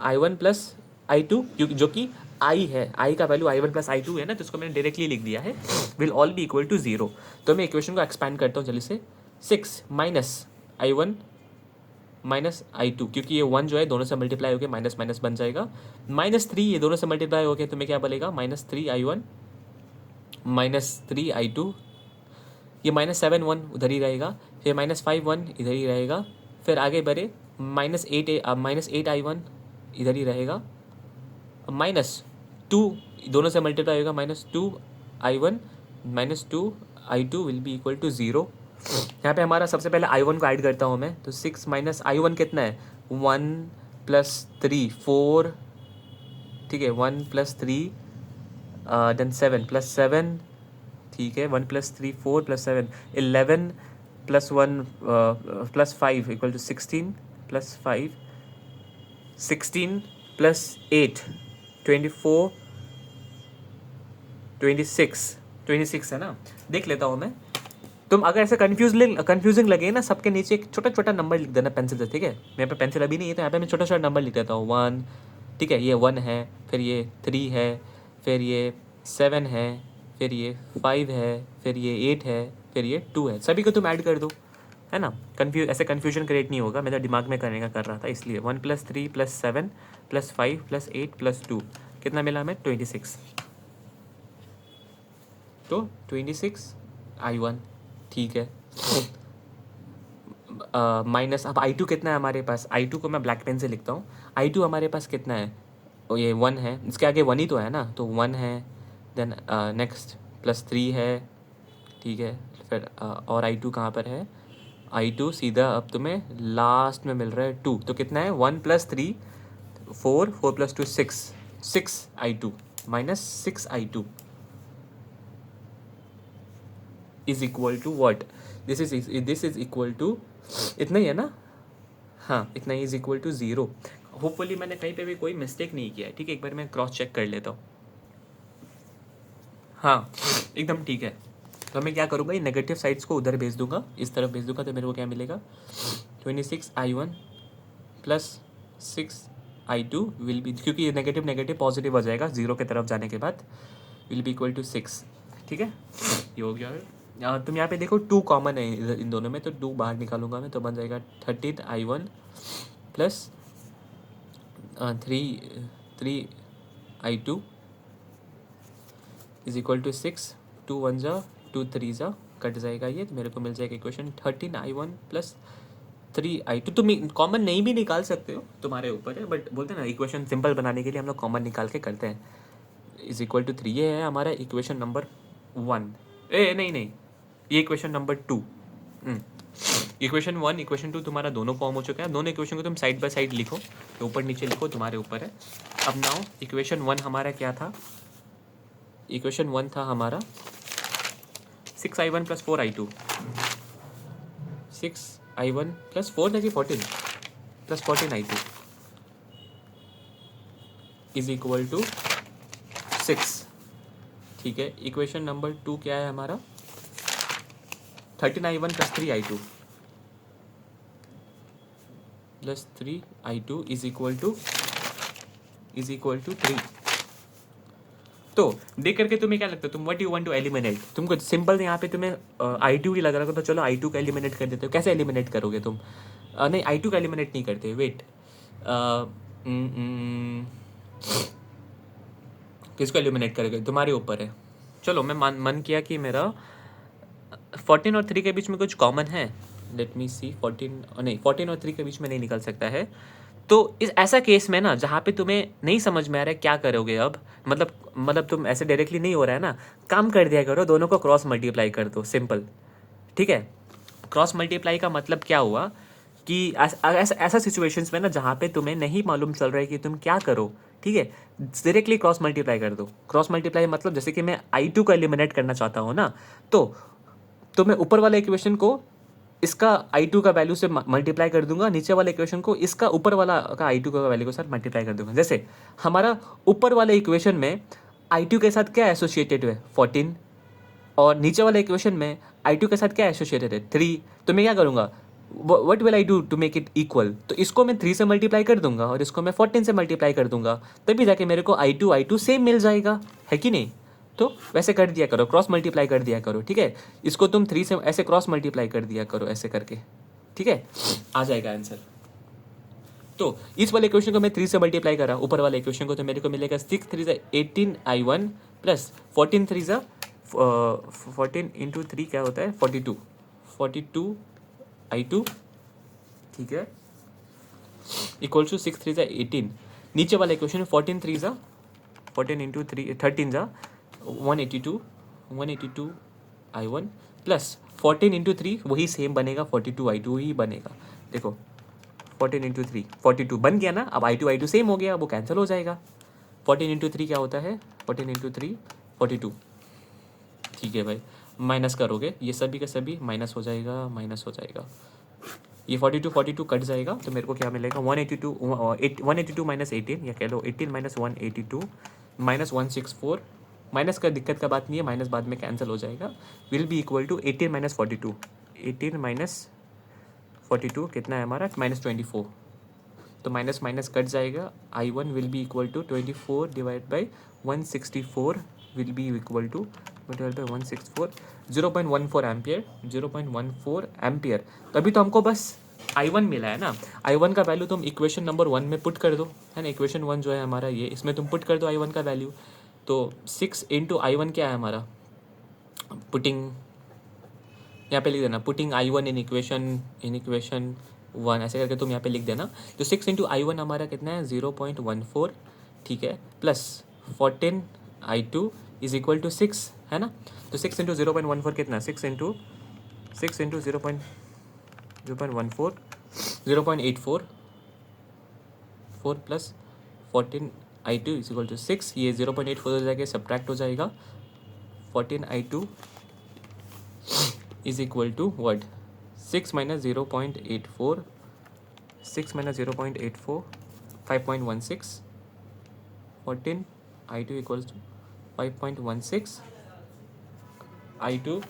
I1 प्लस I2, जो कि आई है, आई का वैल्यू I1 प्लस I2 है ना, तो इसको मैंने डायरेक्टली लिख दिया है, will all be equal to 0। तो मैं इक्वेशन को एक्सपैंड करता हूँ जल्दी से, 6 -I1 -I2, क्योंकि ये 1 जो है दोनों से मल्टीप्लाई हो गया, माइनस माइनस बन जाएगा, -3 ये दोनों से मल्टीप्लाई हो गया, तो मैं क्या बोलेगा -3I1 -3I2, ये -7 उधर ही रहेगा, फिर -5 इधर ही रहेगा, फिर आगे बढ़े -8I1 इधर ही रहेगा, -2 दोनों से मल्टीप्लाई होगा, -2I1 -2I2 will be equal to 0। यहाँ पे हमारा सबसे पहले I1 को ऐड करता हूँ मैं, तो 6 -I1 कितना है 1 + 3 4, ठीक है, 1 + 3 देन 7 + 7, ठीक है, 1 + 3 4 + 7 11 + 1 + 5 इक्वल टू 16 + 5 16 + 8 24 26 है ना, देख लेता हूँ मैं। तुम अगर ऐसे कंफ्यूजिंग लगे ना, सबके नीचे एक छोटा छोटा नंबर लिख देना पेंसिल से, ठीक है, मेरे पे पेंसिल अभी नहीं है, तो यहाँ पे मैं छोटा छोटा नंबर लिख देता हूँ 1, ठीक है, ये 1 है, फिर ये 3 है, फिर ये 7 है, फिर ये 5 है, फिर ये 8 है, फिर ये 2 है, सभी को तुम ऐड कर दो, है ना, ऐसे कन्फ्यूजन क्रिएट नहीं होगा, मेरा दिमाग में करने का कर रहा था इसलिए। 1 + 3 + 7 + 5 + 8 + 2 कितना मिला हमें 26, तो 26I1, ठीक है। माइनस अब I2 कितना है हमारे पास, I2 को मैं ब्लैक पेन से लिखता हूँ, I2 हमारे पास कितना है, ये 1 है, इसके आगे 1 ही तो है ना, तो 1 है, देन नेक्स्ट +3 है, ठीक है, फिर और I2 कहाँ पर है, I2 सीधा अब तुम्हें लास्ट में मिल रहा है 2, तो कितना है 1 + 3 4 4 + 2 6I2 -6I2 is equal to what, this is equal to इतना ही है ना, हाँ इतना ही, इज इक्वल टू 0। होपफुली मैंने कहीं पे भी कोई मिस्टेक नहीं किया है, ठीक है, एक बार मैं क्रॉस चेक कर लेता हूँ। हाँ एकदम ठीक है। तो मैं क्या करूँगा, ये नेगेटिव साइड्स को उधर भेज दूंगा, इस तरफ भेज दूंगा, तो मेरे को क्या मिलेगा 26i1 plus 6i2 will be, क्योंकि ये नेगेटिव नेगेटिव पॉजिटिव हो जाएगा जीरो की तरफ जाने के बाद, विल बी इक्वल टू 6। ठीक है, ये हो गया है। तुम यहाँ पे देखो 2 कॉमन है इन दोनों में, तो 2 बाहर निकालूंगा मैं, तो बन जाएगा 13i1 plus 3i2 is equal to 6। 2 1 जा 2 3 जा कट जाएगा ये, तो मेरे को मिल जाएगा इक्वेशन 13i1 प्लस 3i2। तुम कॉमन नहीं भी निकाल सकते हो, तुम्हारे ऊपर है, बट बोलते हैं ना इक्वेशन सिंपल बनाने के लिए हम लोग कॉमन निकाल के करते हैं। इज इक्वल टू 3, ये है हमारा इक्वेशन नंबर 1। नहीं, ये इक्वेशन नंबर 2। इक्वेशन 1 इक्वेशन 2 तुम्हारा दोनों फॉर्म हो चुका है। दोनों इक्वेशन को तुम साइड बाय साइड लिखो, तो ऊपर नीचे लिखो, तुम्हारे ऊपर है। अब नाउ इक्वेशन 1 हमारा क्या था, इक्वेशन 1 था हमारा 6i1 plus 4i2, 6i1 plus 4 था कि 14 plus 14i2 is equal to 6। ठीक है, इक्वेशन नंबर 2 क्या है हमारा 13i1 plus 3i2 plus 3i2 is equal to 3। तो देख करके तुम्हें क्या लगता है, तुम what you want to eliminate, तुमको सिंपल यहाँ पे तुम्हें i2 ही लग रहा है, तो चलो i2 का एलिमिनेट कर देते हो। कैसे एलिमिनेट करोगे तुम? नहीं, i2 का एलिमिनेट नहीं करते, वेट, किसको एलिमिनेट करोगे, तुम्हारे ऊपर है। चलो मैं मन किया कि मेरा 14 और 3 के बीच में कुछ कॉमन है, लेट मी सी। 14 और 3 के बीच में नहीं निकल सकता है। तो इस ऐसा केस में ना, जहाँ पे तुम्हें नहीं समझ में आ रहा है क्या करोगे अब, मतलब तुम ऐसे डायरेक्टली नहीं हो रहा है ना, काम कर दिया करो, दोनों को क्रॉस मल्टीप्लाई कर दो, सिंपल। ठीक है, क्रॉस मल्टीप्लाई का मतलब क्या हुआ कि ऐसा सिचुएशंस में ना, जहाँ पे तुम्हें नहीं मालूम चल रहा है कि तुम क्या करो, ठीक है, डायरेक्टली क्रॉस मल्टीप्लाई कर दो। क्रॉस मल्टीप्लाई मतलब जैसे कि मैं i2 को एलिमिनेट करना चाहता हूँ ना, तो मैं ऊपर वाले इक्वेशन को इसका i2 का वैल्यू से मल्टीप्लाई कर दूंगा, नीचे वाले इक्वेशन को इसका ऊपर वाला का i2 का वैल्यू के साथ मल्टीप्लाई कर दूंगा। जैसे हमारा ऊपर वाले इक्वेशन में i2 के साथ क्या एसोसिएटेड है 14, और नीचे वाले इक्वेशन में i2 के साथ क्या एसोसिएटेड है 3। तो मैं क्या करूँगा, what will I do to make it equal, तो इसको मैं 3 से मल्टीप्लाई कर दूंगा और इसको मैं 14 से मल्टीप्लाई कर दूंगा, तभी जाके मेरे को i2 सेम मिल जाएगा, है कि नहीं? तो वैसे कर दिया करो, क्रॉस मल्टीप्लाई कर दिया करो। ठीक है, इसको तुम 3 से ऐसे क्रॉस मल्टीप्लाई कर दिया करो, ऐसे करके। ठीक है, आ जाएगा आंसर। तो इस वाले इक्वेशन को मैं 3 से मल्टीप्लाई करा, ऊपर वाले इक्वेशन को, तो मेरे को मिलेगा 6 3 18i1 प्लस 14 3 14 इंटू 3 क्या होता है 42i2। ठीक है, इक्वल टू 6 3 18। नीचे वाला equation 14 3 14 into 3 13 182i1 plus 14 into 3 वही सेम बनेगा, 42i2 ही बनेगा। देखो 14 इंटू 3 42 बन गया ना, अब i2 सेम हो गया, वो कैंसिल हो जाएगा। 14 इंटू 3 क्या होता है 14 इंटू 3 42। ठीक है भाई, माइनस करोगे ये सभी का सभी माइनस हो जाएगा, ये 42 कट जाएगा, तो मेरे को क्या मिलेगा 182 माइनस 18, या कह लो 18 माइनस 182 माइनस 164। माइनस का दिक्कत का बात नहीं है, माइनस बाद में कैंसिल हो जाएगा, will be equal to 18 minus 42। 18 minus 42 कितना है हमारा -24, तो माइनस माइनस कट जाएगा। i1 will be equal to 24 divide by 164 will be equal to 164 0.14 ampere, 0.14 ampere. तभी तो हमको बस i1 मिला है ना। i1 का वैल्यू तुम इक्वेशन नंबर 1 में पुट कर दो, है ना। इक्वेशन 1 जो है हमारा ये, इसमें तुम पुट कर दो i1 का वैल्यू। तो 6 इंटू i1 क्या है हमारा, पुटिंग यहाँ पे लिख देना, पुटिंग i1 इन इक्वेशन 1, ऐसे करके तुम यहाँ पे लिख देना। तो 6 इंटू i1 हमारा कितना है 0.14, ठीक है, plus 14i2 is equal to 6, है ना। तो 6 इंटू 0.14 कितना, 6 into 0.14 0.84 4 plus 14i2 is equal to 6, ये 0.84 हो जाएगा, सब्ट्रैक्ट हो जाएगा। 14i2 is equal to what, 6 minus 0.84, 6 minus 0.84 5.16, 14i2 equals to 5.16 I2,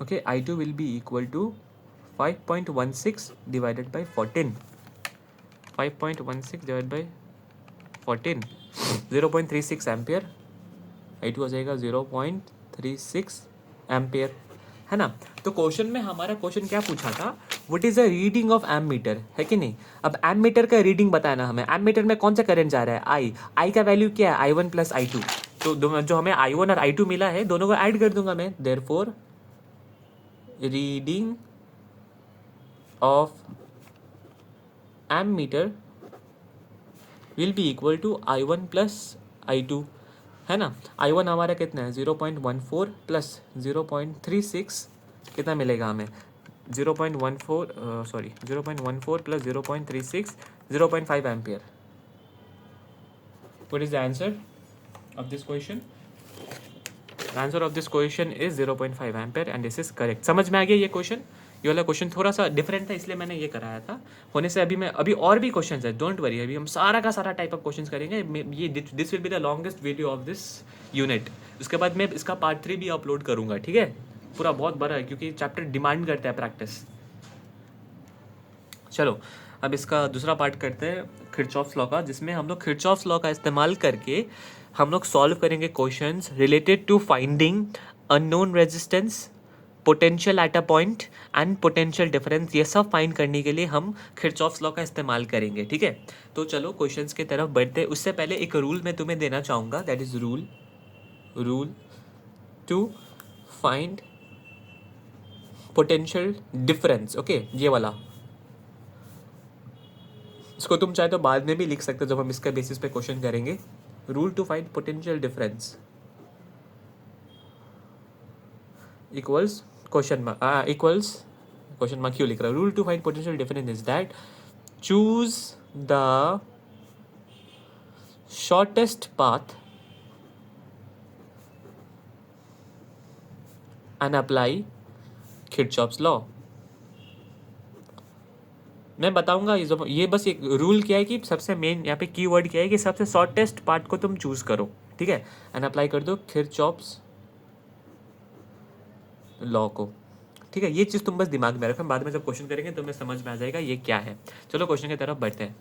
okay, I2 will be equal to 5.16 divided by 14. 5.16 divided by 14, 0.36 ampere. I2 हो जाएगा 0.36 ampere, है ना. तो क्वेश्चन में हमारा क्वेश्चन क्या पूछा था, what is the reading of ammeter, है कि नहीं. अब एम मीटर का रीडिंग बताना हमें. एम मीटर में कौन सा करंट जा रहा है, आई का वैल्यू क्या है, I1 प्लस I2. तो जो हमें I1 और I2 मिला है दोनों को ऐड कर दूंगा मैं. Therefore reading of ammeter will be equal to I1 plus I2, है ना. I1 हमारा कितना है 0.14 प्लस 0.36 कितना मिलेगा हमें 0.14 plus 0.36 0.5 ampere. What is the answer of this question. The answer of this question is 0.5 ampere and this is correct. समझ में आ गया ये क्वेश्चन. ये वाला क्वेश्चन थोड़ा सा डिफरेंट था इसलिए मैंने ये कराया था. होने से अभी और भी क्वेश्चंस है, डोंट वरी. अभी हम सारा का सारा टाइप ऑफ क्वेश्चंस करेंगे. ये this will be the longest video of this unit. उसके बाद मैं इसका पार्ट 3 भी अपलोड करूंगा, ठीक है. पूरा बहुत बड़ा है क्योंकि चैप्टर डिमांड करता है प्रैक्टिस. चलो अब इसका दूसरा पार्ट करते हैं किरचॉफ्स लॉ का, जिसमें हम लोग किरचॉफ्स लॉ का इस्तेमाल करके हम लोग सॉल्व करेंगे questions related to finding unknown resistance, potential at a point and potential difference. ये सब फाइंड करने के लिए हम किरचॉफ्स लॉ का इस्तेमाल करेंगे, ठीक है. तो चलो क्वेश्चंस की तरफ बढ़ते. उससे पहले एक रूल मैं तुम्हें देना चाहूँगा, that is rule to find potential difference. Okay, ये वाला इसको तुम चाहे तो बाद में भी लिख सकते हो जब हम इसके बेसिस पे क्वेश्चन करेंगे. Rule to find potential difference equals question mark क्यों लिख रहा है. Rule to find potential difference is that choose the shortest path and apply Kirchhoff's law. मैं बताऊंगा ये बस एक रूल क्या है कि सबसे मेन यहाँ पे कीवर्ड क्या है कि सबसे शॉर्टेस्ट पार्ट को तुम चूज करो, ठीक है, एंड अप्लाई कर दो किरचॉफ्स लॉ को, ठीक है. ये चीज़ तुम बस दिमाग में रखो, बाद में जब क्वेश्चन करेंगे तुम्हें समझ में आ जाएगा ये क्या है. चलो क्वेश्चन की तरफ बढ़ते हैं.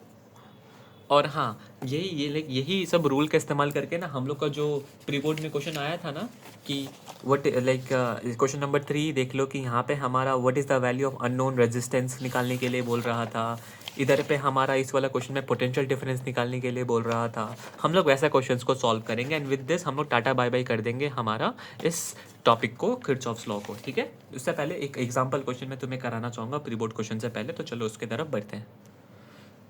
और हाँ, यही सब रूल का इस्तेमाल करके ना हम लोग का जो प्री बोर्ड में क्वेश्चन आया था ना कि व्हाट लाइक क्वेश्चन नंबर 3 देख लो कि यहाँ पे हमारा what is the value of unknown resistance निकालने के लिए बोल रहा था. इधर पे हमारा इस वाला क्वेश्चन में पोटेंशियल डिफरेंस निकालने के लिए बोल रहा था. हम लोग वैसा क्वेश्चंस को सॉल्व करेंगे एंड विद दिस हम लोग टाटा बाय बाय कर देंगे हमारा इस टॉपिक को, किरचॉफ्स लॉ को, ठीक है. उससे पहले एक एग्जाम्पल क्वेश्चन मैं तुम्हें कराना चाहूँगा प्री बोर्ड क्वेश्चन से पहले. तो चलो उसके तरफ बढ़ते हैं.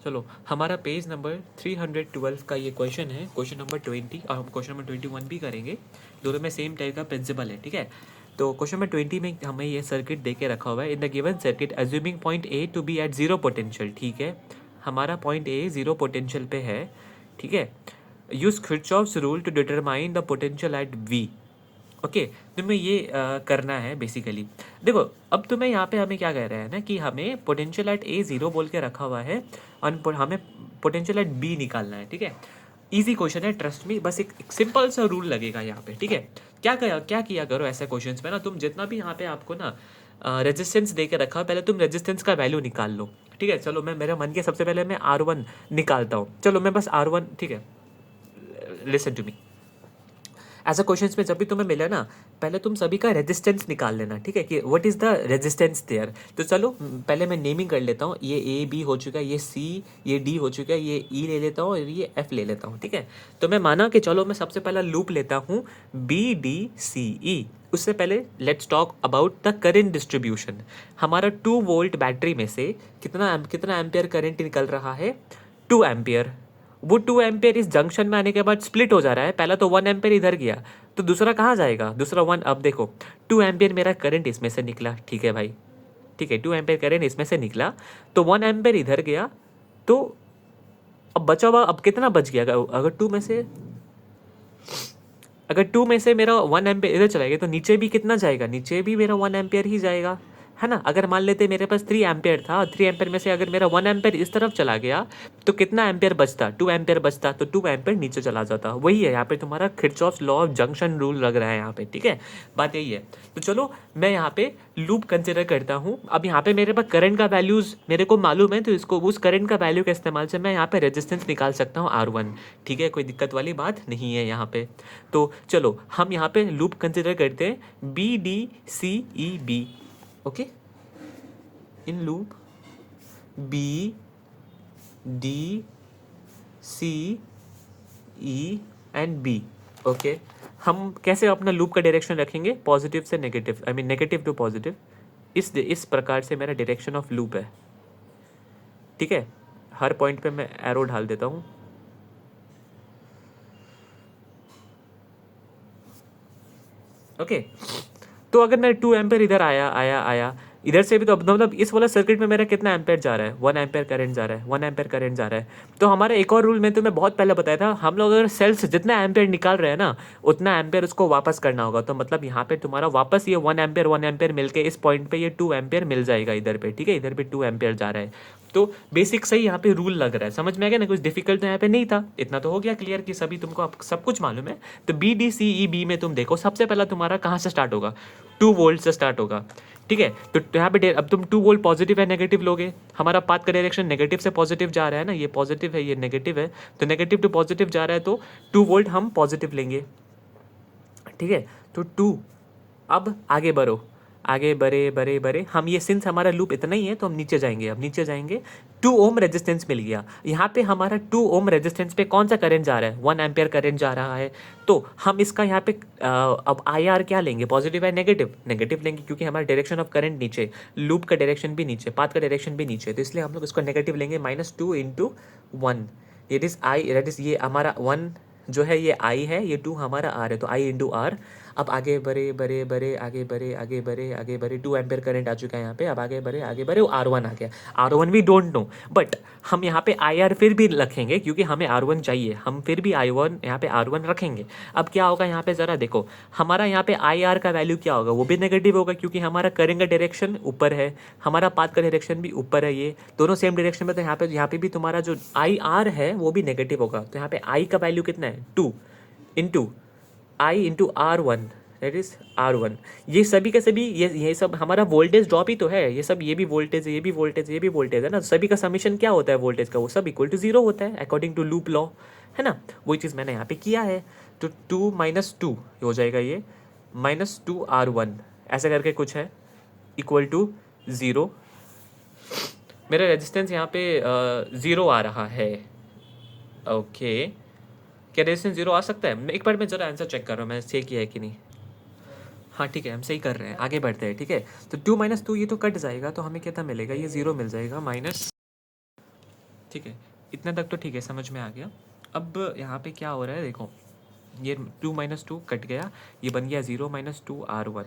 चलो हमारा पेज नंबर 312 का ये क्वेश्चन है, क्वेश्चन नंबर 20, और हम क्वेश्चन नंबर 21 भी करेंगे. दोनों में सेम टाइप का प्रिंसिपल है, ठीक है. तो क्वेश्चन नंबर 20 में हमें ये सर्किट दे के रखा हुआ है. In the given circuit assuming point A to be at zero potential, ठीक है. हमारा पॉइंट ए जीरो पोटेंशियल पे है, ठीक है. Use Kirchhoff's rule to determine the potential at V. Okay, तुम्हें ये करना है बेसिकली. देखो अब तुम्हें यहाँ पे हमें क्या कह रहा है ना कि हमें पोटेंशियल एट ए जीरो बोल के रखा हुआ है और हमें पोटेंशियल एट बी निकालना है, ठीक है. इजी क्वेश्चन है, ट्रस्ट मी. बस एक सिंपल सा रूल लगेगा यहाँ पे, ठीक है. क्या किया करो ऐसे क्वेश्चंस में ना, तुम जितना भी यहाँ पे आपको ना रेजिस्टेंस दे के रखा हो, पहले तुम रेजिस्टेंस का वैल्यू निकाल लो, ठीक है. चलो मैं मेरे मन के सबसे पहले मैं R1 निकालता हूँ. चलो मैं बस R1, ठीक है. Listen to me. ऐसा क्वेश्चंस में जब भी तुम्हें मिले ना, पहले तुम सभी का रेजिस्टेंस निकाल लेना, ठीक है, कि what is the resistance there. तो चलो पहले मैं नेमिंग कर लेता हूँ. ये ए बी हो चुका है, ये सी, ये डी हो चुका है, ये ई ले लेता हूँ और ये एफ ले लेता हूँ, ठीक है. तो मैं माना कि चलो मैं सबसे पहला लूप लेता हूँ बी डी सी ई. उससे पहले let's talk about the current distribution. हमारा 2 वोल्ट बैटरी में से कितना एम्पियर करंट निकल रहा है, 2 एम्पियर. वो 2 एम्पियर इस जंक्शन में आने के बाद स्प्लिट हो जा रहा है. पहला तो 1 एम्पियर इधर गया, तो दूसरा कहाँ जाएगा, दूसरा 1. अब देखो 2 एम्पियर मेरा करंट इसमें से निकला, ठीक है भाई, ठीक है. 2 एम्पियर करंट इसमें से निकला तो 1 एम्पियर इधर गया. तो अब बचा हुआ, अब कितना बच गया, अगर 2 में से मेरा 1 एम्पियर इधर चला गया तो नीचे भी कितना जाएगा, नीचे भी मेरा 1 एम्पियर ही जाएगा, है ना। अगर मान लेते मेरे पास 3 एम्पेयर था, 3 एम्पेयर में से अगर मेरा 1 एम्पेयर इस तरफ चला गया तो कितना एम्पेयर बचता, 2 एम्पेयर बचता, तो 2 एम्पेयर नीचे चला जाता। वही है यहाँ पे तुम्हारा Kirchhoff's law of junction rule लग रहा है यहाँ पे, ठीक है, बात यही है। तो चलो मैं यहाँ पे लूप कंसिडर करता हूँ। अब यहाँ पे मेरे पास करंट का वैल्यूज मेरे को मालूम है, तो इसको उस करंट का वैल्यू के इस्तेमाल से मैं यहाँ पे रेजिस्टेंस निकाल सकता हूँ R1, ठीक है, कोई दिक्कत वाली बात नहीं है यहाँ पे। तो चलो हम यहाँ पे लूप कंसिडर करते हैं BDCEB, okay, in loop BDCE and B, okay. हम कैसे अपना लूप का डायरेक्शन रखेंगे, पॉजिटिव से negative, I mean negative to positive, इस प्रकार से मेरा डायरेक्शन ऑफ लूप है, ठीक है। हर पॉइंट पे मैं एरो डाल देता हूँ, ओके। तो अगर मैं 2 एम्पेयर इधर आया आया आया इधर से भी, तो मतलब इस वाला सर्किट में मेरा कितना एम्पेयर जा रहा है, 1 एम्पेयर करंट जा रहा है, 1 एम्पेयर करंट जा रहा है। तो हमारा एक और रूल में तुम्हें बहुत पहले बताया था, हम लोग अगर सेल से जितना एम्पेयर निकाल रहे हैं ना उतना एम्पेयर उसको वापस करना होगा। तो मतलब यहाँ पे तुम्हारा वापस ये 1 एम्पेयर मिलके इस पॉइंट पे ये 2 एम्पेयर मिल जाएगा इधर पे, ठीक है, इधर पे 2 एम्पेयर जा रहा है। तो बेसिक सही यहाँ पे रूल लग रहा है, समझ में आ गया ना, कुछ डिफिकल्ट तो यहाँ पे नहीं था, इतना तो हो गया क्लियर कि सभी तुमको अब सब कुछ मालूम है। तो BDCEB में तुम देखो सबसे पहला तुम्हारा कहाँ से स्टार्ट होगा, 2 वोल्ट से स्टार्ट होगा, ठीक है। तो यहाँ पे अब तुम 2 वोल्ट पॉजिटिव है नेगेटिव लोगे, हमारा पाथ का डायरेक्शन नेगेटिव से पॉजिटिव जा रहा है ना, ये पॉजिटिव है ये नेगेटिव है, तो नेगेटिव टू पॉजिटिव जा रहा है, तो 2 वोल्ट हम पॉजिटिव लेंगे, ठीक है। तो 2, अब आगे बढ़ो, आगे बड़े हम ये सिंस हमारा लूप इतना ही है तो हम नीचे जाएंगे, अब नीचे जाएंगे 2 ओम रेजिस्टेंस मिल गया। यहाँ पे हमारा 2 ओम रेजिस्टेंस पे कौन सा करंट जा रहा है, 1 एम्पेयर करंट जा रहा है। तो हम इसका यहाँ पे अब IR क्या लेंगे, पॉजिटिव है नेगेटिव, नेगेटिव लेंगे क्योंकि हमारा डायरेक्शन ऑफ करंट नीचे, लूप का डायरेक्शन भी नीचे, पाथ का डायरेक्शन भी नीचे, तो इसलिए हम लोग इसको नेगेटिव लेंगे, -2 × 1, it is I, that is ये हमारा 1 जो है ये I है, ये 2 हमारा R है, तो I × R। अब आगे बढ़े 2 एम्पेयर करंट आ चुका है यहाँ पे, अब आगे बढ़े R1 आ गया, R1 we don't know, but हम यहाँ पे IR फिर भी रखेंगे क्योंकि हमें R1 चाहिए, हम फिर भी I1 यहाँ पे R1 रखेंगे। अब क्या होगा यहाँ पे ज़रा देखो, हमारा यहाँ पे IR का वैल्यू क्या होगा, वो भी नेगेटिव होगा क्योंकि हमारा करंट का डायरेक्शन ऊपर है, हमारा पाथ का डायरेक्शन भी ऊपर है, ये दोनों सेम डायरेक्शन में, तो यहाँ पे भी तुम्हारा जो IR है वो भी नेगेटिव होगा। तो यहाँ पे I का वैल्यू कितना है, 2 × I × R1, that is R1। ये सभी के सभी ये सब हमारा वोल्टेज ड्रॉप ही तो है, ये सब, ये भी वोल्टेज है, ये भी वोल्टेज है, ये भी वोल्टेज है ना, सभी का समीशन क्या होता है वोल्टेज का, वो सब इक्वल टू 0 होता है अकॉर्डिंग टू लूप लॉ, है ना। वही चीज़ मैंने यहाँ पे किया है। तो 2 - 2 हो जाएगा ये, -2 R1 ऐसा करके कुछ है, इक्वल टू 0। मेरा रेजिस्टेंस यहाँ पे 0 आ रहा है, ओके। क्या रेजिस्टेंस 0 आ सकता है, एक बार मैं ज़रा आंसर चेक कर रहा हूँ मैंने सही किया है कि नहीं। हाँ ठीक है, हम सही कर रहे हैं, आगे बढ़ते हैं, ठीक है। तो 2 - 2 ये तो कट जाएगा, तो हमें कितना मिलेगा, ये 0 मिल जाएगा माइनस, ठीक है, इतना तक तो ठीक है, समझ में आ गया। अब यहाँ पे क्या हो रहा है देखो, ये 2 - 2 कट गया, ये बन गया 0 - 2 R1,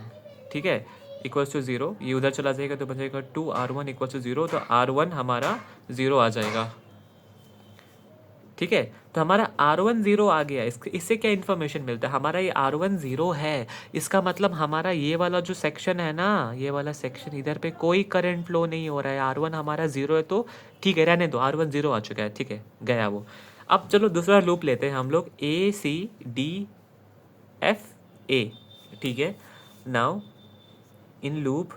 ठीक है, इक्वल्स टू 0, ये उधर चला जाएगा तो बन जाएगा 2 R1 = 0, तो R1 हमारा 0 आ जाएगा, ठीक है। तो हमारा R1 0 आ गया, इससे क्या इन्फॉर्मेशन मिलता है, हमारा ये R1 0 है, इसका मतलब हमारा ये वाला जो सेक्शन है ना, ये वाला सेक्शन इधर पे कोई करंट फ्लो नहीं हो रहा है, R1 हमारा 0 है, तो ठीक है, रहने दो, R1 0 आ चुका है, ठीक है, गया वो। अब चलो दूसरा लूप लेते हैं हम लोग, ACDFA, ठीक है। नाउ इन लूप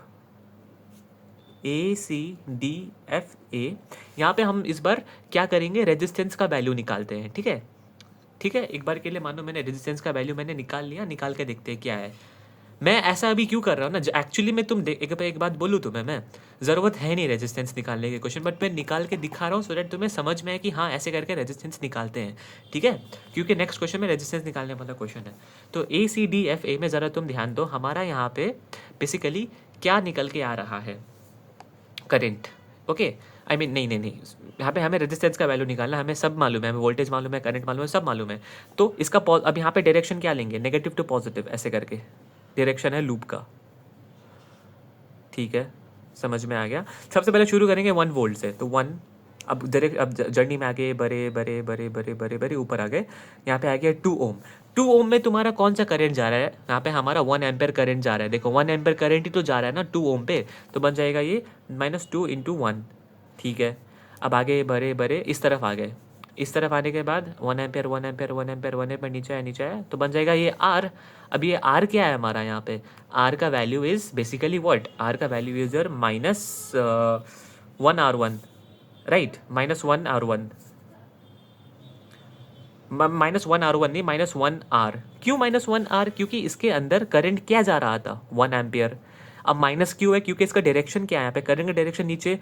ACDFA, यहाँ पे हम इस बार क्या करेंगे, रेजिस्टेंस का वैल्यू निकालते हैं, ठीक है, ठीक है। एक बार के लिए मानो मैंने रेजिस्टेंस का वैल्यू मैंने निकाल लिया, निकाल के देखते हैं क्या है। मैं ऐसा अभी क्यों कर रहा हूँ ना, एक्चुअली में तुम एक बात बोलूँ तुम्हें, मैं ज़रूरत है नहीं रेजिस्टेंस निकालने के क्वेश्चन, बट मैं निकाल के दिखा रहा हूँ सो दैट तुम्हें समझ में है कि हाँ ऐसे करके रेजिस्टेंस निकालते हैं, ठीक है, क्योंकि नेक्स्ट क्वेश्चन में रेजिस्टेंस निकालने वाला क्वेश्चन है। तो ACDFA में ज़रा तुम ध्यान दो, हमारा यहाँ पे बेसिकली क्या निकल के आ रहा है, करंट, ओके, आई मीन नहीं, यहाँ पे हमें रेजिस्टेंस का वैल्यू निकालना है, हमें सब मालूम है, हमें वोल्टेज मालूम है, करंट मालूम है, सब मालूम है। तो इसका अब यहाँ पे डायरेक्शन क्या लेंगे, नेगेटिव टू पॉजिटिव ऐसे करके डायरेक्शन है लूप का, ठीक है, समझ में आ गया। सबसे पहले शुरू करेंगे 1 वोल्ट से, तो 1 अब डायरेक्ट अब जर्नी में आगे बड़े बड़े बड़े बड़े बड़े बड़े ऊपर आ गए, यहाँ पे आ गया 2 ओम। 2 ओम में तुम्हारा कौन सा करंट जा रहा है, यहाँ पे हमारा 1 एम्पेयर करंट जा रहा है। देखो 1 एम्पेयर करंट ही तो जा रहा है ना 2 ओम पे, तो बन जाएगा ये -2 × 1। ठीक है, अब आगे बड़े बड़े इस तरफ आ गए, इस तरफ आने के बाद 1 एम्पेयर 1 एम्पेयर 1 एम्पेयर 1 एम्पेयर नीचे आया तो बन जाएगा ये आर। अब ये आर क्या है हमारा, यहाँ पे आर का value is basically what, R का value is your -1R1, right, -1R1, -1R1 नहीं, -1R। क्यों -1R, क्योंकि इसके अंदर करंट क्या जा रहा था, 1 एम्पियर। अब माइनस क्यों है, क्योंकि इसका डायरेक्शन क्या है, यहाँ पे करंट का डायरेक्शन नीचे,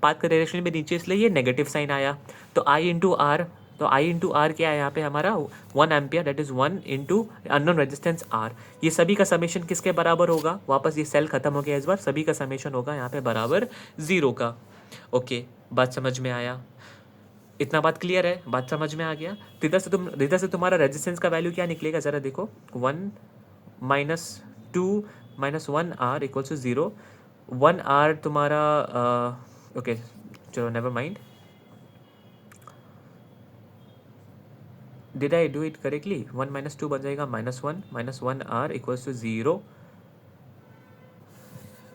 पाथ का डायरेक्शन भी नीचे, इसलिए ये नेगेटिव साइन आया। तो I इंटू आर, तो I इंटू आर क्या है यहाँ पे हमारा 1 ampere, that is 1 into unknown resistance R। ये सभी का समेशन किसके बराबर होगा, वापस ये सेल खत्म हो गया इस बार, सभी का समेशन होगा यहाँ पे बराबर 0 का। ओके, बात समझ में आया, इतना बात क्लियर है, बात समझ में आ गया। तो इधर से तुम्हारा रेजिस्टेंस का वैल्यू क्या निकलेगा जरा देखो, 1 -2 -1R इक्वल्स टू 0। 1R तुम्हारा ओके चलो never mind, did I do it correctly, 1 -2 बन जाएगा -1 -1R इक्वल्स टू 0।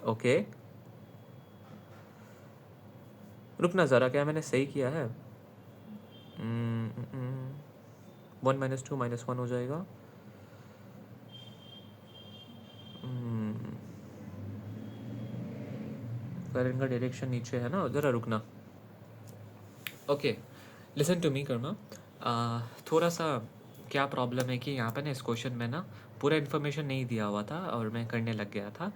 ओके रुकना ज़रा, क्या मैंने सही किया है, 1 -2 -1 हो जाएगा। करंट का डायरेक्शन नीचे है ना, ज़रा रुकना। Okay listen to me Karma, थोड़ा सा क्या प्रॉब्लम है कि यहाँ पे ना इस क्वेश्चन में ना पूरा इन्फॉर्मेशन नहीं दिया हुआ था और मैं करने लग गया था।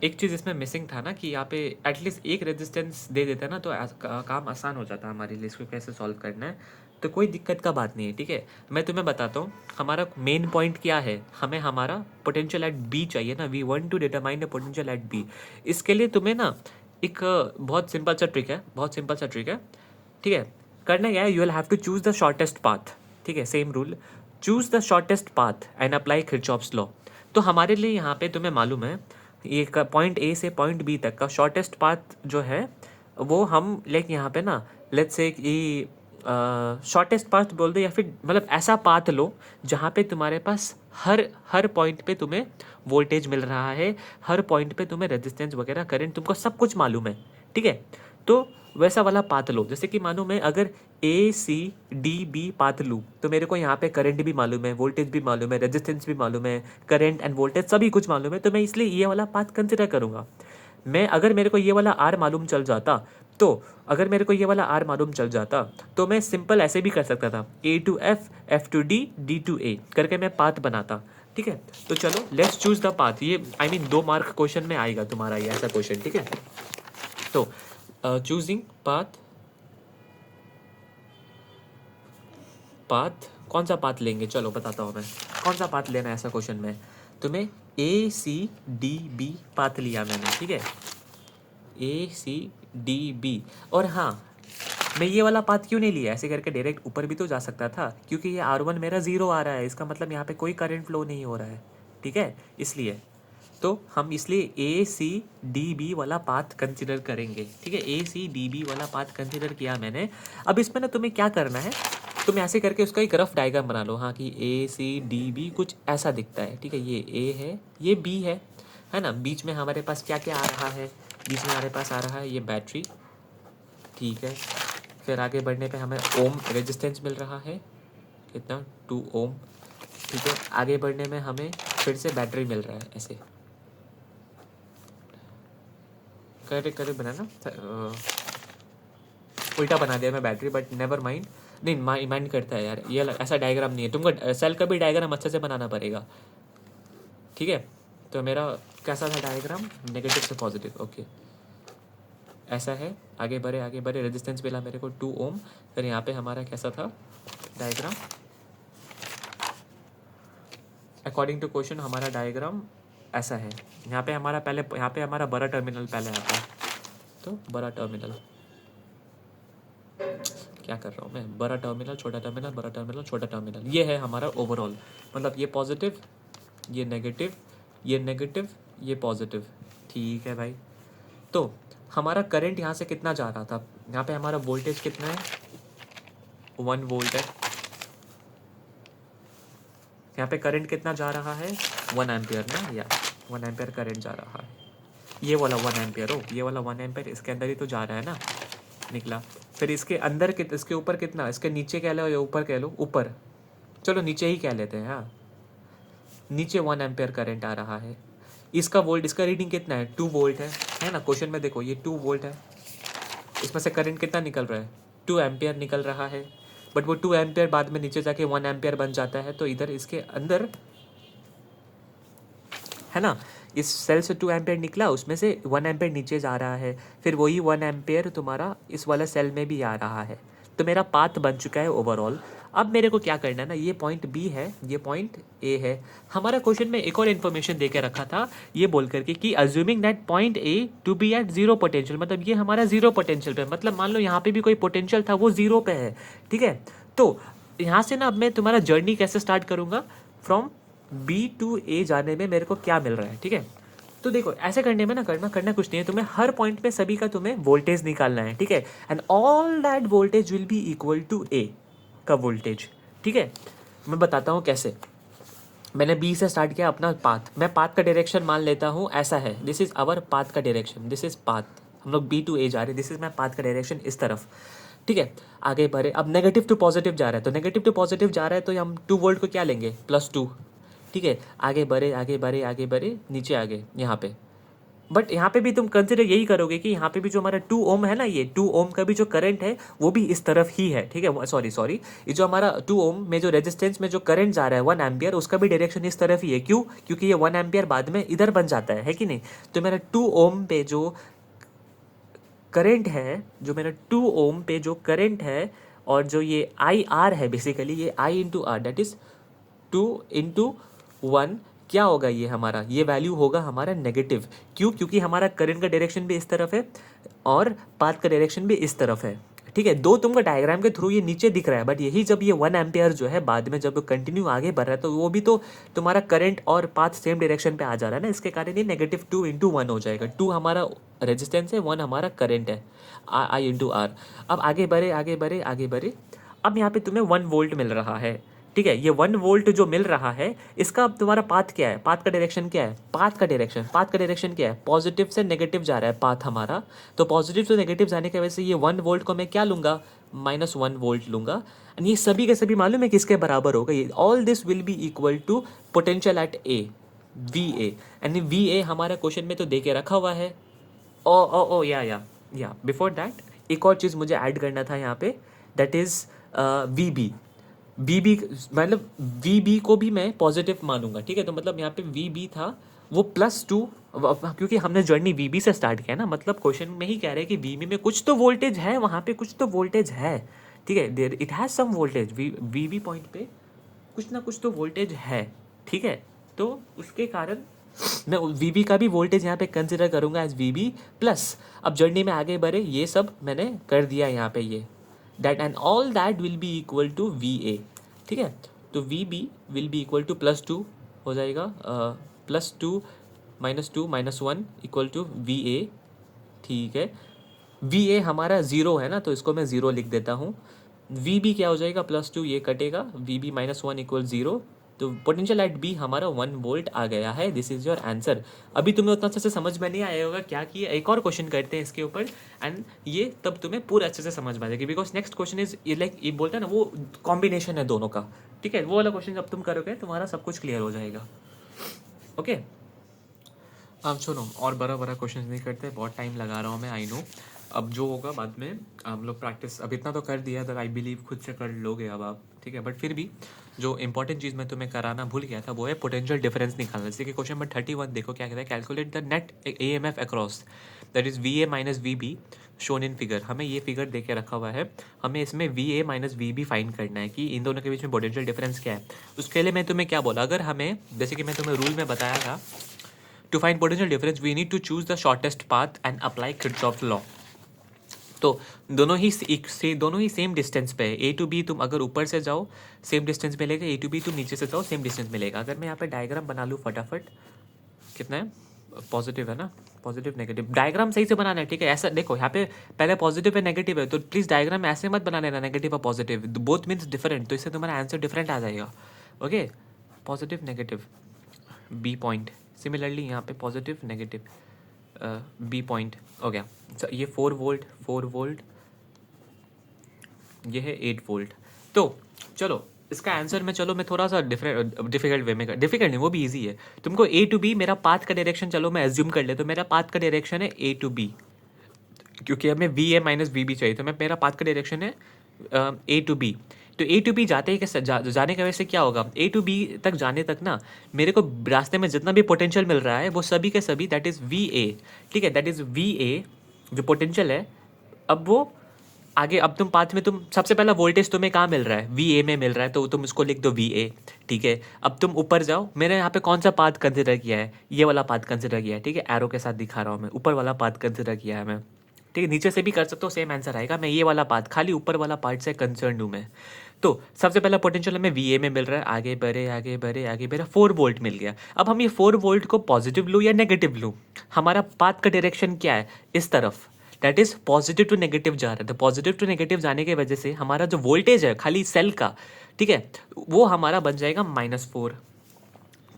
एक चीज़ इसमें मिसिंग था ना कि यहाँ पे एटलीस्ट एक रेजिस्टेंस दे देता है ना तो काम आसान हो जाता हमारे लिए, इसको कैसे सॉल्व करना है, तो कोई दिक्कत का बात नहीं है। ठीक है, मैं तुम्हें बताता हूँ हमारा मेन पॉइंट क्या है, हमें हमारा पोटेंशियल एट बी चाहिए ना, we want to determine the potential at B. इसके लिए तुम्हें ना एक बहुत सिंपल सा ट्रिक है, बहुत सिंपल सा ट्रिक है। ठीक है, करना क्या है, you will have to choose the shortest path. ठीक है, same rule, choose the shortest path and apply Kirchhoff's law. तो हमारे लिए यहाँ पे तुम्हें मालूम है ये पॉइंट ए से पॉइंट बी तक का शॉर्टेस्ट पाथ जो है वो हम लाइक यहाँ पे ना लेट्स से ये शॉर्टेस्ट पाथ बोल दो, या फिर मतलब ऐसा पाथ लो जहाँ पे तुम्हारे पास हर पॉइंट पे तुम्हें वोल्टेज मिल रहा है, हर पॉइंट पे तुम्हें रेजिस्टेंस वगैरह करंट तुमको सब कुछ मालूम है। ठीक है, तो वैसा वाला पाथ लो, जैसे कि मानो मैं अगर ACDB पाथ लूँ तो मेरे को यहाँ पे करंट भी मालूम है, वोल्टेज भी मालूम है, रेजिस्टेंस भी मालूम है, करंट एंड वोल्टेज सभी कुछ मालूम है, तो मैं इसलिए ये वाला पाथ कंसिडर करूँगा। मैं अगर मेरे को ये वाला R मालूम चल जाता तो मैं सिंपल ऐसे भी कर सकता था, A to F, F to D, D to A करके मैं पाथ बनाता। ठीक है, तो चलो लेट्स चूज द पाथ। ये I mean 2 मार्क क्वेश्चन में आएगा तुम्हारा ये ऐसा क्वेश्चन। ठीक है, तो चूजिंग पाथ कौन सा पाथ लेंगे, चलो बताता हूँ मैं कौन सा पाथ लेना है ऐसा क्वेश्चन में। तुम्हें ACDB पाथ लिया मैंने। ठीक है, ACDB, और हाँ मैं ये वाला पाथ क्यों नहीं लिया, ऐसे करके डायरेक्ट ऊपर भी तो जा सकता था, क्योंकि ये R1 मेरा 0 आ रहा है, इसका मतलब यहाँ पे कोई करंट फ्लो नहीं हो रहा है। ठीक है, इसलिए तो हम इसलिए ACDB वाला पाथ कंसिडर करेंगे। ठीक है, ACDB वाला पाथ कंसिडर किया मैंने। अब इसमें ना तुम्हें क्या करना है, तुम ऐसे करके उसका एक रफ डायग्राम बना लो। हाँ कि ACDB कुछ ऐसा दिखता है। ठीक है, ये A है, ये B है ना, बीच में हमारे पास क्या क्या आ रहा है, बीच में हमारे पास आ रहा है ये बैटरी। ठीक है, फिर आगे बढ़ने पे हमें ओम रेजिस्टेंस मिल रहा है, कितना 2 ओम। ठीक है, आगे बढ़ने में हमें फिर से बैटरी मिल रहा है, ऐसे करे बनाना उल्टा बना दिया मैं बैटरी, बट नेवर माइंड, नहीं माइंड करता है यार, ये ऐसा डायग्राम नहीं है, तुमको सेल का भी डायग्राम अच्छे से बनाना पड़ेगा। ठीक है, तो मेरा कैसा था डायग्राम, नेगेटिव से पॉजिटिव। ओके, ऐसा है, आगे बढ़े रेजिस्टेंस मिला मेरे को 2 ओम। फिर यहाँ पे हमारा कैसा था डायग्राम, अकॉर्डिंग टू क्वेश्चन हमारा डायग्राम ऐसा है। यहाँ पे हमारा बड़ा टर्मिनल पहले आता है, तो बड़ा टर्मिनल, क्या कर रहा हूँ मैं, बड़ा टर्मिनल, छोटा टर्मिनल, बड़ा टर्मिनल, छोटा टर्मिनल, ये है हमारा ओवरऑल, मतलब ये पॉजिटिव, ये नेगेटिव, ये नेगेटिव, ये पॉजिटिव। ठीक है भाई, तो हमारा करंट यहाँ से कितना जा रहा था, यहाँ पे हमारा वोल्टेज कितना है, 1 वोल्ट है, यहाँ पे करंट कितना जा रहा है, 1 एम्पियर ना, या 1 एम्पियर करंट जा रहा है, ये वाला 1 एम्पियर हो, ये वाला 1 एम्पियर इसके अंदर ही तो जा रहा है ना, निकला। फिर इसके अंदर इसके ऊपर कितना, इसके नीचे कह लो या ऊपर कह लो, ऊपर, चलो नीचे ही कह लेते हैं, हाँ नीचे 1 एम्पियर करंट आ रहा है। इसका रीडिंग कितना है, 2 वोल्ट है ना, क्वेश्चन में देखो ये 2 वोल्ट है, इसमें से करंट कितना निकल रहा है, 2 एम्पियर निकल रहा है, बट वो 2 एम्पियर बाद में नीचे जाके 1 एम्पियर बन जाता है, तो इधर इसके अंदर है ना, इस सेल से 2 एम्पियर निकला, उसमें से 1 एम्पियर नीचे जा रहा है, फिर वही 1 एम्पियर तुम्हारा इस वाला सेल में भी आ रहा है, तो मेरा पाथ बन चुका है ओवरऑल। अब मेरे को क्या करना है ना, ये पॉइंट बी है, ये पॉइंट ए है। हमारा क्वेश्चन में एक और इन्फॉर्मेशन दे के रखा था, ये बोल करके कि assuming that point A to be at 0 potential, मतलब ये हमारा 0 पोटेंशियल पे, मतलब मान लो यहाँ पे भी कोई पोटेंशियल था वो 0 पे है, ठीक है। तो यहाँ से ना अब मैं तुम्हारा जर्नी कैसे स्टार्ट करूँगा, फ्रॉम बी टू ए जाने में मेरे को क्या मिल रहा है, ठीक है। तो देखो ऐसे करने में ना करना कुछ नहीं है, तुम्हें हर पॉइंट पे सभी का तुम्हें वोल्टेज निकालना है, ठीक है, and all that voltage will be equal to A का वोल्टेज, ठीक है। मैं बताता हूँ कैसे। मैंने बी से स्टार्ट किया अपना पाथ, मैं पाथ का डायरेक्शन मान लेता हूँ ऐसा है, दिस इज आवर पाथ का डायरेक्शन, दिस इज पाथ, हम लोग बी टू ए जा रहे हैं, दिस इज माई पाथ का डायरेक्शन इस तरफ, ठीक है। आगे बढ़े, अब नेगेटिव टू पॉजिटिव जा रहा है, तो नेगेटिव टू पॉजिटिव जा रहा है तो हम 2 वोल्ट को क्या लेंगे, +2, ठीक है। आगे बढ़े नीचे आगे यहाँ पे, बट यहाँ पे भी तुम कंसिडर यही करोगे कि यहाँ पे भी जो हमारा 2 ओम है ना, ये 2 ओम का भी जो करंट है वो भी इस तरफ ही है, ठीक है। सॉरी ये जो हमारा 2 ओम में जो रेजिस्टेंस में जो करंट जा रहा है 1 एम्पियर, उसका भी डायरेक्शन इस तरफ ही है, क्यों, क्योंकि ये 1 एम्पियर बाद में इधर बन जाता है कि नहीं। तो मेरा 2 ओम पे जो करंट है, और जो ये आई आर है, बेसिकली ये I into R, that is 2 into 1, क्या होगा ये हमारा, ये वैल्यू होगा हमारा नेगेटिव, क्यों, क्योंकि हमारा करंट का डायरेक्शन भी इस तरफ है और पाथ का डायरेक्शन भी इस तरफ है, ठीक है। दो तुमको डायग्राम के थ्रू ये नीचे दिख रहा है, बट यही जब ये 1 एम्पियर जो है बाद में जब कंटिन्यू आगे बढ़ रहा है, तो वो भी तो तुम्हारा करंट और पाथ सेम डायरेक्शन पे आ जा रहा है ना, इसके कारण ये -2 इंटू 1 हो जाएगा। 2 हमारा रेजिस्टेंस है, 1 हमारा करंट है, आई इंटू आर। अब आगे बढ़े, अब यहाँ पे तुम्हें 1 वोल्ट मिल रहा है, ठीक है। ये 1 वोल्ट जो मिल रहा है, इसका अब तुम्हारा पाथ क्या है, पाथ का डायरेक्शन क्या है, पाथ का डायरेक्शन क्या है, पॉजिटिव से नेगेटिव जा रहा है पाथ हमारा, तो पॉजिटिव से नेगेटिव जाने की वजह से ये 1 वोल्ट को मैं क्या लूंगा, -1 वोल्ट लूंगा। एंड ये सभी के सभी मालूम है किसके बराबर होगा, ये all this will be equal to potential at A, V A, and V A हमारा क्वेश्चन में तो दे के रखा हुआ है। ओ या बिफोर दैट एक और चीज़ मुझे ऐड करना था यहाँ पे, दैट इज वी बी, मतलब वी बी को भी मैं पॉजिटिव मानूंगा, ठीक है। तो मतलब यहाँ पे वी बी था वो +2, क्योंकि हमने जर्नी वी बी से स्टार्ट किया ना, मतलब क्वेश्चन में ही कह रहे हैं कि वी बी में कुछ तो वोल्टेज है, वहाँ पे कुछ तो वोल्टेज है, ठीक है, there it has some voltage, V B point पे कुछ ना कुछ तो वोल्टेज है, ठीक है। तो उसके कारण मैं वी बी का भी वोल्टेज यहाँ पे कंसिडर करूँगा एज वी बी प्लस। अब जर्नी में आगे बढ़े, ये सब मैंने कर दिया यहाँ पे, ये that and all that will be equal to V A, ठीक है। तो V B will be equal to +2 हो जाएगा, +2 -2 -1 इक्वल टू वी ए, ठीक है। वी ए हमारा 0 है ना, तो इसको मैं 0 लिख देता हूँ। वी बी क्या हो जाएगा, +2 ये कटेगा, वी बी -1 इक्वल 0, तो पोटेंशियल एट बी हमारा 1 वोल्ट आ गया है। This is your answer. अभी तुम्हें उतना अच्छे से समझ में नहीं आया होगा क्या किया, एक और क्वेश्चन करते हैं इसके ऊपर, एंड ये तब तुम्हें पूरा अच्छे से समझ में आ जाएगी, because next question is like ये बोलता है ना, वो कॉम्बिनेशन है दोनों का, ठीक है। वो वाला क्वेश्चन जब तुम करोगे तुम्हारा सब कुछ क्लियर हो जाएगा, ओके। अब सुनो, और बड़ा क्वेश्चन नहीं करते, बहुत टाइम लगा रहा हूँ मैं, आई नो। अब जो होगा बाद में हम लोग प्रैक्टिस, अब इतना तो कर दिया तो आई बिलीव खुद से कर लोगे अब आप, ठीक है। बट फिर भी जो इंपॉर्टेंट चीज़ मैं तुम्हें कराना भूल गया था वो है पोटेंशियल डिफरेंस निकालना। जैसे कि क्वेश्चन नंबर 31 देखो क्या कहता है, calculate the net AMF across, that is VA - VB shown in figure. हमें ये फिगर दे के रखा हुआ है, हमें इसमें VA - VB फाइंड करना है कि इन दोनों के बीच में पोटेंशियल डिफरेंस क्या है। उसके लिए मैं तुम्हें क्या बोला, अगर हमें, जैसे कि मैं तुम्हें रूल में बताया था, to find potential difference we need to choose the shortest path and apply Kirchhoff's law. तो दोनों ही सेम डिस्टेंस पे है, A to B तुम अगर ऊपर से जाओ सेम डिस्टेंस मिलेगा, A to B तुम नीचे से जाओ सेम डिस्टेंस मिलेगा। अगर मैं यहाँ पे डायग्राम बना लूँ फटाफट, कितना है पॉजिटिव है ना, पॉजिटिव नेगेटिव डायग्राम सही से बनाना है, ठीक है। ऐसा देखो यहाँ पे पहले पॉजिटिव है नेगेटिव है, तो प्लीज़ डायग्राम ऐसे मत बना लेना, नेगेटिव और पॉजिटिव बोथ मीन्स डिफरेंट, तो इससे तुम्हारा आंसर डिफरेंट आ जाएगा। Okay, positive negative B point, similarly यहाँ पे पॉजिटिव नेगेटिव बी पॉइंट हो गया। ये 4 वोल्ट 4 वोल्ट, ये है 8 वोल्ट। तो चलो इसका आंसर में, चलो मैं थोड़ा सा डिफिकल्ट वे में डिफिकल्ट नहीं, वो भी इजी है। तुमको ए टू बी, मेरा पाथ का डायरेक्शन चलो मैं एज्यूम कर ले, तो मेरा पाथ का डायरेक्शन है ए टू बी, क्योंकि हमें V A minus V B चाहिए, तो मेरा पाथ का डायरेक्शन है ए टू बी। तो ए टू बी जाते ही जाने की वजह से क्या होगा, ए टू बी तक जाने तक ना मेरे को रास्ते में जितना भी पोटेंशियल मिल रहा है वो सभी के सभी दैट इज़ वी ए, ठीक है, दैट इज़ वी ए जो पोटेंशियल है। अब वो आगे, अब तुम पाथ में तुम सबसे पहला वोल्टेज तुम्हें कहाँ मिल रहा है, वी ए में मिल रहा है, तो तुम इसको लिख दो वी ए, ठीक है। अब तुम ऊपर जाओ, मैंने यहाँ पे कौन सा पाथ कंसिडर किया है, ये वाला पाथ कंसिडर किया है, ठीक है, एरो के साथ दिखा रहा हूँ मैं, ऊपर वाला पाथ कंसिडर किया है मैं, ठीक है। नीचे से भी कर सकते हो, सेम आंसर आएगा, मैं ये वाला पाथ, खाली ऊपर वाला पार्ट से कंसर्न हूँ मैं। तो सबसे पहला पोटेंशियल हमें वी ए में मिल रहा है, आगे बढ़े आगे बढ़े आगे बढ़े 4 वोल्ट मिल गया। अब हम ये 4 वोल्ट को पॉजिटिव लूँ या नेगेटिव लूँ, हमारा पाथ का डायरेक्शन क्या है, इस तरफ, that is positive to negative जा रहा है। तो पॉजिटिव टू नेगेटिव जाने की वजह से हमारा जो वोल्टेज है खाली सेल का, ठीक है, वो हमारा बन जाएगा -4,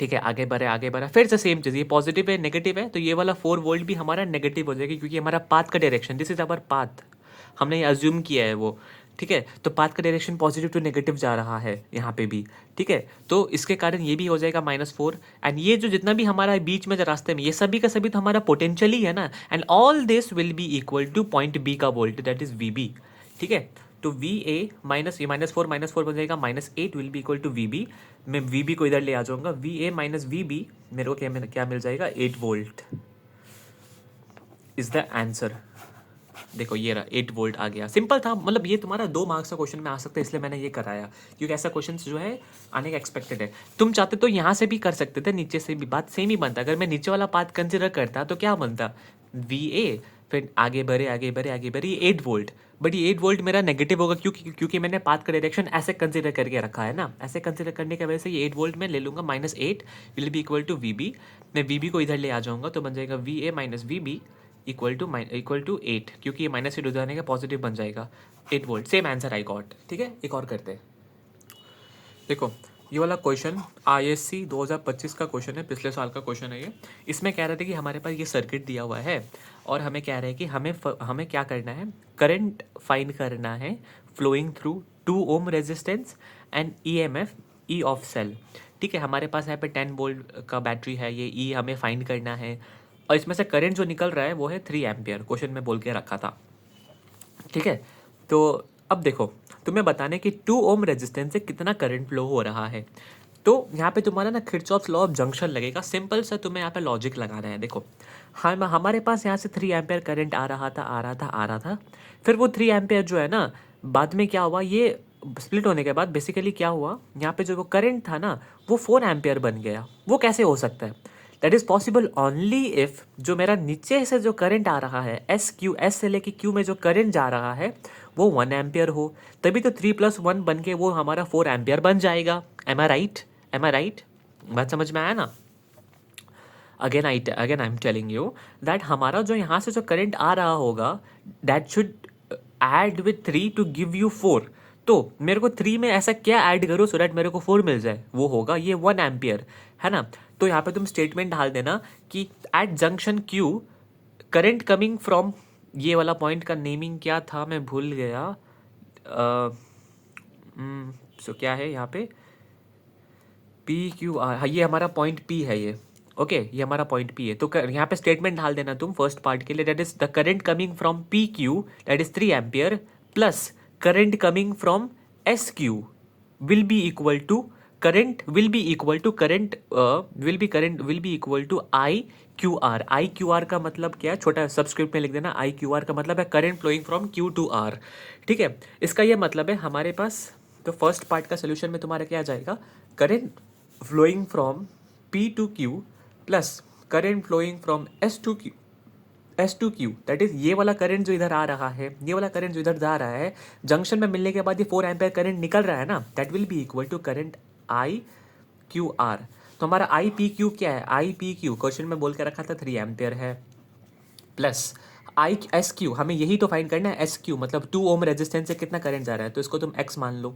ठीक है। आगे बढ़ा फिर से सेम चीज़, ये पॉजिटिव है नेगेटिव है, तो ये वाला 4 वोल्ट भी हमारा नेगेटिव हो जाएगा, क्योंकि हमारा पाथ का direction, this is our path, हमने ये अज्यूम किया है वो, ठीक है। तो पाथ का डायरेक्शन पॉजिटिव टू नेगेटिव जा रहा है यहाँ पे भी, ठीक है। तो इसके कारण ये भी हो जाएगा -4, एंड ये जो जितना भी हमारा बीच में जो रास्ते में, ये सभी का सभी तो हमारा पोटेंशियल ही है ना, and all this will be equal to point B का volt, that is V B, ठीक है। तो वी ए माइनस ये -4 बन जाएगा, -8 will be equal to V B. मैं वी बी को इधर ले आ जाऊंगा, V A minus V B, मेरे को क्या मिल जाएगा, 8 वोल्ट इज द आंसर। देखो ये रहा 8 वोल्ट आ गया, सिंपल था, मतलब ये तुम्हारा 2 मार्क्स का क्वेश्चन में आ सकता है, इसलिए मैंने ये कराया, क्योंकि ऐसा क्वेश्चन जो है आने का एक्सपेक्टेड है। तुम चाहते तो यहाँ से भी कर सकते थे, नीचे से भी, बात सेम ही बनता। अगर मैं नीचे वाला पाथ कंसिडर करता तो क्या बनता, वी ए, फिर आगे बढ़े 8 वोल्ट, बट ये 8 वोल्ट मेरा नेगेटिव होगा, क्योंकि मैंने पाथ का डायरेक्शन ऐसे कंसिडर करके रखा है ना, ऐसे कंसिडर करने की वजह से ये 8 वोल्ट में ले लूँगा, -8 will be equal to V B. मैं वी बी को इधर ले आ जाऊँगा, तो बन जाएगा V A minus V B equal to 8, क्योंकि ये -8 हो जाने का पॉजिटिव बन जाएगा, 8 volt, same answer I got, ठीक है। एक और करते हैं, देखो ये वाला क्वेश्चन ISC 2025 का क्वेश्चन है, पिछले साल का क्वेश्चन है ये। इसमें कह रहे थे कि हमारे पास ये सर्किट दिया हुआ है, और हमें कह रहे हैं कि हमें क्या करना है, करंट फाइंड करना है flowing through 2 ohm resistance and EMF E of cell, ठीक है। हमारे पास यहाँ पे 10 वोल्ट का बैटरी है, ये ई हमें फाइंड करना है, और इसमें से करंट जो निकल रहा है वो है 3 एम्पियर, क्वेश्चन में बोल के रखा था, ठीक है। तो अब देखो तुम्हें बताने कि 2 ओम रेजिस्टेंस से कितना करंट फ्लो हो रहा है। तो यहाँ पे तुम्हारा ना किरचॉफ्स लॉ ऑफ जंक्शन लगेगा, सिंपल सा तुम्हें यहाँ पे लॉजिक लगाना है। देखो हमारे पास यहाँ से 3 एम्पियर करंट आ रहा था, फिर वो 3 एम्पियर जो है ना, बाद में क्या हुआ, ये स्प्लिट होने के बाद बेसिकली क्या हुआ, यहाँ पे जो वो करंट था ना वो 4 एम्पियर बन गया। वो कैसे हो सकता है, that is possible only if जो मेरा नीचे से जो करंट आ रहा है, एस से लेके क्यू में जो करंट जा रहा है वो 1 एम्पियर हो, तभी तो 3 + 1 बन के वो हमारा 4 एम्पियर बन जाएगा। एम आई राइट, बात समझ में आया ना। Again I am telling you that हमारा जो यहाँ से जो करंट आ रहा होगा that should add with 3 to give you 4। तो मेरे को 3 में ऐसा क्या ऐड करो सो दैट मेरे को 4 मिल जाए, वो होगा ये 1 एम्पियर, है ना। तो यहाँ पे तुम स्टेटमेंट डाल देना कि at junction Q current coming from, ये वाला पॉइंट का नेमिंग क्या था मैं भूल गया, सो क्या है यहाँ पे, PQR, ये हमारा पॉइंट P है ये, ओके ये हमारा पॉइंट P है। तो यहाँ पे स्टेटमेंट डाल देना तुम फर्स्ट पार्ट के लिए, that is the current coming from PQ that is 3 ampere plus current coming from SQ will be equal to current will be equal to IQR का मतलब क्या है, छोटा सब्सक्रिप्ट में लिख देना, IQR का मतलब है current flowing from Q to R, ठीक है। इसका ये मतलब है हमारे पास, तो फर्स्ट पार्ट का सोल्यूशन में तुम्हारा क्या आ जाएगा, current flowing from P to Q plus current flowing from S to Q, that is ये वाला करंट जो इधर आ रहा है, ये वाला करंट जो इधर जा रहा है, जंक्शन में मिलने के बाद ये 4 एम्पियर करंट निकल रहा है ना, that will be equal to current IQR। तो हमारा आई पी क्यू क्या है, आई पी क्यू क्वेश्चन में बोल के रखा था 3 एम्पियर है, प्लस आई एस क्यू, हमें यही तो फाइंड करना है, एस क्यू मतलब 2 ओम रेजिस्टेंस से कितना करंट जा रहा है, तो इसको तुम एक्स मान लो,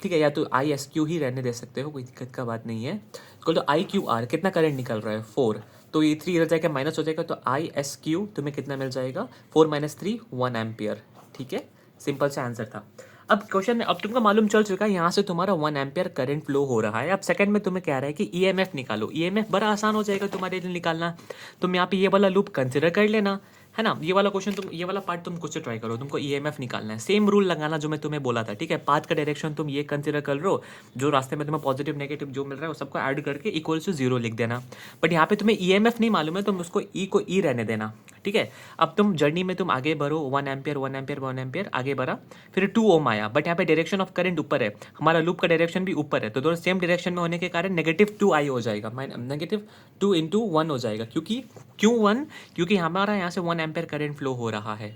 ठीक है, या तो आई एस क्यू ही रहने दे सकते हो, कोई दिक्कत का बात नहीं है। तो आई क्यू आर कितना करंट निकल रहा है 4, तो ये 3 इधर जाकर माइनस हो जाएगा, तो आई एस क्यू तुम्हें कितना मिल जाएगा 4 - 3 1 एम्पियर, ठीक है, सिंपल सा आंसर था। अब क्वेश्चन में अब तुमको मालूम चल चुका है यहाँ से तुम्हारा 1 एम्पियर करंट फ्लो हो रहा है। अब सेकंड में तुम्हें कह रहा है कि ईएमएफ निकालो, ईएमएफ बड़ा आसान हो जाएगा तुम्हारे लिए निकालना, तुम यहाँ पे ये वाला लूप कंसिडर कर लेना, है ना, ये वाला क्वेश्चन तुम, ये वाला पार्ट तुम कुछ से ट्राई करो, तुमको ईएमएफ निकालना है, सेम रूल लगाना जो मैं तुम्हें बोला था, ठीक है, पाथ का डायरेक्शन तुम ये कंसिडर कर लो, जो रास्ते में तुम्हें पॉजिटिव नेगेटिव जो मिल रहा है वो सबको ऐड करके इक्वल टू 0 लिख देना, बट यहाँ पे तुम्हें ईएमएफ नहीं मालूम है, तुम उसको ई को ई रहने देना, ठीक है। अब तुम जर्नी में तुम आगे बढ़ो, 1 एम्पियर 1 एम्पियर 1 एम्पियर आगे बढ़ा, फिर 2 ओम आया, बट यहाँ पे डायरेक्शन ऑफ करंट ऊपर है, हमारा लूप का डायरेक्शन भी ऊपर है, तो दोनों सेम डायरेक्शन में होने के कारण -2 हो जाएगा, -2 × 1 हो जाएगा, क्योंकि क्यों 1, क्योंकि हमारा यहाँ से 1 एम्पियर करंट फ्लो हो रहा है,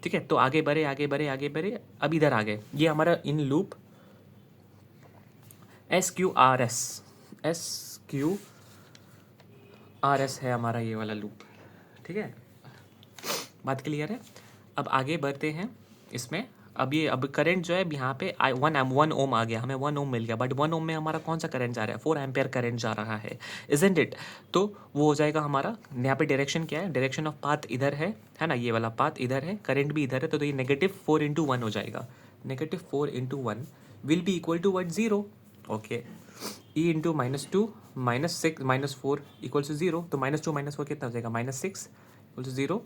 ठीक है। तो आगे बढ़े आगे बढ़े आगे बढ़े, अब इधर आ गए, ये हमारा इन लूप SQRS है हमारा ये वाला लूप, ठीक है, बात क्लियर है। अब आगे बढ़ते हैं इसमें, अब करंट जो है यहाँ पे 1 ओम आ गया, हमें 1 ओम मिल गया, बट 1 ओम में हमारा कौन सा करंट जा रहा है, 4 एम्पियर करंट जा रहा है, इजंट इट। तो वो हो जाएगा हमारा, यहाँ पे डायरेक्शन क्या है, डायरेक्शन ऑफ पाथ इधर है ना, ये वाला पाथ इधर है, करंट भी इधर है, तो ये -4 × 1 हो जाएगा, -4 × 1 will be equal to what 0, okay, E into -2 -6 -4 = 0, तो -2 -4 कितना हो जाएगा -6 = 0,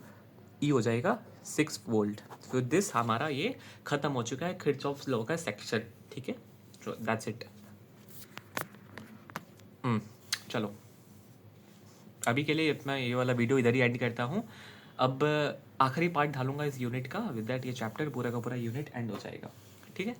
ई हो जाएगा 6 वोल्ट। फिर दिस हमारा ये खत्म हो चुका है किरचॉफ्स लॉ का सेक्शन, ठीक है, सो दैट्स इट। चलो अभी के लिए इतना, ये वाला वीडियो इधर ही एंड करता हूँ। अब आखिरी पार्ट डालूंगा इस यूनिट का, विद दैट ये चैप्टर पूरा का पूरा यूनिट एंड हो जाएगा, ठीक है।